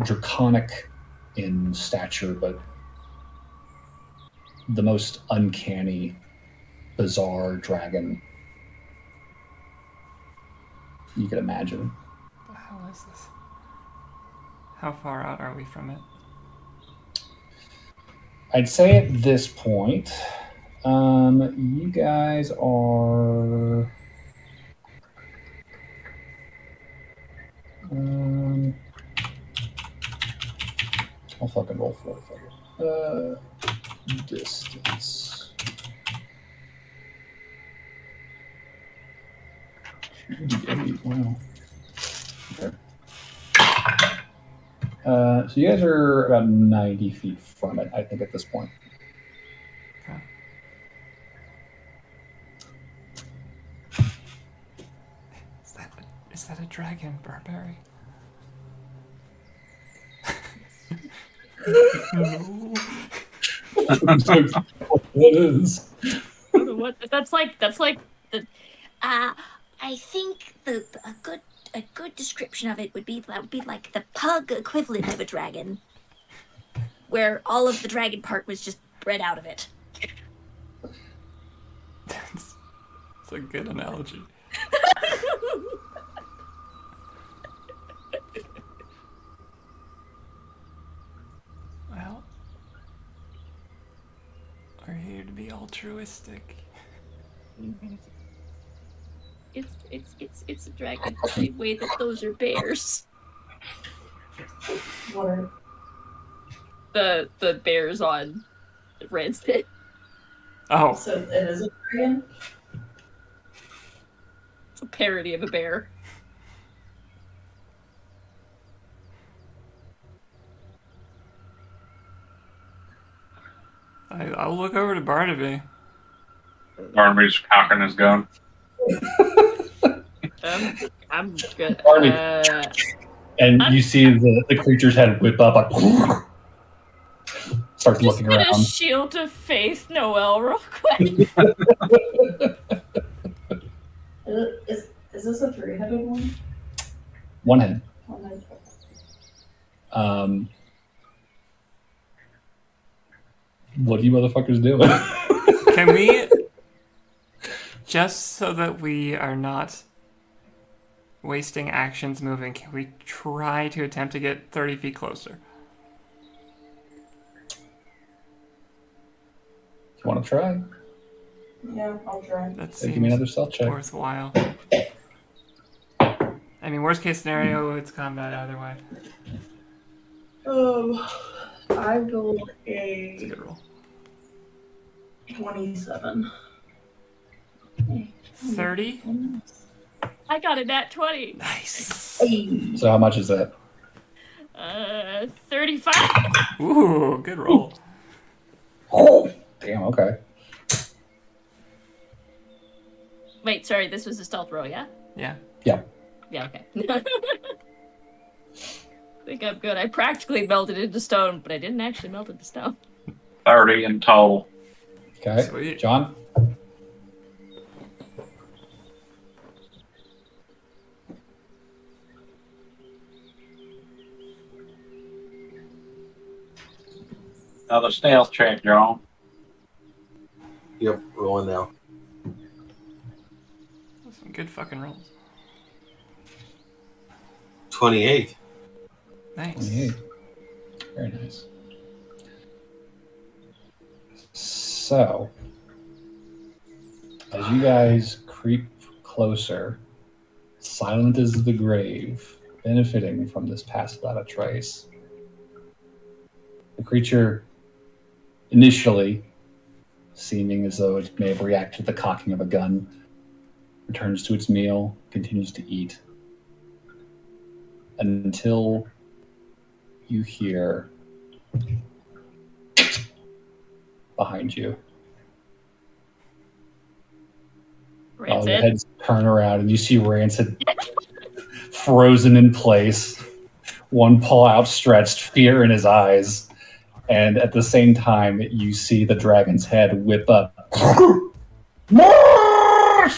draconic in stature, but the most uncanny, bizarre dragon you could imagine. What the hell is this? How far out are we from it? I'd say at this point, you guys are. I'll fucking roll for it. Distance. Wow. Okay. So you guys are about 90 feet from it, I think, at this point. Okay. Is that a dragon, Barberry? No. What is? What? That's like the. I think a good description of it would be like the pug equivalent of a dragon, where all of the dragon part was just bred out of it. That's a good analogy. Well, we're here to be altruistic. It's a dragon the same way that those are bears. What are The bears on Renascence. Oh, so it is a dragon? It's a parody of a bear. I'll look over to Barnaby. Barnaby's cocking his gun. I'm good. And you see the creature's head whip up, like, starts Just looking get around. a shield of faith, Noel, real quick. Is this a three-headed one? One head. One head. What are you motherfuckers doing? Can we, just so that we are not wasting actions moving, can we try to attempt to get 30 feet closer? You want to try? Yeah, I'll try. That Give me another seems stealth check. worthwhile. I mean, worst case scenario, it's combat either way. I rolled It's a a good roll. 27. 30? I got a nat 20. Nice. Hey. So how much is that? 35. Ooh, good roll. Oh, damn. Okay. Wait, sorry, this was a stealth roll, yeah? Yeah. Yeah. Yeah, okay. I think I'm good. I practically melted into stone, but I didn't actually melt into stone. 30 in total. Okay. Sweet. John. Another stealth check, John. Yep, rolling now. Some good fucking rolls. 28. Nice. 28. Very nice. So, as you guys creep closer, silent as the grave, benefiting from this pass without a trace, the creature, initially seeming as though it may have reacted to the cocking of a gun, returns to its meal, continues to eat, until you hear behind you. The Rancid. heads turn around and you see Rancid frozen in place, one paw outstretched, fear in his eyes. And at the same time, you see the dragon's head whip up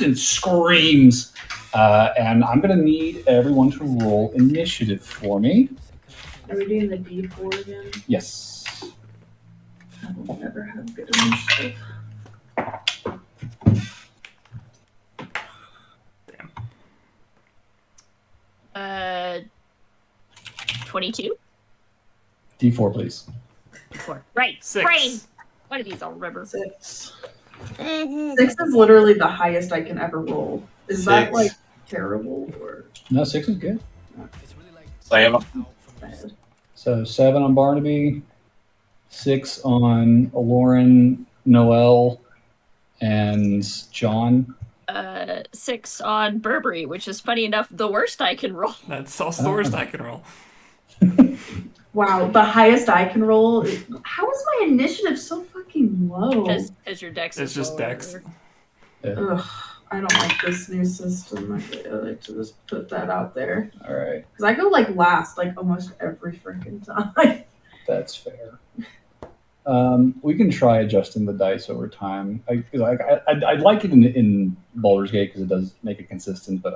and screams. And I'm going to need everyone to roll initiative for me. Are we doing the D4 again? Yes. I will never have good initiative. Damn. 22. D4, please. 4. Right. 6. Brain. What are these? I'll remember. 6. 6 is literally the highest I can ever roll. Is that like terrible or No, 6 is good. 7. bad? So 7 on Barnaby, 6 on Lauren, Noel, and John. 6 on Burberry, which is funny enough the worst I can roll. That's also the worst I can roll. Wow, the highest I can roll. How is my initiative so fucking low? Because your dex It's is just lower. dex. Ugh, I don't like this new system. I like to just put that out there. All right, Because I go like last, like almost every freaking time. that's fair. We can try adjusting the dice over time. I'd like it in Baldur's Gate because it does make it consistent, but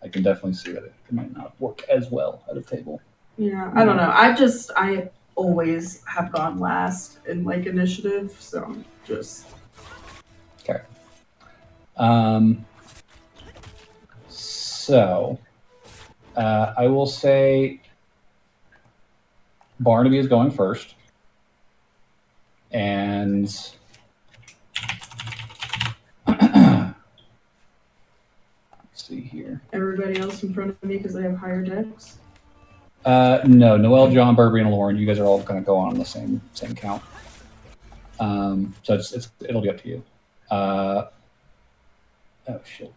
I can definitely see that it might not work as well at a table. Yeah, I don't know. I always have gone last in like initiative, so I'm just. Okay. So, I will say Barnaby is going first. And let's see here. Everybody else in front of me because they have higher decks. No, Noel, John, Burberry, and Lauren. You guys are all going to go on the same count. So it'll be up to you. Oh shit.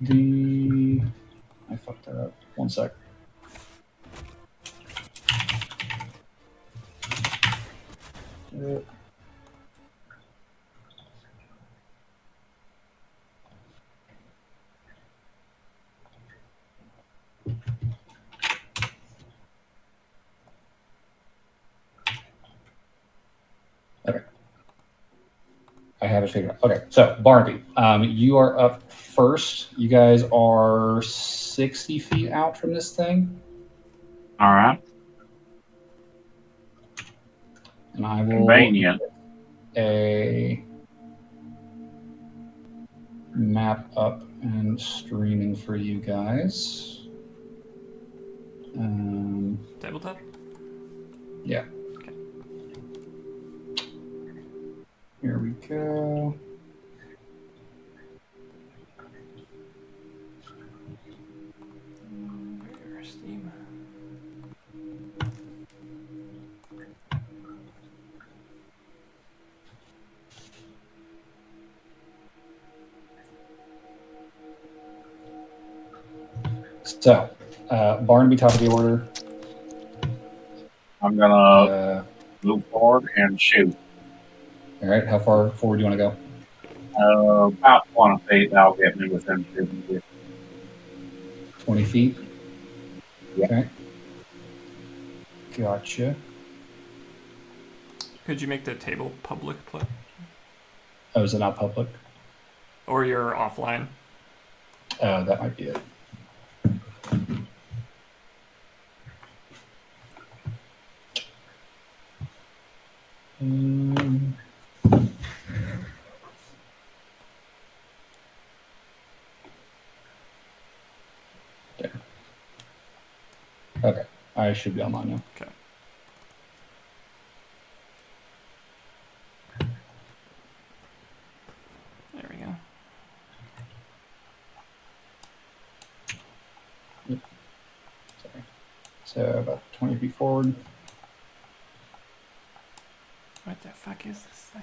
I fucked that up. 1 sec. Okay. I have it figured out. Okay, so Barnaby, you are up first. You guys are 60 feet out from this thing. All right. And I will Convenient. get a map up and streaming for you guys. Tabletop? Yeah. Okay. Here we go. Where's Steam? So, Barnaby, top of the order. I'm gonna move forward and shoot. All right, how far forward do you want to go? About 20 feet. That'll get me within 50 feet. 20 feet? Yeah. Okay. Gotcha. Could you make the table public play? Oh, is it not public? Or you're offline? That might be it. There. Okay, I should be online now. Okay. There we go. Yep. Sorry. So about 20 feet forward. What the fuck is this thing?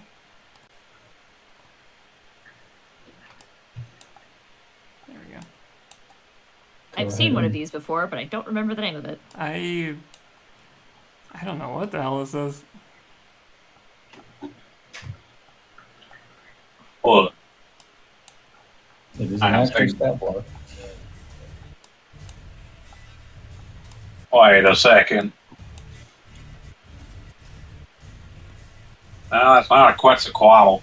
There we go. I've seen one of these before, but I don't remember the name of it. I don't know what the hell this is. What? It is an actual stat block. Wait a second. No, that's not a Quetzalcoatl.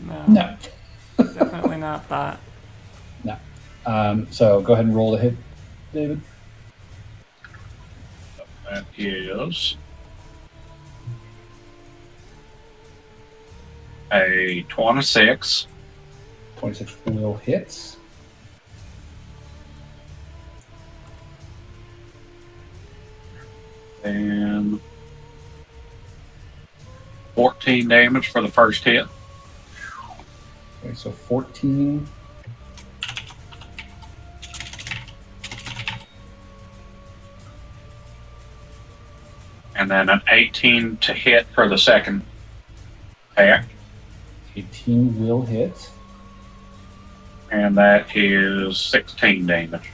No. Definitely not that. No. So go ahead and roll the hit, David. That is a 26. 26 will hit. And 14 damage for the first hit. Okay, so 14. And then an 18 to hit for the second attack. 18 will hit. And that is 16 damage.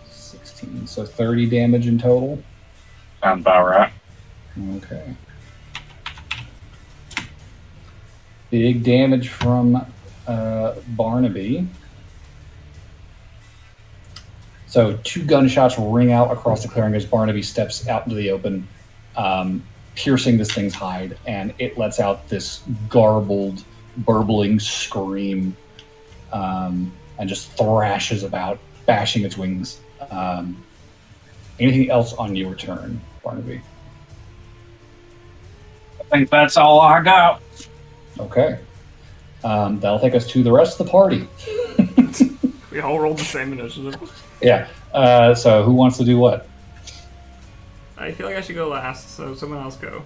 16. So 30 damage in total. Sounds about right. Okay. Big damage from Barnaby. So 2 gunshots ring out across the clearing as Barnaby steps out into the open, piercing this thing's hide, and it lets out this garbled, burbling scream, and just thrashes about, bashing its wings. Anything else on your turn, Barnaby? I think that's all I got. Okay. That'll take us to the rest of the party. We all rolled the same initiative. Yeah. So who wants to do what? I feel like I should go last, so someone else go.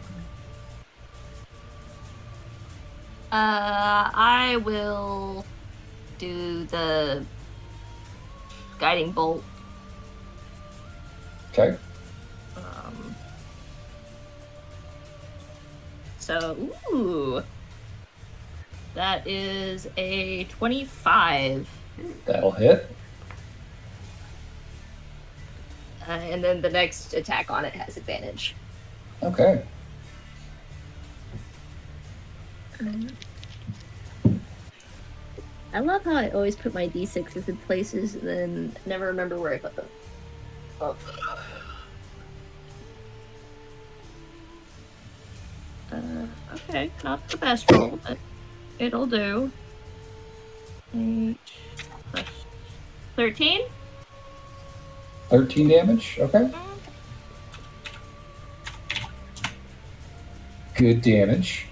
I will do the guiding bolt. Okay. So, that is a 25. That'll hit. And then the next attack on it has advantage. Okay. I love how I always put my d6s in places and then never remember where I put them. Oh. Okay, not the best roll, but it'll do. 8 plus 13? 13 damage. Okay. Good damage.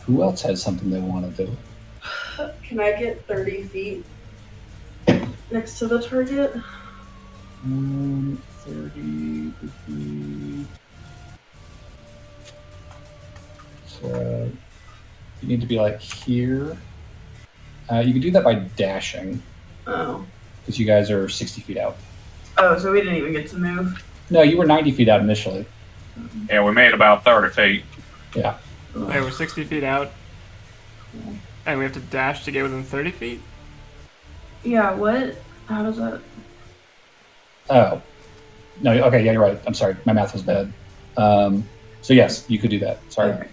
Who else has something they want to do? Can I get 30 feet next to the target? 30 would be... So you need to be like here. You can do that by dashing. Oh. Because you guys are 60 feet out. Oh, so we didn't even get to move. No, you were 90 feet out initially. Yeah, we made about 30 feet. Yeah. Hey, we're 60 feet out. And we have to dash to get within 30 feet? Yeah, what? How does that... Oh. No, okay, yeah, you're right. I'm sorry. My math was bad. So yes, you could do that. Sorry. Okay.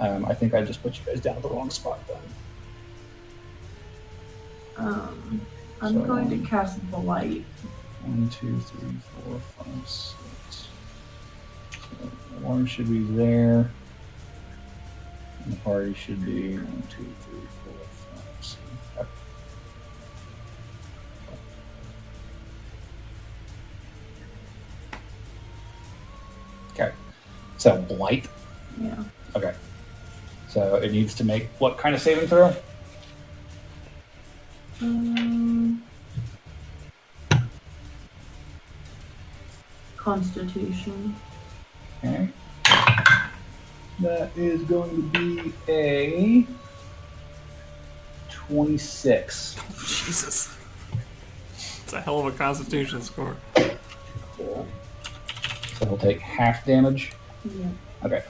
I think I just put you guys down at the wrong spot then. I'm So, going to cast Blight. 1, 2, 3, 4, 5, 6. So the orange should be there. And the party should be 1, 2, 3, 4, 5, 6. Okay. So Blight. Yeah. Okay. So it needs to make what kind of saving throw? Constitution. Okay. That is going to be a 26. Jesus. It's a hell of a constitution score. Cool. So he'll take half damage. Yeah. Okay.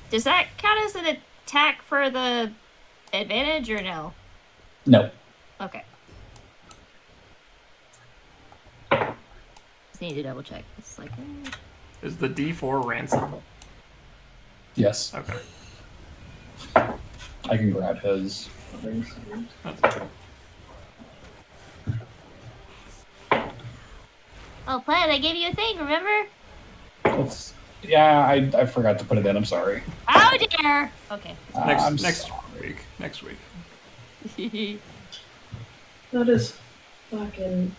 Does that count as an attack for the advantage or no? No. Okay. Just need to double check. It's like... Is the D4 ransom? Yes. Okay. I can grab his. That's okay. Oh, Plaid, I gave you a thing, remember? It's, yeah, I forgot to put it in. I'm sorry. How dare! Okay. I'm Next sorry. week. Next week. That is fucking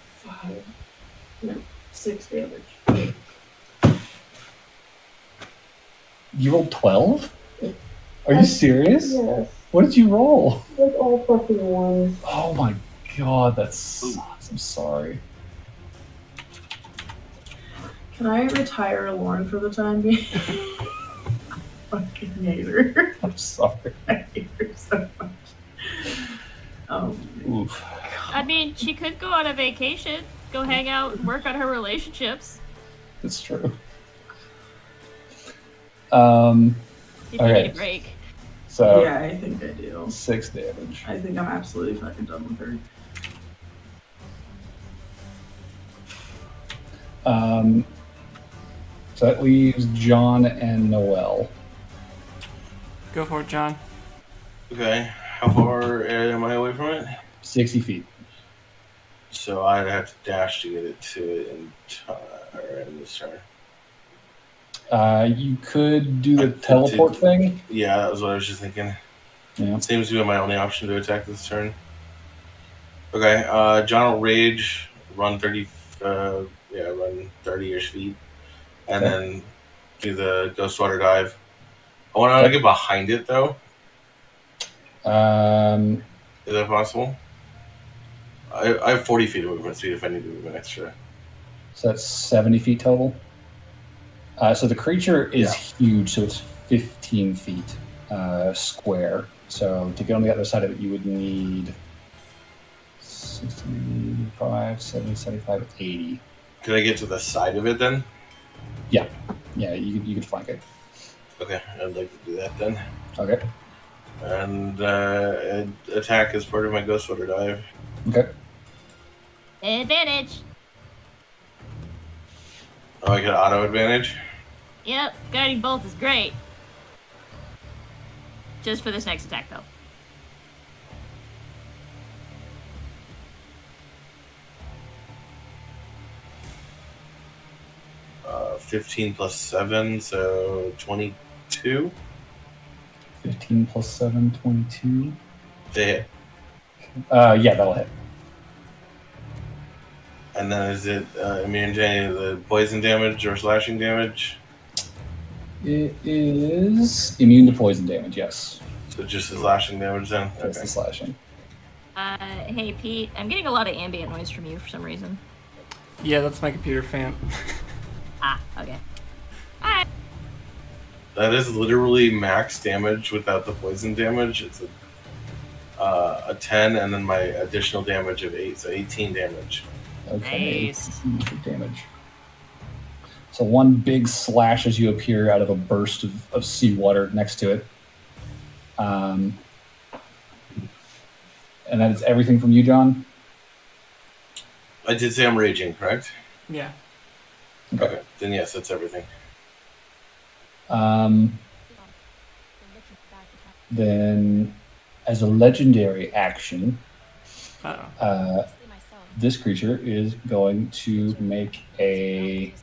6 damage. You rolled 12? Are you serious? Yes. What did you roll? Like all fucking ones. Oh my God, that sucks. I'm sorry. Can I retire Lauren for the time being? Fucking hate her. I'm sorry. I hate her so much. Oof. I mean, she could go on a vacation, go hang out, and work on her relationships. It's true. If you Okay. need a break. So yeah, I think I do. 6 damage. I think I'm absolutely fucking done with her. So that leaves John and Noel. Go for it, John. Okay, how far am I away from it? 60 feet. So I'd have to dash to get it to it in this turn. You could do the teleport thing. Yeah, that was what I was just thinking. Yeah. Seems to be my only option to attack this turn. Okay, John will rage, run 30, run 30-ish feet, and then do the Ghost Water Dive. I want to get behind it, though. Is that possible? I have 40 feet of movement speed if I need to move an extra. So that's 70 feet total. So the creature is huge, so it's 15 feet square. So to get on the other side of it, you would need 65, 70, 75, 80. Could I get to the side of it then? Yeah, you could flank it. Okay, I'd like to do that then. Okay. And attack as part of my Ghost Water Dive. Okay. Advantage. Oh, I get auto advantage? Yep, Guiding Bolt is great. Just for this next attack, though. Uh, 15 plus 7, so 22. 15 plus 7, 22. They hit. Yeah, that'll hit. And then is it immune to any of the poison damage or slashing damage? It is immune to poison damage, yes. So just the slashing damage then? Just the slashing. Hey, Pete, I'm getting a lot of ambient noise from you for some reason. Yeah, that's my computer fan. Okay. Alright. That is literally max damage without the poison damage. It's a 10 and then my additional damage of 8, so 18 damage. Okay. Nice. Damage. So one big slash as you appear out of a burst of seawater next to it. And that is everything from you, John? I did say I'm raging, correct? Yeah. Okay, then yes, that's everything. Then, as a legendary action, this creature is going to make a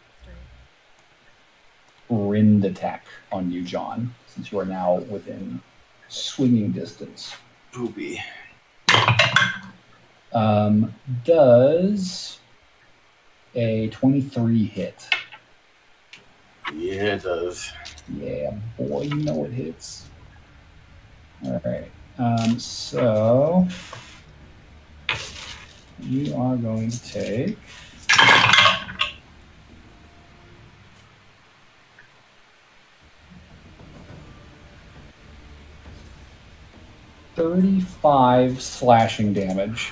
rend attack on you, John, since you are now within swinging distance. Booby. Does a 23 hit? Yeah, it does. Yeah, boy, you know it hits. All right. So you are going to take 35 slashing damage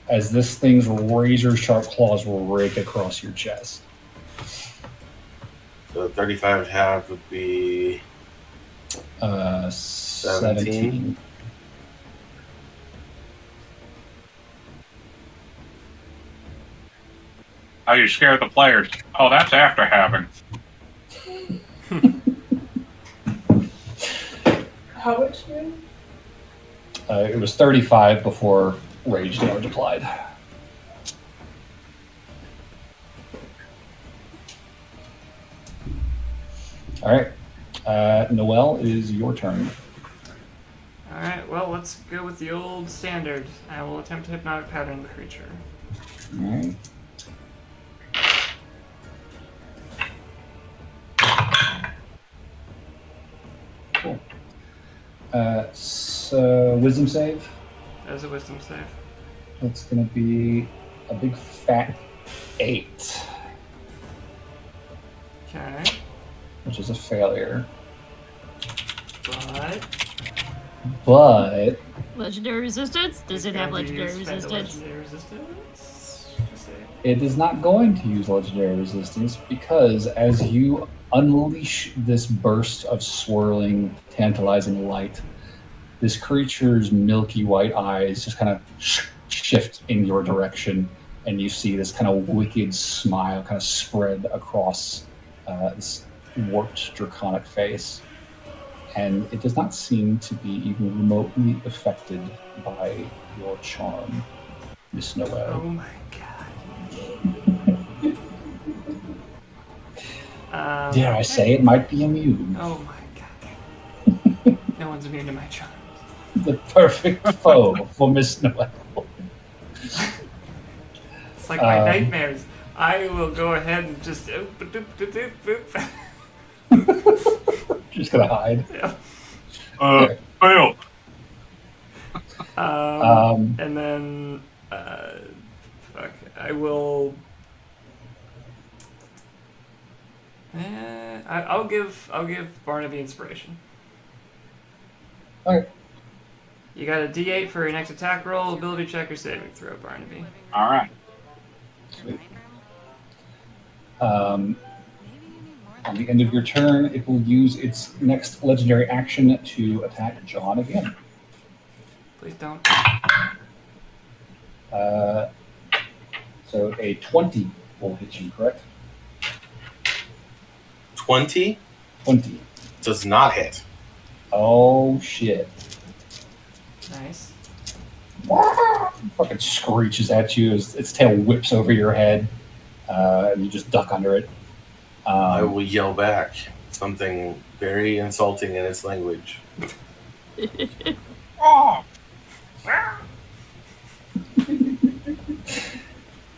as this thing's razor sharp claws will rake across your chest. So 35 half would be 17. How you scare the players? Oh, that's after having. How much damage? It was 35 before rage damage applied. All right. Noel, it is your turn. Alright, well, let's go with the old standard. I will attempt to hypnotic pattern the creature. All right. Cool. So, wisdom save? That is a wisdom save. It's going to be a big fat 8, Okay. which is a failure. But Legendary resistance? Does it have going to legendary spend a resistance? legendary resistance? Just say. It is not going to use legendary resistance because as you unleash this burst of swirling, tantalizing light, this creature's milky white eyes just kind of shift in your direction, and you see this kind of wicked smile kind of spread across this warped draconic face. And it does not seem to be even remotely affected by your charm, Miss Noel. Oh my god. Dare I say it might be immune. Oh my god. No one's immune to my charms. The perfect foe for Miss Noel. It's like my nightmares. I will go ahead and just. Just gonna hide. Yeah. Fail. And then, fuck, I will. I'll give Barnaby inspiration. Okay. You got a D8 for your next attack roll, ability check, or saving throw, Barnaby. All right. Sweet. On the end of your turn, it will use its next legendary action to attack John again. Please don't. So a 20 will hit you, correct? 20 20. does not hit. Oh, shit. Nice. Fucking screeches at you as its tail whips over your head, and you just duck under it. I will yell back something very insulting in its language.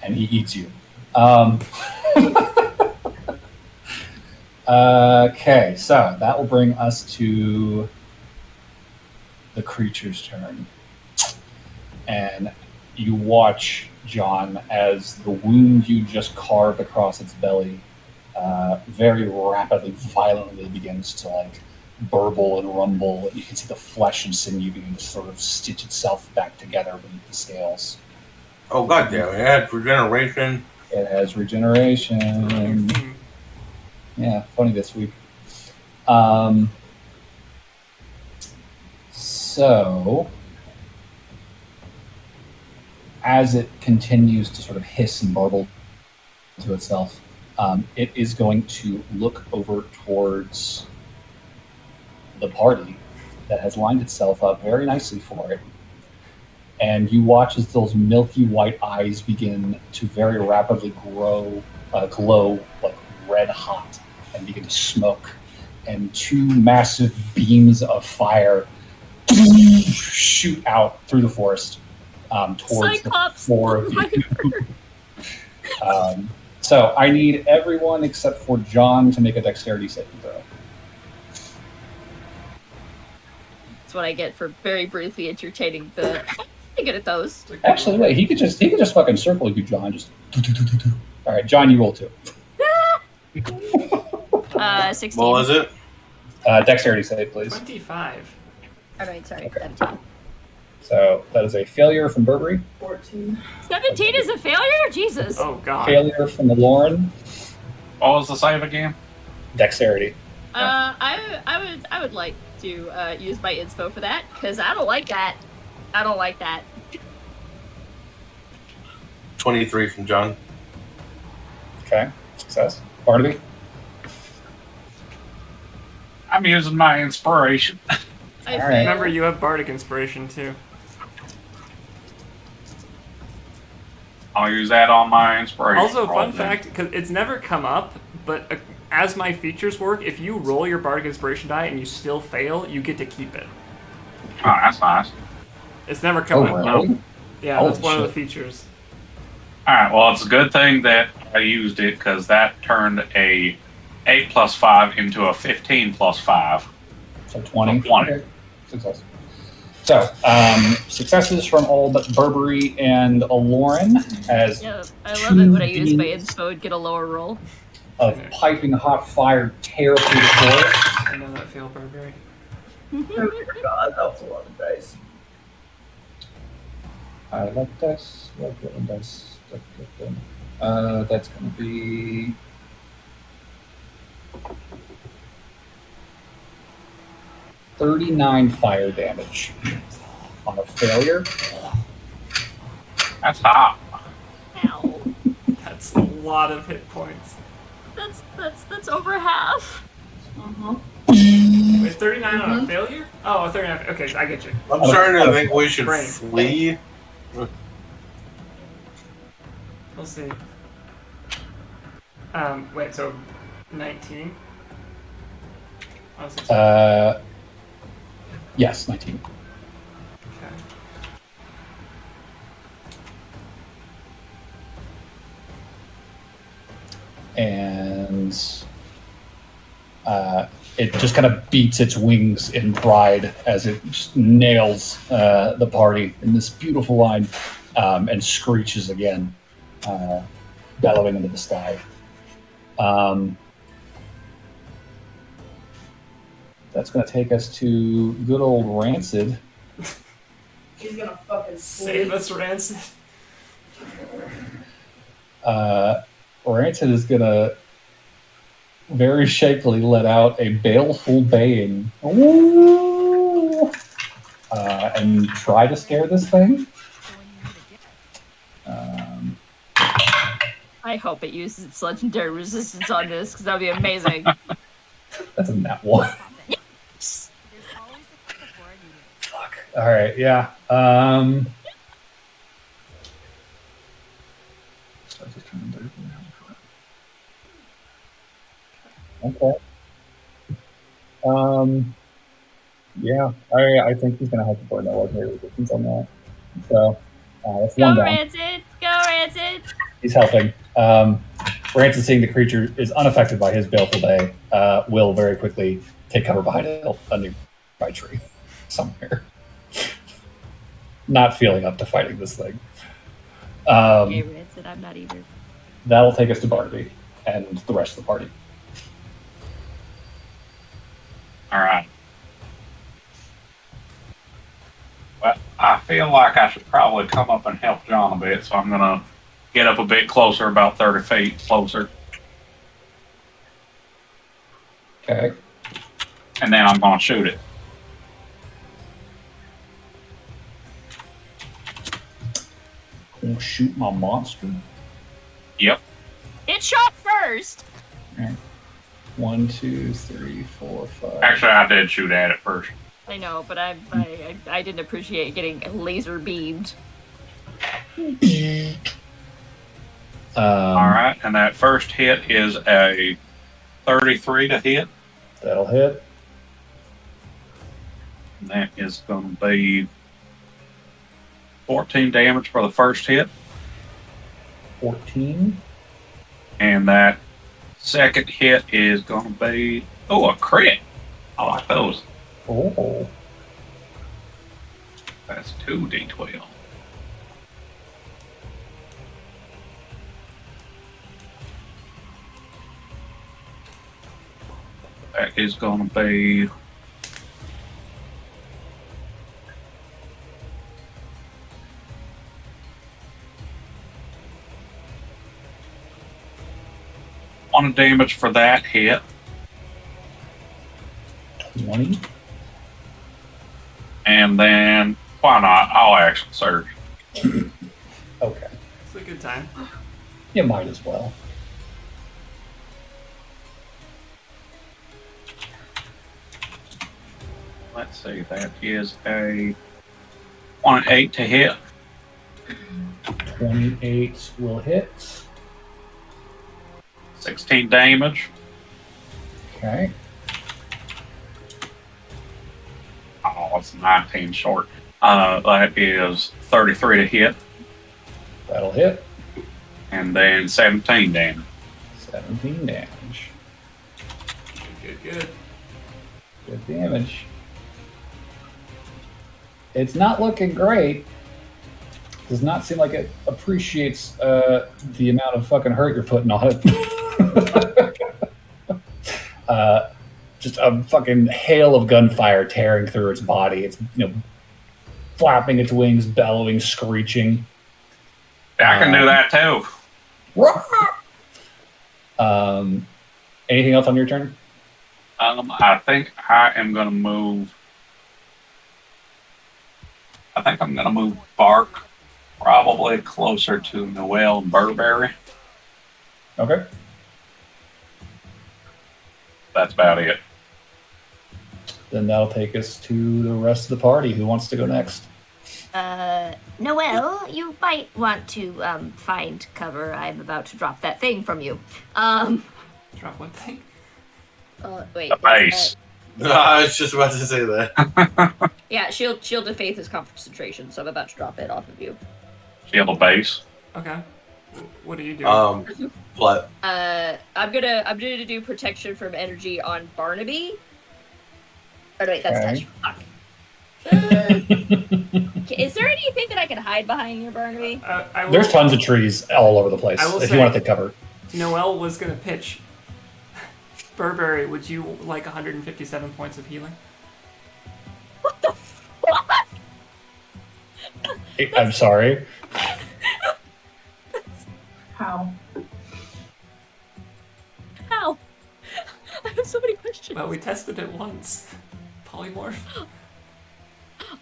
And he eats you. Okay, so that will bring us to the creature's turn. And you watch, John, as the wound you just carved across its belly very rapidly, violently begins to like burble and rumble. You can see the flesh and sinew begin to sort of stitch itself back together beneath the scales. Oh, goddamn, it had regeneration. It has regeneration. Yeah, funny this week. So, as it continues to sort of hiss and burble to itself, it is going to look over towards the party that has lined itself up very nicely for it. And you watch as those milky white eyes begin to very rapidly glow like red hot and begin to smoke. And two massive beams of fire shoot out through the forest towards Cyclops. the four of you. So I need everyone except for John to make a dexterity saving throw. That's what I get for very briefly entertaining the. I'm good at those. Actually, wait, he could just fucking circle you, John. Just all right, John, you roll 2. 16. What was it? Dexterity save, please. 25. All right, sorry. Okay. 17. So that is a failure from Burberry. 14. 17 is a failure? Jesus. Oh god. Failure from the Lauren. What was the save again? Dexterity. I would like to use my inspo for that because I don't like that. I don't like that. 23 from John. Okay, success. Barnaby. I'm using my inspiration. I All right. fail. Remember, you have bardic inspiration too. I'll use that on my inspiration. Also, roll fun then. fact, because it's never come up, but as my features work, if you roll your bardic inspiration die and you still fail, you get to keep it. Oh, that's nice. It's never come up. really? Yeah, Holy that's one of the shit. features. All right. Well, it's a good thing that I used it because that turned a 8 plus 5 into a 15 plus 5. So 20. So 20. Okay. Success. So, successes from all but Burberry and Aloran as Yeah, I love it when I use my beams inspo and get a lower roll. of piping hot fire tear through the forest. I know that feel, Burberry. Oh dear God, that was a lot of dice. I like dice. Like rolling dice. That's going to be 39 fire damage on a failure. That's hot. Ow. That's a lot of hit points. That's over half. Uh-huh. Wait, 39 on a Mhm. failure? Oh, 39. Okay, I get you. I'm starting to think we should Brain. flee. We'll see. Wait, so 19? Oh, 16. Yes, 19. Okay. And it just kind of beats its wings in pride as it just nails the party in this beautiful line and screeches again, bellowing into the sky. That's going to take us to good old Rancid. He's gonna fucking Save us, Rancid. Rancid is going to very shakily let out a baleful baying. Ooh! And try to scare this thing. I hope it uses its legendary resistance on this, because that would be amazing. That's a nat one. Fuck. All right. Yeah. Okay. Yeah. I think he's gonna have to burn that legendary resistance on that. So that's Go one down. Rancid! Go Rancid! He's helping. Rancid, seeing the creature is unaffected by his baleful bay, will very quickly take cover behind a nearby tree somewhere. Not feeling up to fighting this thing. Okay, Rancid, I'm not either. That'll take us to Barnaby and the rest of the party. All right. Well, I feel like I should probably come up and help John a bit, so I'm going to get up a bit closer, about 30 feet closer. Okay. And then I'm going to shoot it. Gonna shoot my monster. Yep. It shot first! All right. 1, 2, 3, 4, 5. Actually, I did shoot at it first. I know, but I didn't appreciate getting laser beamed. All right, and that first hit is a 33 to hit. That'll hit. And that is going to be 14 damage for the first hit. 14. And that second hit is going to be, a crit. I like those. Oh. That's 2d12. That is going to be one damage for that hit. 20. And then, why not? I'll action surge. Okay. It's a good time. You might as well. Let's see, that is a 1-8 to hit. 28 will hit. 16 damage. Okay. Oh, it's 19 short. That is 33 to hit. That'll hit. And then 17 damage. 17 damage. Good. Good damage. It's not looking great. Does not seem like it appreciates the amount of fucking hurt you're putting on it. Just a fucking hail of gunfire tearing through its body. It's flapping its wings, bellowing, screeching. I can do that too. Anything else on your turn? I think I am going to move. I think I'm going to move Bark probably closer to Noelle and Burberry. Okay. That's about it. Then that'll take us to the rest of the party. Who wants to go next? Noelle, you might want to find cover. I'm about to drop that thing from you. Drop what thing? Wait. The base. No, I was just about to say that. Yeah, shield of faith is concentration, so I'm about to drop it off of you. Shield of base. Okay. What do you do? What? I'm gonna do protection from energy on Barnaby. Oh wait, that's touch. Fuck. Is there anything that I can hide behind here, Barnaby? There's tons of trees all over the place. If you want to take cover. Noelle was gonna pitch. Burberry, would you like 157 points of healing? What the fuck? I'm sorry. How? How? I have so many questions. Well, we tested it once. Polymorph.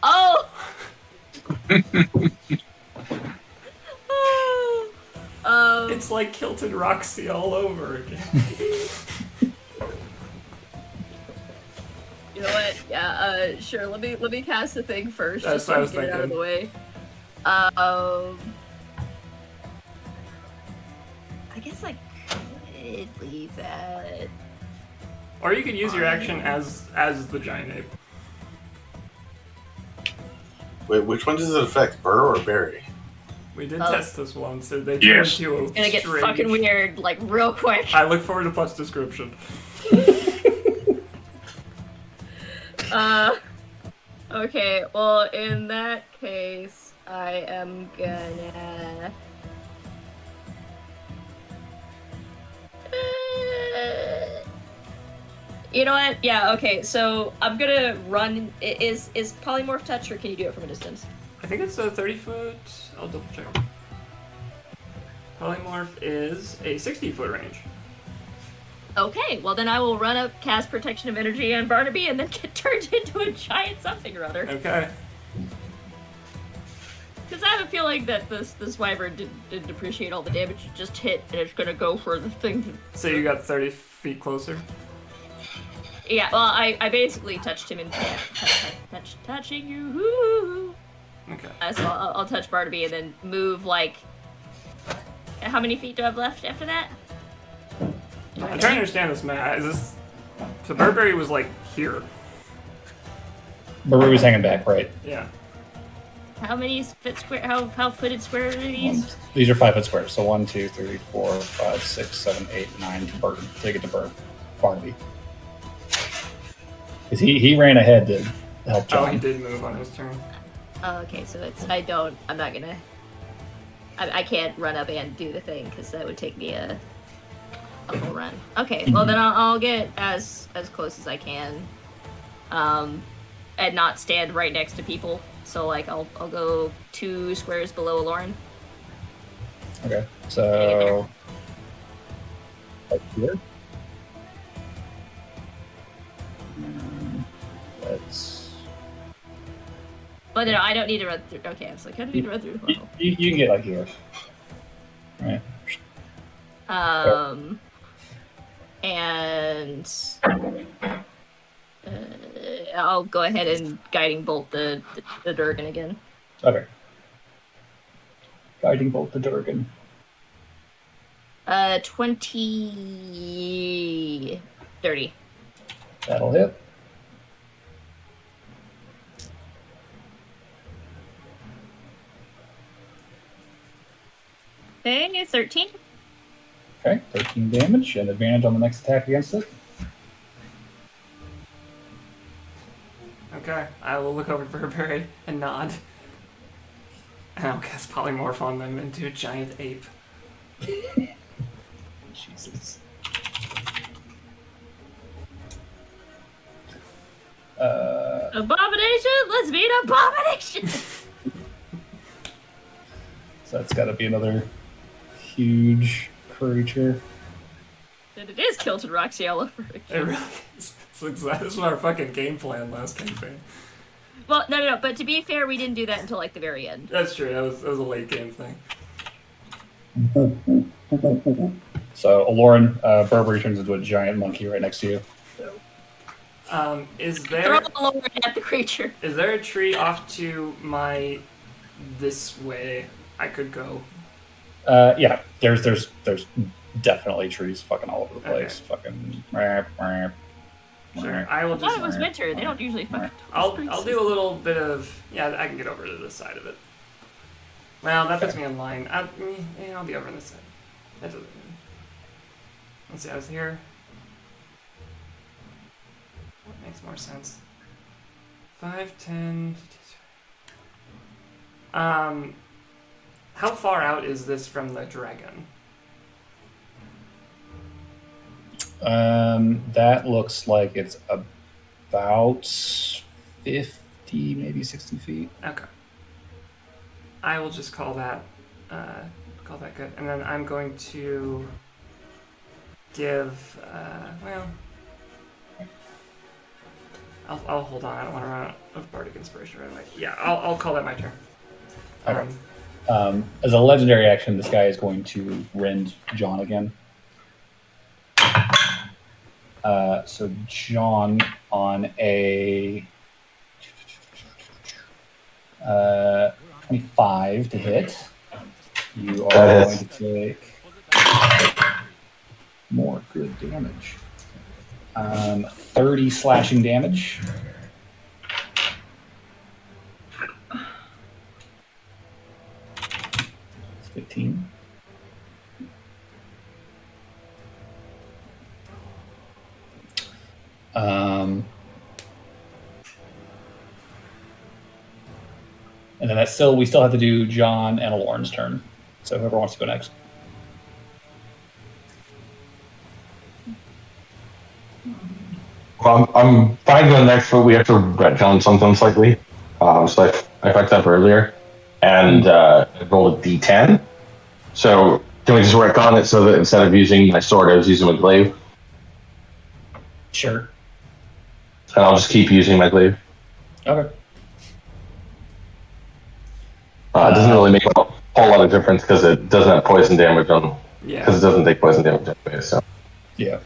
Oh! It's like Kilted Roxy all over again. You know what? Yeah, sure. Let me cast the thing first. That's just what I so was get it out of thinking. the way. I guess I could leave that. Or you could use your action as the giant ape. Wait, which one does it affect, Burr or Barry? We did test this once, so they Yes. turned to a It's gonna get strange... fucking weird, like, real quick. I look forward to Putt's description. Okay, well, in that case, I am gonna... You know what? Yeah, okay, so I'm gonna run... Is polymorph touch, or can you do it from a distance? I think it's a 30-foot... I'll double check. Polymorph is a 60-foot range. Okay, well then I will run up, cast Protection of Energy on Barnaby, and then get turned into a giant something or other. Okay. Because I have a feeling that this wyvern didn't appreciate all the damage it just hit, and it's gonna go for the thing. So you got 30 feet closer? Yeah, well, I basically touched him in touching you. Okay. So I'll touch Barnaby and then move, like... How many feet do I have left after that? I'm trying to understand this, Matt. Is this... So Burberry was, like, here. Burberry was hanging back, right? Yeah. How many foot square? How footed square are these? These are 5 foot squares. So 1, 2, 3, 4, 5, 6, 7, 8, 9 to Burton. Take it to Barnaby. Because he ran ahead to help John. Oh, he did move on his turn. Oh, okay, so it's I'm not gonna. I can't run up and do the thing because that would take me a full run. Okay, well then I'll get as close as I can, and not stand right next to people. So like I'll go 2 squares below Lauren. Okay, so right here. Let's. But no, I don't need to run through. Okay, I was like, I don't need to run through. You can get like here. Right. And I'll go ahead and guiding bolt the Durgan again. Okay. Guiding bolt the Durgan. 20... 30. That'll hit. Okay, 13. Okay, 13 damage and advantage on the next attack against it. Okay, I will look over to Burberry and nod. And I'll cast Polymorph on them into a giant ape. Jesus. Abomination? Let's be an abomination! So that's got to be another huge creature. And it is Kilted Roxy all over again. It really is. This was our fucking game plan last campaign. Well, no, but to be fair, we didn't do that until like the very end. That's true, that was a late game thing. So, Aloran, Burberry turns into a giant monkey right next to you. Is Throw there the lower at the creature. is there a tree off to my this way I could go? Yeah, there's definitely trees fucking all over the place. Okay. Fucking. Sure, I will I thought just it was winter. They don't usually fucking. I'll do a little bit of I can get over to this side of it. Well, that puts me in line. I'll be over on this side. That doesn't. Let's see. I was here. What makes more sense? 5, 10. How far out is this from the dragon? That looks like it's about 50, maybe 60 feet. Okay. I will just call that good, and then I'm going to give. I'll hold on. I don't want to run out of bardic inspiration right away. Yeah, I'll call that my turn. Okay. As a legendary action, this guy is going to rend John again. So John on a 25 to hit. You are going to take more good damage. 30 slashing damage. It's 15. And then we still have to do John and Aloran's turn. So whoever wants to go next. Well, I'm fine going next, but we have to retcon something slightly. So I fucked up earlier and rolled a d10. So can we just retcon it so that instead of using my sword, I was using my glaive? Sure. And I'll just keep using my glaive. Okay. It doesn't really make a whole lot of difference because it doesn't have poison damage on. Yeah. Because it doesn't take poison damage anyway. So. Yeah.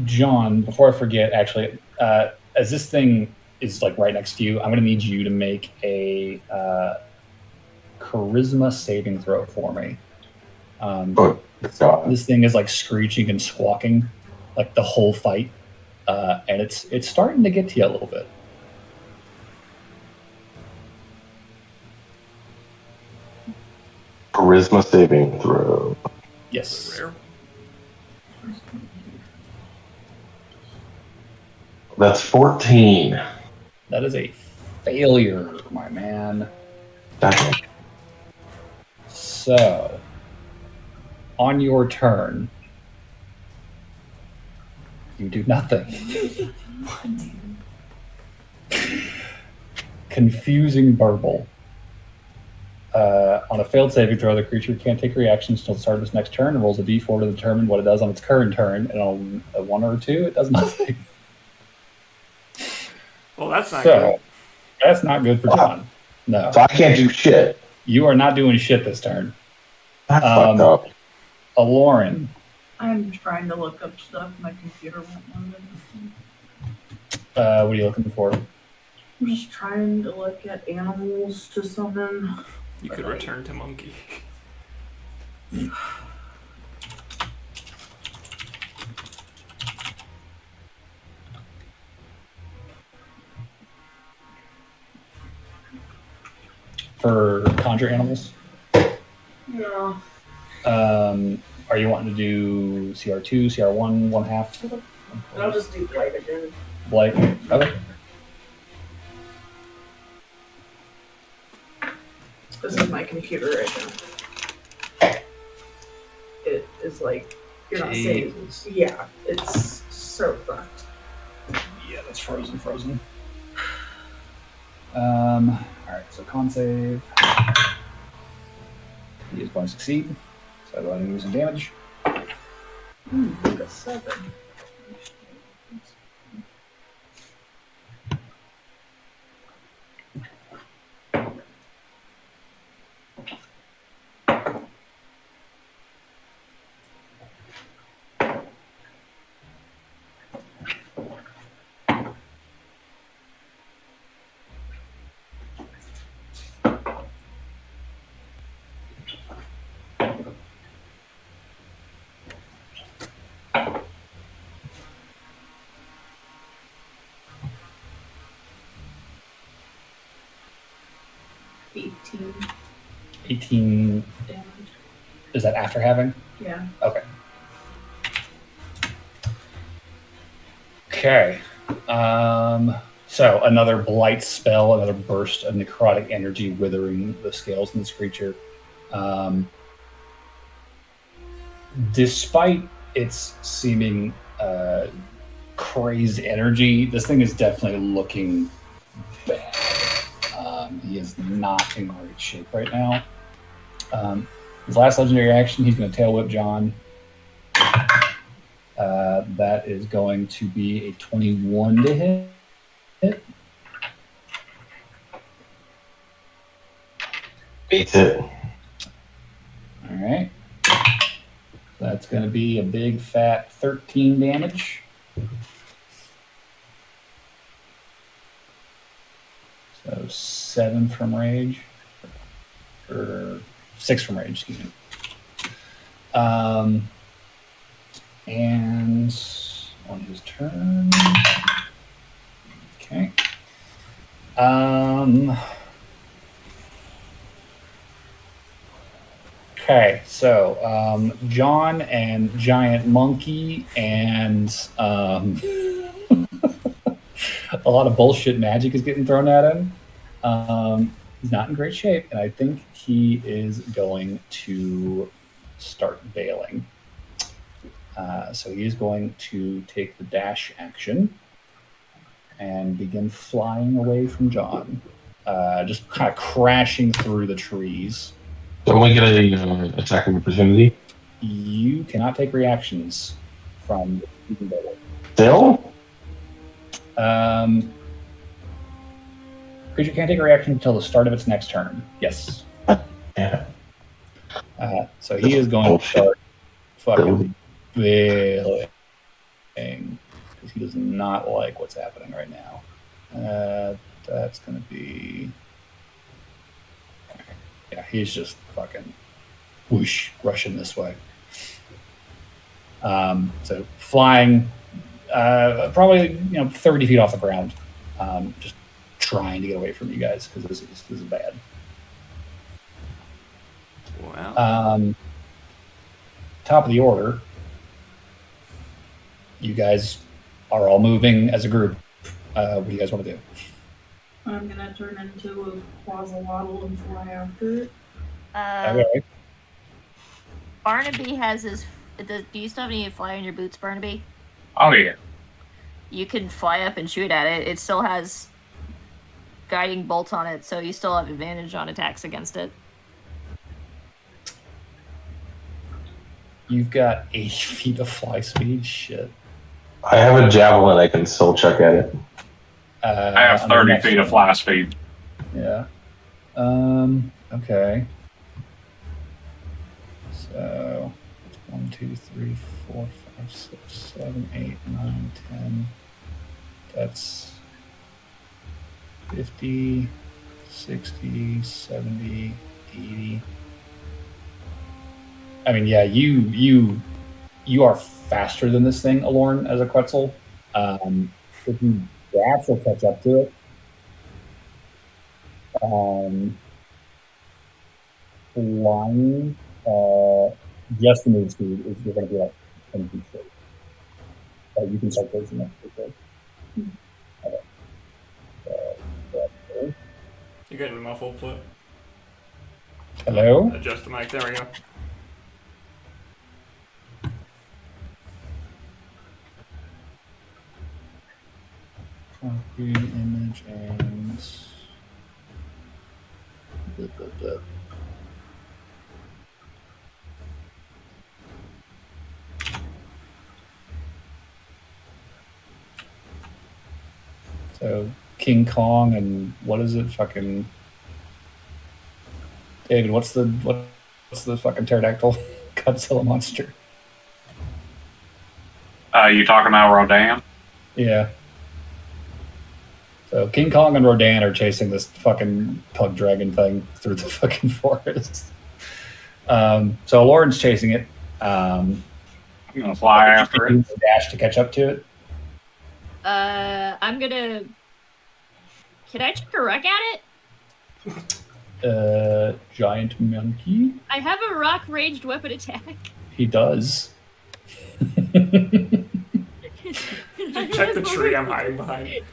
John, before I forget, actually, as this thing is like right next to you, I'm going to need you to make a charisma saving throw for me. This thing is like screeching and squawking like the whole fight, and it's starting to get to you a little bit. Charisma saving throw. Yes. That's 14. That is a failure, my man. Okay. So, on your turn, you do nothing. Confusing burble. On a failed saving throw, the creature can't take reactions until the start of its next turn and rolls a d4 to determine what it does on its current turn. And on a 1 or a 2, it does nothing. Well, that's not good. That's not good for John. No. So I can't do shit. You are not doing shit this turn. That's fucked up. Aloran. I'm trying to look up stuff. My computer won't load it. What are you looking for? I'm just trying to look at animals to summon. You could return to monkey. For conjure animals? Yeah. Are you wanting to do CR2, CR1, 1/2? And I'll just do blight again. Blight. Okay. This is my computer right now. It is like you're not saying. Yeah, it's so fucked. Yeah, that's frozen. All right, so con save. He is going to succeed. So go ahead and use some damage. Look at 7. 18 18. damage. Is that after having? Yeah. Okay. Okay. So another blight spell, another burst of necrotic energy withering the scales in this creature. Despite its seeming crazed energy, this thing is definitely looking bad. He is not in great shape right now. His last legendary action, he's going to tail whip John. That is going to be a 21 to hit. Beats it. All right. That's going to be a big fat 13 damage. So 7 from rage. Or 6 from rage, excuse me. And on his turn. Okay. Okay, so John and Giant Monkey and a lot of bullshit magic is getting thrown at him. He's not in great shape, and I think he is going to start bailing. So he is going to take the dash action and begin flying away from John, just kind of crashing through the trees. Don't we get a attack of opportunity? You cannot take reactions from Still? Creature can't take a reaction until the start of its next turn. Yes. Yeah. So he is going to start fucking bailing because he does not like what's happening right now. That's going to be... Yeah, he's just fucking whoosh, rushing this way. So flying probably 30 feet off the ground, just trying to get away from you guys because this is bad. Wow. Top of the order. You guys are all moving as a group. What do you guys want to do? I'm gonna turn into a quazzlewaddle and fly after it. Okay. Barnaby has his. Do you still have any fly in your boots, Barnaby? Oh yeah. You can fly up and shoot at it. It still has guiding bolts on it, so you still have advantage on attacks against it. You've got 8 feet of fly speed. Shit. I have a javelin. I can still chuck at it. I have 30 feet of fly speed. Yeah. Okay. So 1, 2, 3, 4, 5, 6, 7, 8, 9, 10. That's 50, 60, 70, 80. I mean, yeah, you are faster than this thing, Alorn, as a Quetzal. If you dash will catch up to it. Flying, just the move speed is you're going to be like 10 feet straight. Oh, you can start closing that. Okay. You're getting muffled, Flip. Hello? Adjust the mic. There we go. Copy image and... So, King Kong and what is it? Fucking... David, what's the fucking pterodactyl Godzilla monster? You talking about Rodan? Yeah. So King Kong and Rodan are chasing this fucking pug dragon thing through the fucking forest. So Lauren's chasing it. I'm gonna fly after it. Dash to catch up to it. I'm gonna. Can I check a ruck at it? Giant monkey. I have a rock ranged weapon attack. He does. Check the tree I'm hiding behind.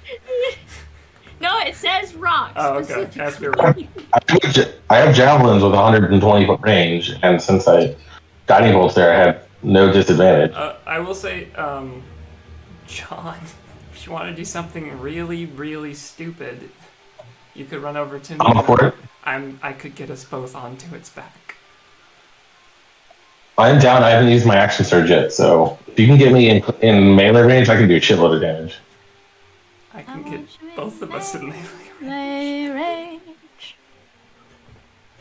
No, it says rock. Oh, okay. Has to be right. I have javelins with 120 foot range, and since I guiding bolts there, I have no disadvantage. I will say, John, if you want to do something really, really stupid, you could run over to me. I'm up for it. I could get us both onto its back. I'm down. I haven't used my action surge yet, so if you can get me in melee range, I can do a shitload of damage. I can get both of us in melee range.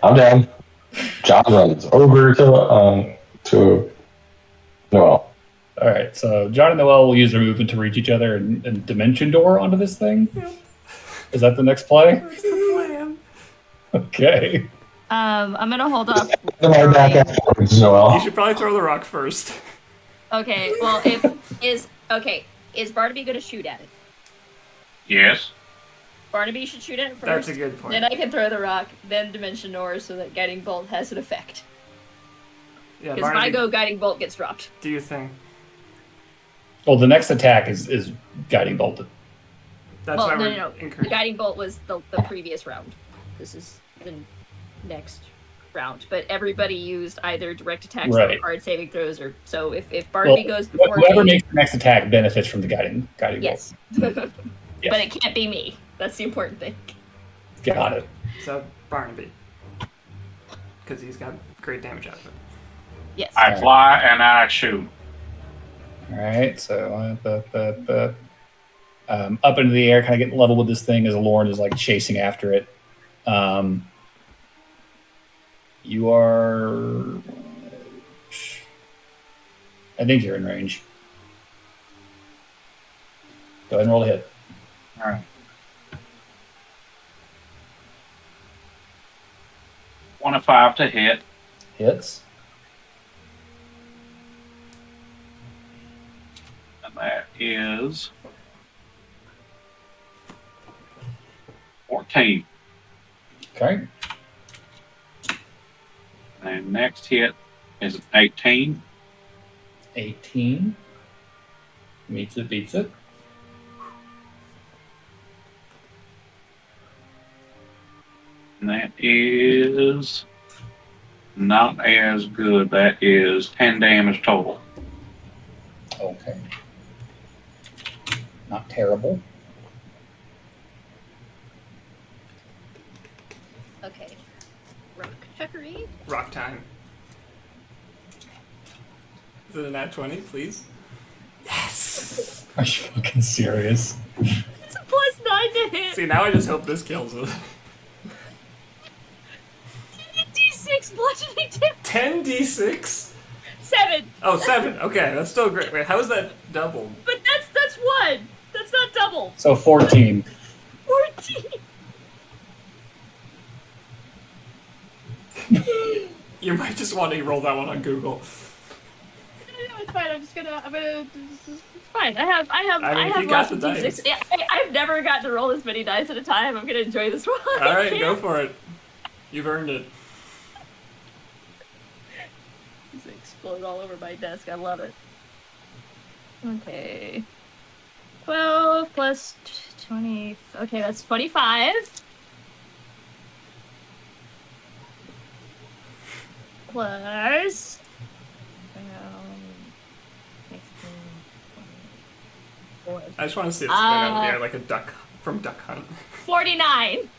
I'm down. John runs over to Noel. All right, so John and Noel will use their movement to reach each other and dimension door onto this thing. Yep. Is that the next play? That's the plan. Okay. I'm gonna hold off. Noel. You should probably throw the rock first. Okay. Well, is Barnaby gonna shoot at it? Yes. Barnaby should shoot at it first. That's a good point. Then I can throw the rock, then Dimension Door, so that Guiding Bolt has an effect. Yeah, because if I go, Guiding Bolt gets dropped. Do you think? Well, the next attack is guiding bolted. That's well, why no. Guiding Bolt was the previous round. This is the next round. But everybody used either direct attacks or hard saving throws, or so if Barnaby goes before whoever makes the next attack benefits from the guiding yes. bolt. Yes. But it can't be me. That's the important thing. Got it. So Barnaby, because he's got great damage out of it. Yes. I fly and I shoot. All right, so up into the air, kind of getting level with this thing as Lauren is like chasing after it. You are, I think you're in range. Go ahead and roll a hit. All right. 1 of 5 to hit. Hits. And that is 14. Okay. And next hit is 18. 18. Meets it, beats it. And that is not as good. That is 10 damage total. Okay. Not terrible. Okay. Rock chuckery. Rock time. Is it a nat 20, please? Yes! Are you fucking serious? It's a +9 to hit. See, now I just hope this kills it. 10d6 bludgeoning damage. 10d6? 7. Oh, 7. Okay, that's still great. Wait, how is that doubled? But that's 1. That's not double. So 14. 14. You might just want to roll that one on Google. No, it's fine. I'm gonna. It's fine. I have you got lots the of dice. D6. Yeah, I've never gotten to roll this many dice at a time. I'm gonna enjoy this one. All right, go for it. You've earned it. These explode all over my desk. I love it. Okay. 12 plus 20. Okay, that's 25. Plus. 16, 20. I just want to see it spin out of the air like a duck from Duck Hunt. 49.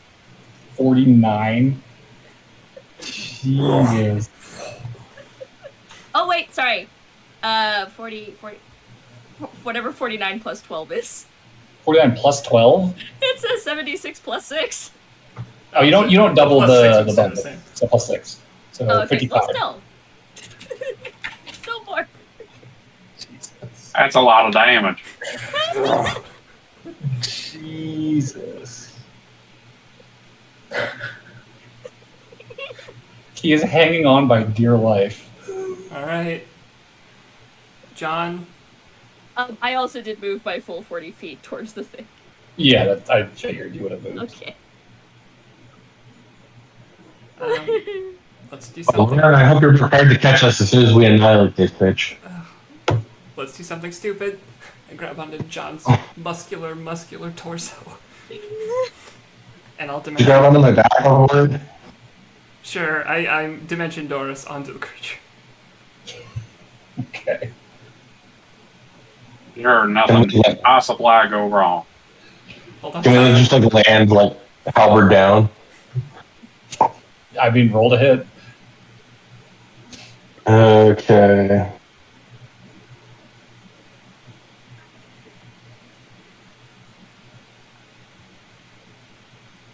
49. Jesus. Oh, wait, sorry. 40, whatever 49 plus 12 is. 49 plus 12? It says 76 plus 6. Oh, you don't double Plus the six would stay bump. the same. So plus 6. So Oh, okay. 55. Well, still more. Jesus. That's a lot of damage. Jesus. He is hanging on by dear life. All right, John. I also did move by full 40 feet towards the thing. Yeah, I figured you would have moved. Okay. Let's do Oh, something. man, I hope you're prepared to catch us as soon as we annihilate this bitch. Let's do something stupid. I grab onto John's muscular torso, and I'll Did you grab dimension. onto my back on word? Sure, I'm dimension Doris onto the creature. Okay. Sure, nothing can possibly go wrong. Hold on. Can we just like land like halberd down? I mean, roll to hit. Okay.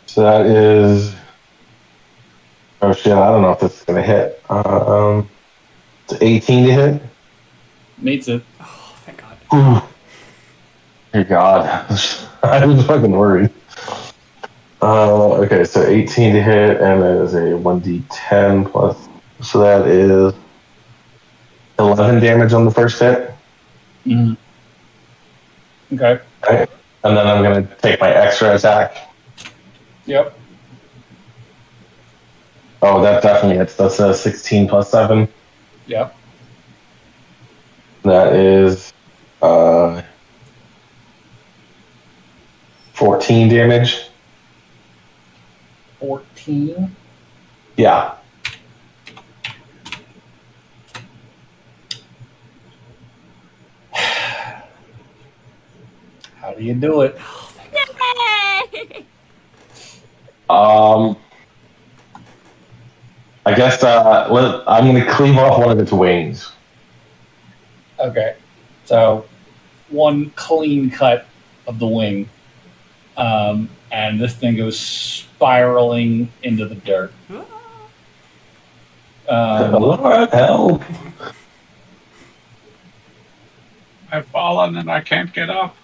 So that is. Oh shit! I don't know if this is gonna hit. It's 18 to hit. Meets it. Oh, thank God. Ooh. Dear God, I was fucking worried. Okay, so 18 to hit, and that is a 1d10 plus. So that is 11 damage on the first hit. Mm-hmm. Okay. Right. And then I'm gonna take my extra attack. Yep. Oh, that definitely hits. That's a 16 plus 7. Yep. That is 14 damage. 14. Yeah. How do you do it? Yay! I guess I'm going to cleave off one of its wings. Okay. So, one clean cut of the wing. And this thing goes spiraling into the dirt. Lord, help. I've fallen and I can't get up.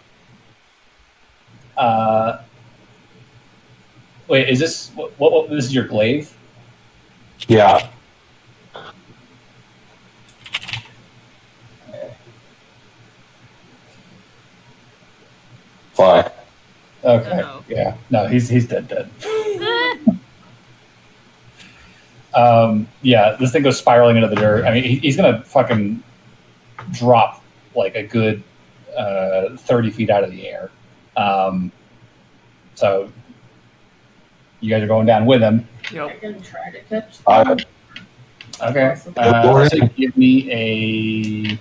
Wait, is this what this is your glaive? Yeah. Why? Okay. Uh-oh. Yeah. No, he's dead. Yeah, this thing goes spiraling into the dirt. I mean, he's gonna fucking drop like a good 30 feet out of the air. So you guys are going down with him. Yep. I can try to catch them. Okay. Lauren? So give me a.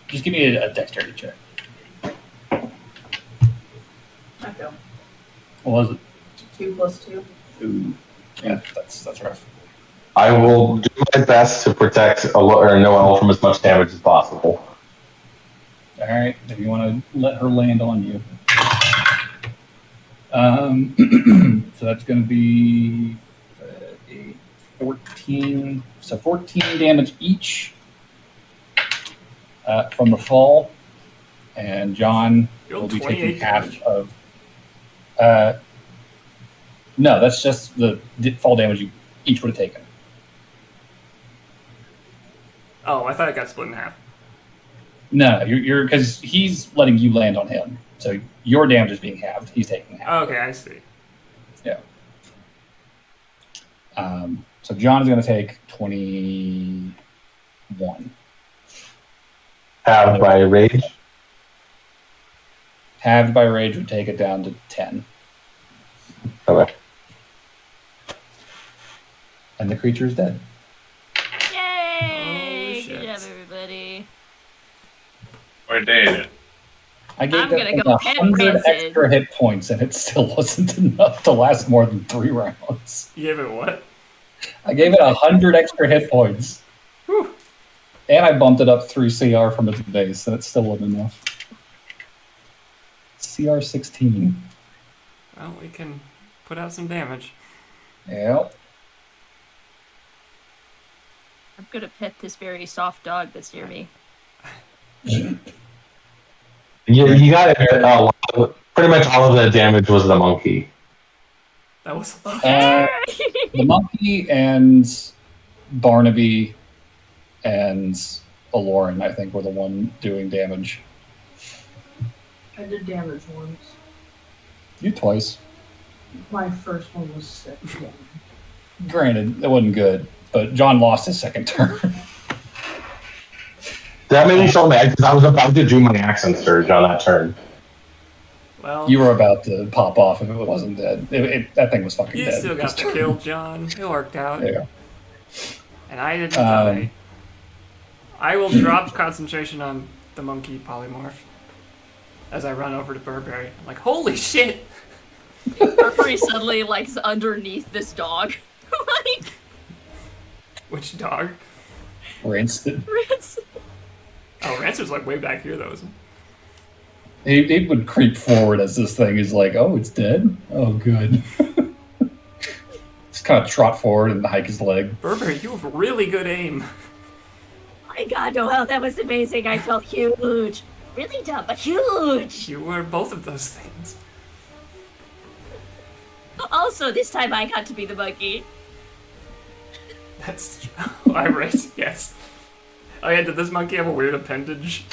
Just give me a dexterity check. I feel What was it? 2 plus 2. Ooh. Yeah, that's rough. I will do my best to protect Noelle from as much damage as possible. All right, if you want to let her land on you. So that's going to be 14. So 14 damage each from the fall. And John will be taking half of. No, that's just the fall damage you each would have taken. Oh, I thought it got split in half. No, you're because he's letting you land on him, so your damage is being halved. He's taking half. Okay, I see. Yeah. So John is going to take 20. 1. Halved by rage. Halved by rage would take it down to 10. Okay. And the creature is dead. Yay! Oh, shit. Good job, everybody. We did it. I gave I'm that gonna thing go pet 100 Rancid. extra hit points, and it still wasn't enough to last more than 3 rounds. You gave it what? I gave it 100 extra hit points. Whew. And I bumped it up 3 CR from its base, and it still wasn't enough. CR 16. Well, we can put out some damage. Yep. I'm gonna pet this very soft dog that's near me. You got it. Pretty much all of the damage was the monkey. That was The monkey and Barnaby and Aloran, I think, were the one doing damage. I did damage once. You twice. My first one was sick. Yeah. Granted, it wasn't good, but John lost his second turn. That made me so mad because I was about to do my accent surge on that turn. well. You were about to pop off if it wasn't dead. That thing was fucking You dead. still got the kill, John. It worked out. Yeah. And I didn't die. I will drop concentration on the monkey polymorph as I run over to Burberry. I'm like, holy shit! Burberry suddenly like underneath this dog. Like Which dog? Rancid. Rancid. Oh, Rancer's like way back here, though, isn't It would creep forward as this thing is like, oh, it's dead? Oh, good. Just kind of trot forward and hike his leg. Burberry, you have really good aim. My God, Noel, that was amazing. I felt huge. Really dumb, but huge. You were both of those things. Also, this time I got to be the monkey. That's true. I'm right, yes. Oh yeah, did this monkey have a weird appendage?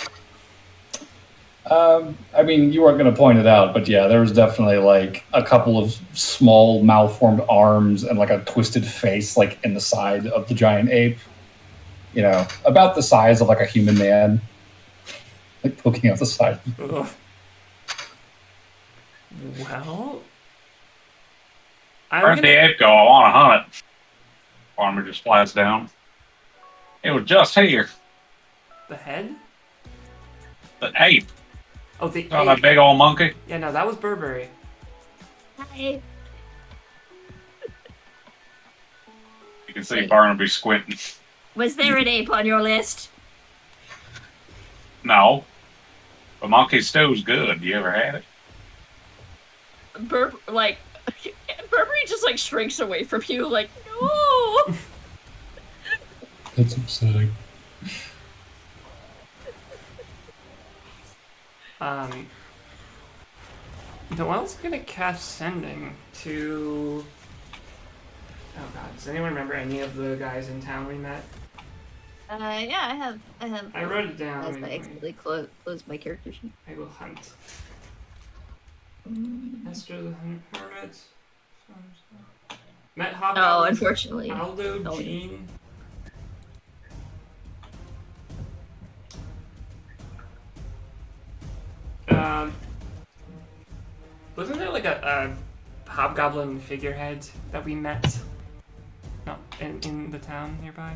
I mean, you weren't going to point it out, but yeah, there was definitely like a couple of small malformed arms and like a twisted face like in the side of the giant ape. You know, about the size of like a human man. Like poking out the side. Ugh. Well... Where'd the ape go? I want to hunt it. Farmer just flies down. It was just here. The head? The ape. Oh, the Oh, that ape. big old monkey. Yeah, no, that was Burberry. Hi. You can see Barnaby squinting. Was there an ape on your list? No. But monkey stew's good. You ever had it? Burberry just like shrinks away from you, like, no. That's upsetting. Noel's gonna cast Sending to... Oh god, does anyone remember any of the guys in town we met? Yeah, I have. I wrote it down. As I accidentally closed my character sheet. I will hunt. Esther the Hermit. Met Hop. No, unfortunately. Aldo, No. Jean. Wasn't there like a hobgoblin figurehead that we met? No, in the town nearby.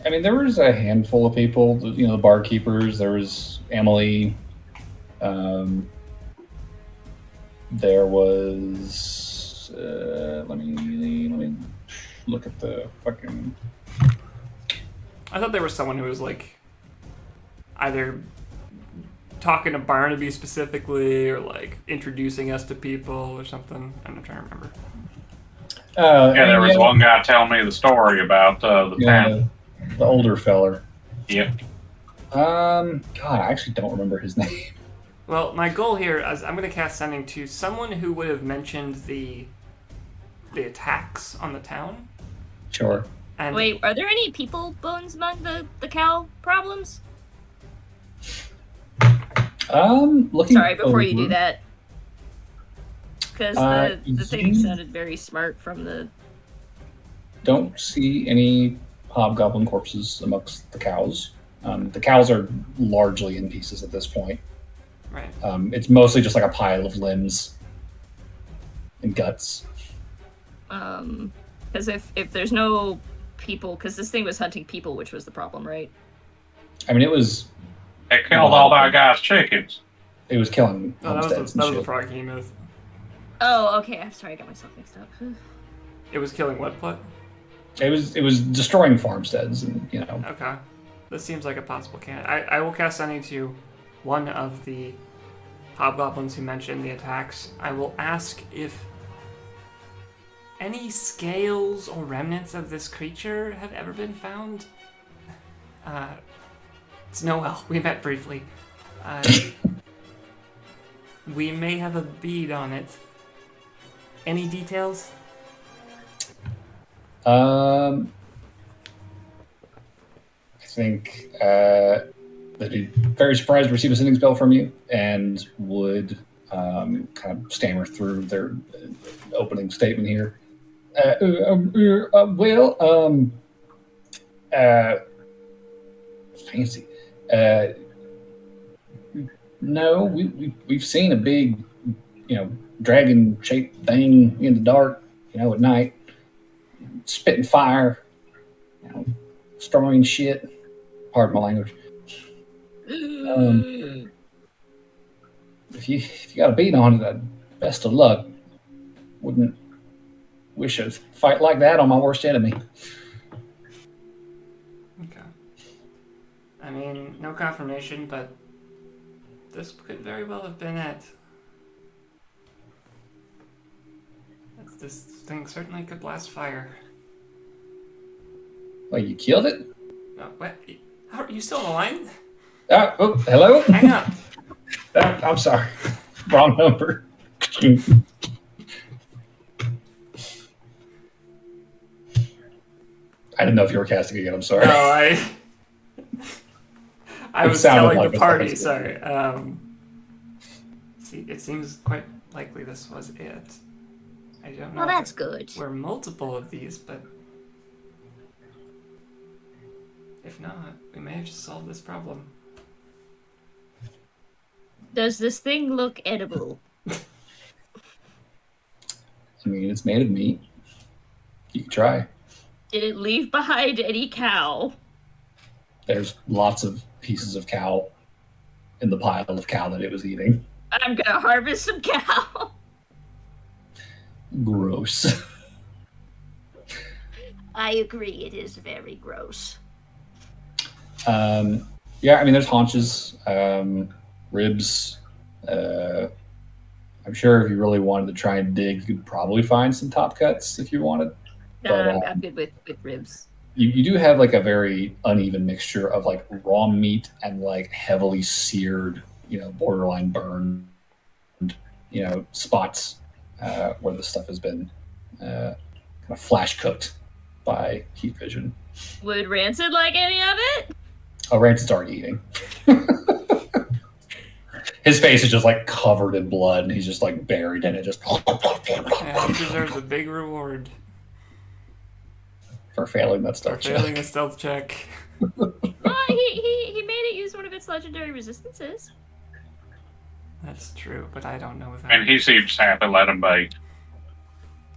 I mean, there was a handful of people. You know, the barkeepers. There was Emily. There was. Let me look at the fucking. I thought there was someone who was like either talking to Barnaby specifically or like introducing us to people or something. I'm not trying to remember. Yeah, there was one guy telling me the story about the town. The older feller. Yep. God, I actually don't remember his name. Well, my goal here is I'm going to cast Sending to someone who would have mentioned the attacks on the town. Sure. And Wait, are there any people bones among the cow problems? Looking. Sorry, before you over. do that. Because the thing sounded very smart from the... Don't see any hobgoblin corpses amongst the cows. The cows are largely in pieces at this point. Right. It's mostly just like a pile of limbs and guts. Because if there's no people, because this thing was hunting people, which was the problem, right? I mean, it was killed all that guy's chickens. It was killing Oh, that homesteads was and a shit. frog-behemoth. Oh, okay. I'm sorry, I got myself mixed up. It was killing what? It was destroying farmsteads, and Okay. This seems like a possible candidate. I will cast Sunny to one of the hobgoblins who mentioned the attacks. I will ask if any scales or remnants of this creature have ever been found. It's Noel. We met briefly. We may have a bead on it. Any details? I think they'd be very surprised to receive a sending spell from you, and would kind of stammer through their opening statement here. Fancy. No, we've seen a big, dragon-shaped thing in the dark, at night, spitting fire, destroying shit. Pardon my language. If you got a beat on it, best of luck. Wouldn't wish a fight like that on my worst enemy. Okay. I mean, no confirmation, but this could very well have been it. This thing certainly could blast fire. Well, you killed it? Oh, what? How are you still on the line? Oh, hello? Hang up. I'm sorry. Wrong number. I didn't know if you were casting again. I'm sorry. No, I was telling like the a party. second. Sorry. See, it seems quite likely this was it. I don't know. Well, that's good. We're multiple of these, but if not, we may have just solved this problem. Does this thing look edible? I mean, it's made of meat. You can try. Did it leave behind any cow? There's lots of pieces of cow in the pile of cow that it was eating. I'm gonna harvest some cow. Gross. I agree, it is very gross. Yeah, I mean, there's haunches, ribs. I'm sure if you really wanted to try and dig, you could probably find some top cuts if you wanted. But, I'm good with ribs. You do have like a very uneven mixture of like raw meat and like heavily seared, borderline burned, spots where the stuff has been kind of flash cooked by heat vision. Would Rancid like any of it? Oh, Rancid's already eating. His face is just like covered in blood, and he's just like buried in it. Just Yeah, he deserves a big reward for failing that for stealth failing check. a stealth check. Well, he made it use one of its legendary resistances. That's true, but I don't know if that. And he seems happy. Let him be.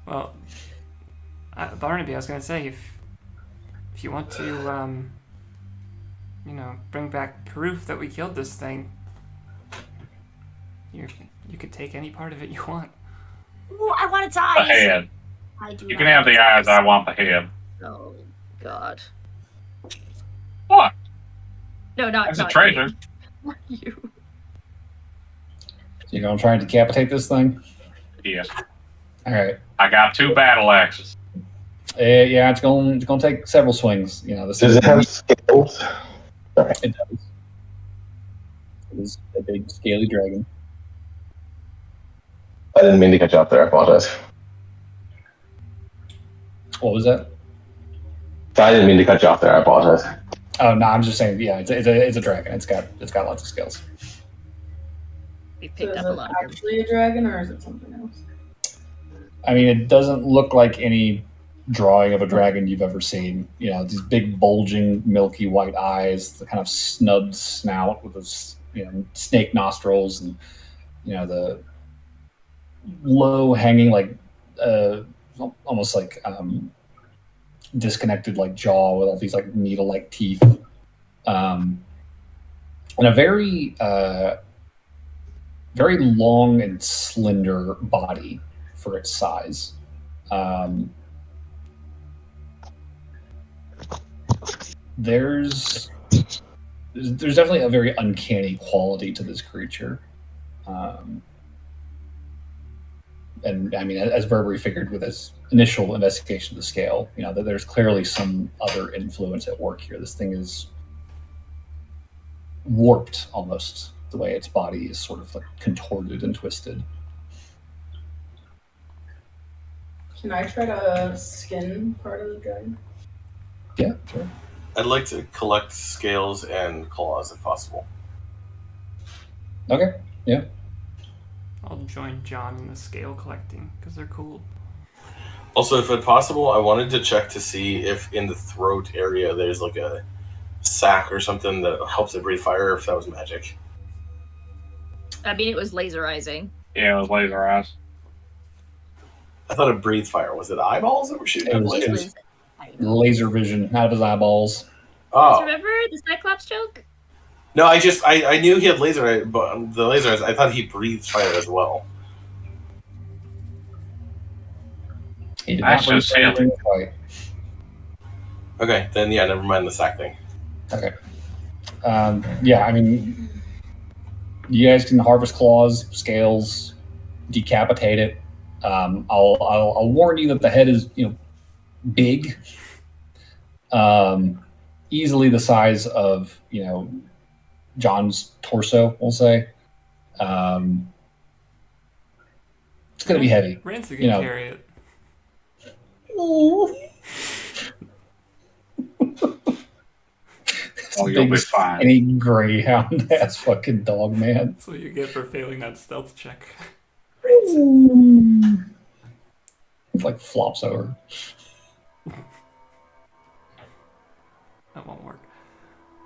Well, Barnaby, I was gonna say if you want to, bring back proof that we killed this thing, you could take any part of it you want. Ooh, I want its The eyes. head. I do. You not can have want the its eyes. I want the head. Oh God. What? No, not That's a not treasure. you. You're gonna try and decapitate this thing? Yes. All right. I got 2 battle axes. Yeah, it's gonna take several swings. This Does it have scales? Sorry. It does. It is a big scaly dragon. I didn't mean to cut you off there. I apologize. What was that? I didn't mean to cut you off there. I apologize. Oh no, I'm just saying. Yeah, it's a dragon. It's got lots of scales. We So picked is up a it lot of them. actually a dragon or is it something else? I mean, it doesn't look like any drawing of a dragon you've ever seen. You know, these big, bulging, milky white eyes, the kind of snubbed snout with those, snake nostrils, and the low hanging, like almost like disconnected like jaw with all these like needle like teeth, and a very long and slender body for its size. There's definitely a very uncanny quality to this creature. And I mean, as Burberry figured with his initial investigation of the scale, that there's clearly some other influence at work here. This thing is warped almost, the way its body is sort of like contorted and twisted. Can I try to skin part of the dragon? Yeah, sure. I'd like to collect scales and claws if possible. Okay, yeah. I'll join John in the scale collecting because they're cool. Also, if it's possible, I wanted to check to see if in the throat area there's like a sac or something that helps it breathe fire, if that was magic. I mean, it was laserizing. Yeah, it was laser eyes. I thought it breathed fire. Was it eyeballs that were shooting? It was laser vision out of his eyeballs. Oh. Remember the Cyclops joke? No, I knew he had laser eye, but the laser eyes, I thought he breathed fire as well. He did That's not breathe just fire him. during the fight. Okay, then yeah, never mind the sac thing. Okay. Yeah, I mean, you guys can harvest claws, scales, decapitate it. I'll warn you that the head is, big, easily the size of, John's torso, we'll say. It's going to be heavy. Rancid can carry it. Oh, you'll be fine. Any greyhound ass fucking dog, man. That's what you get for failing that stealth check. It like flops over. That won't work.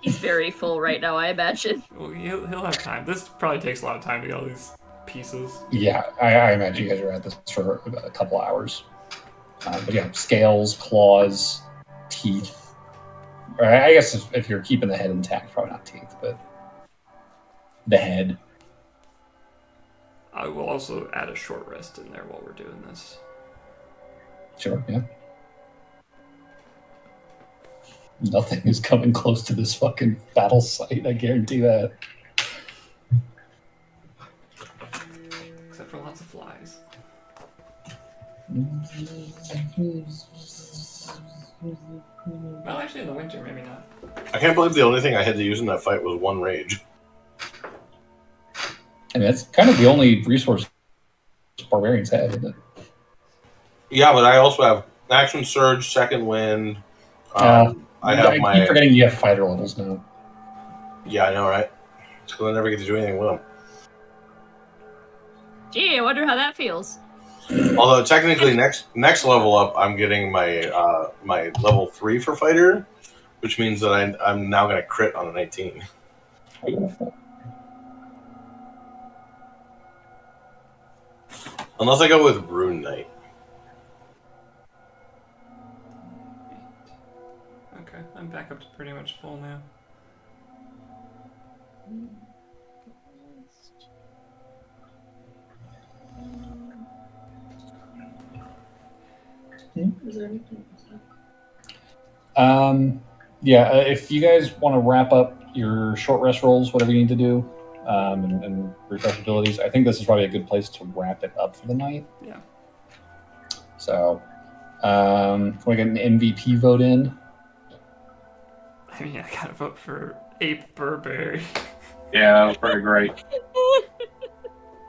He's very full right now, I imagine. Well, he'll have time. This probably takes a lot of time to get all these pieces. Yeah, I imagine you guys are at this for a couple hours. But yeah, scales, claws, teeth. Or I guess if you're keeping the head intact, probably not teeth, but the head. I will also add a short rest in there while we're doing this. Sure, yeah. Nothing is coming close to this fucking battle site, I guarantee that. Except for lots of flies. Well, actually, in the winter, maybe not. I can't believe the only thing I had to use in that fight was one rage. I mean, that's kind of the only resource barbarians have, isn't it? Yeah, but I also have action surge, second wind. I keep forgetting you have fighter levels now. Yeah, I know, right? So I never get to do anything with them. Gee, I wonder how that feels. Although technically, next level up, I'm getting my my level 3 for fighter, which means that I'm now going to crit on an 18. Unless I go with Rune Knight. Okay, I'm back up to pretty much full now. Is there anything Yeah, if you guys want to wrap up your short rest rolls, whatever you need to do, and refresh abilities, I think this is probably a good place to wrap it up for the night. Yeah. So, we get an MVP vote in. I mean, I gotta vote for Ape Burberry. Yeah, that was pretty great.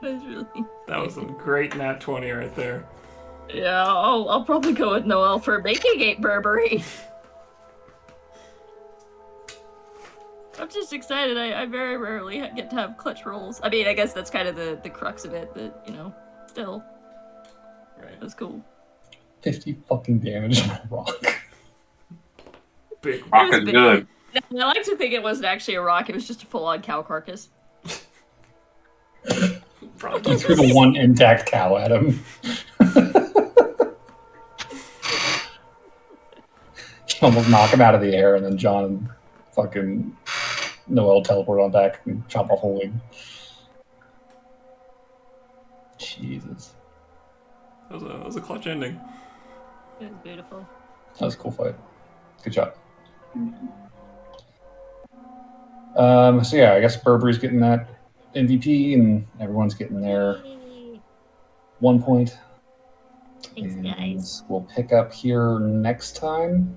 That was a great nat 20 right there. Yeah, I'll probably go with Noel for making Ape Burberry. I'm just excited. I very rarely get to have clutch rolls. I mean, I guess that's kind of the crux of it, but, still. Right. That's cool. 50 fucking damage on a rock. Big It Rock was is big. good. No, I like to think it wasn't actually a rock, it was just a full-on cow carcass. He threw the one intact cow at him. Almost knock him out of the air, and then John and fucking Noel teleport on back and chop off a wing. Jesus. That was a clutch ending. It was beautiful. That was a cool fight. Good job. So yeah, I guess Burberry's getting that MVP, and everyone's getting their 1 point. Thanks, And guys. we'll pick up here next time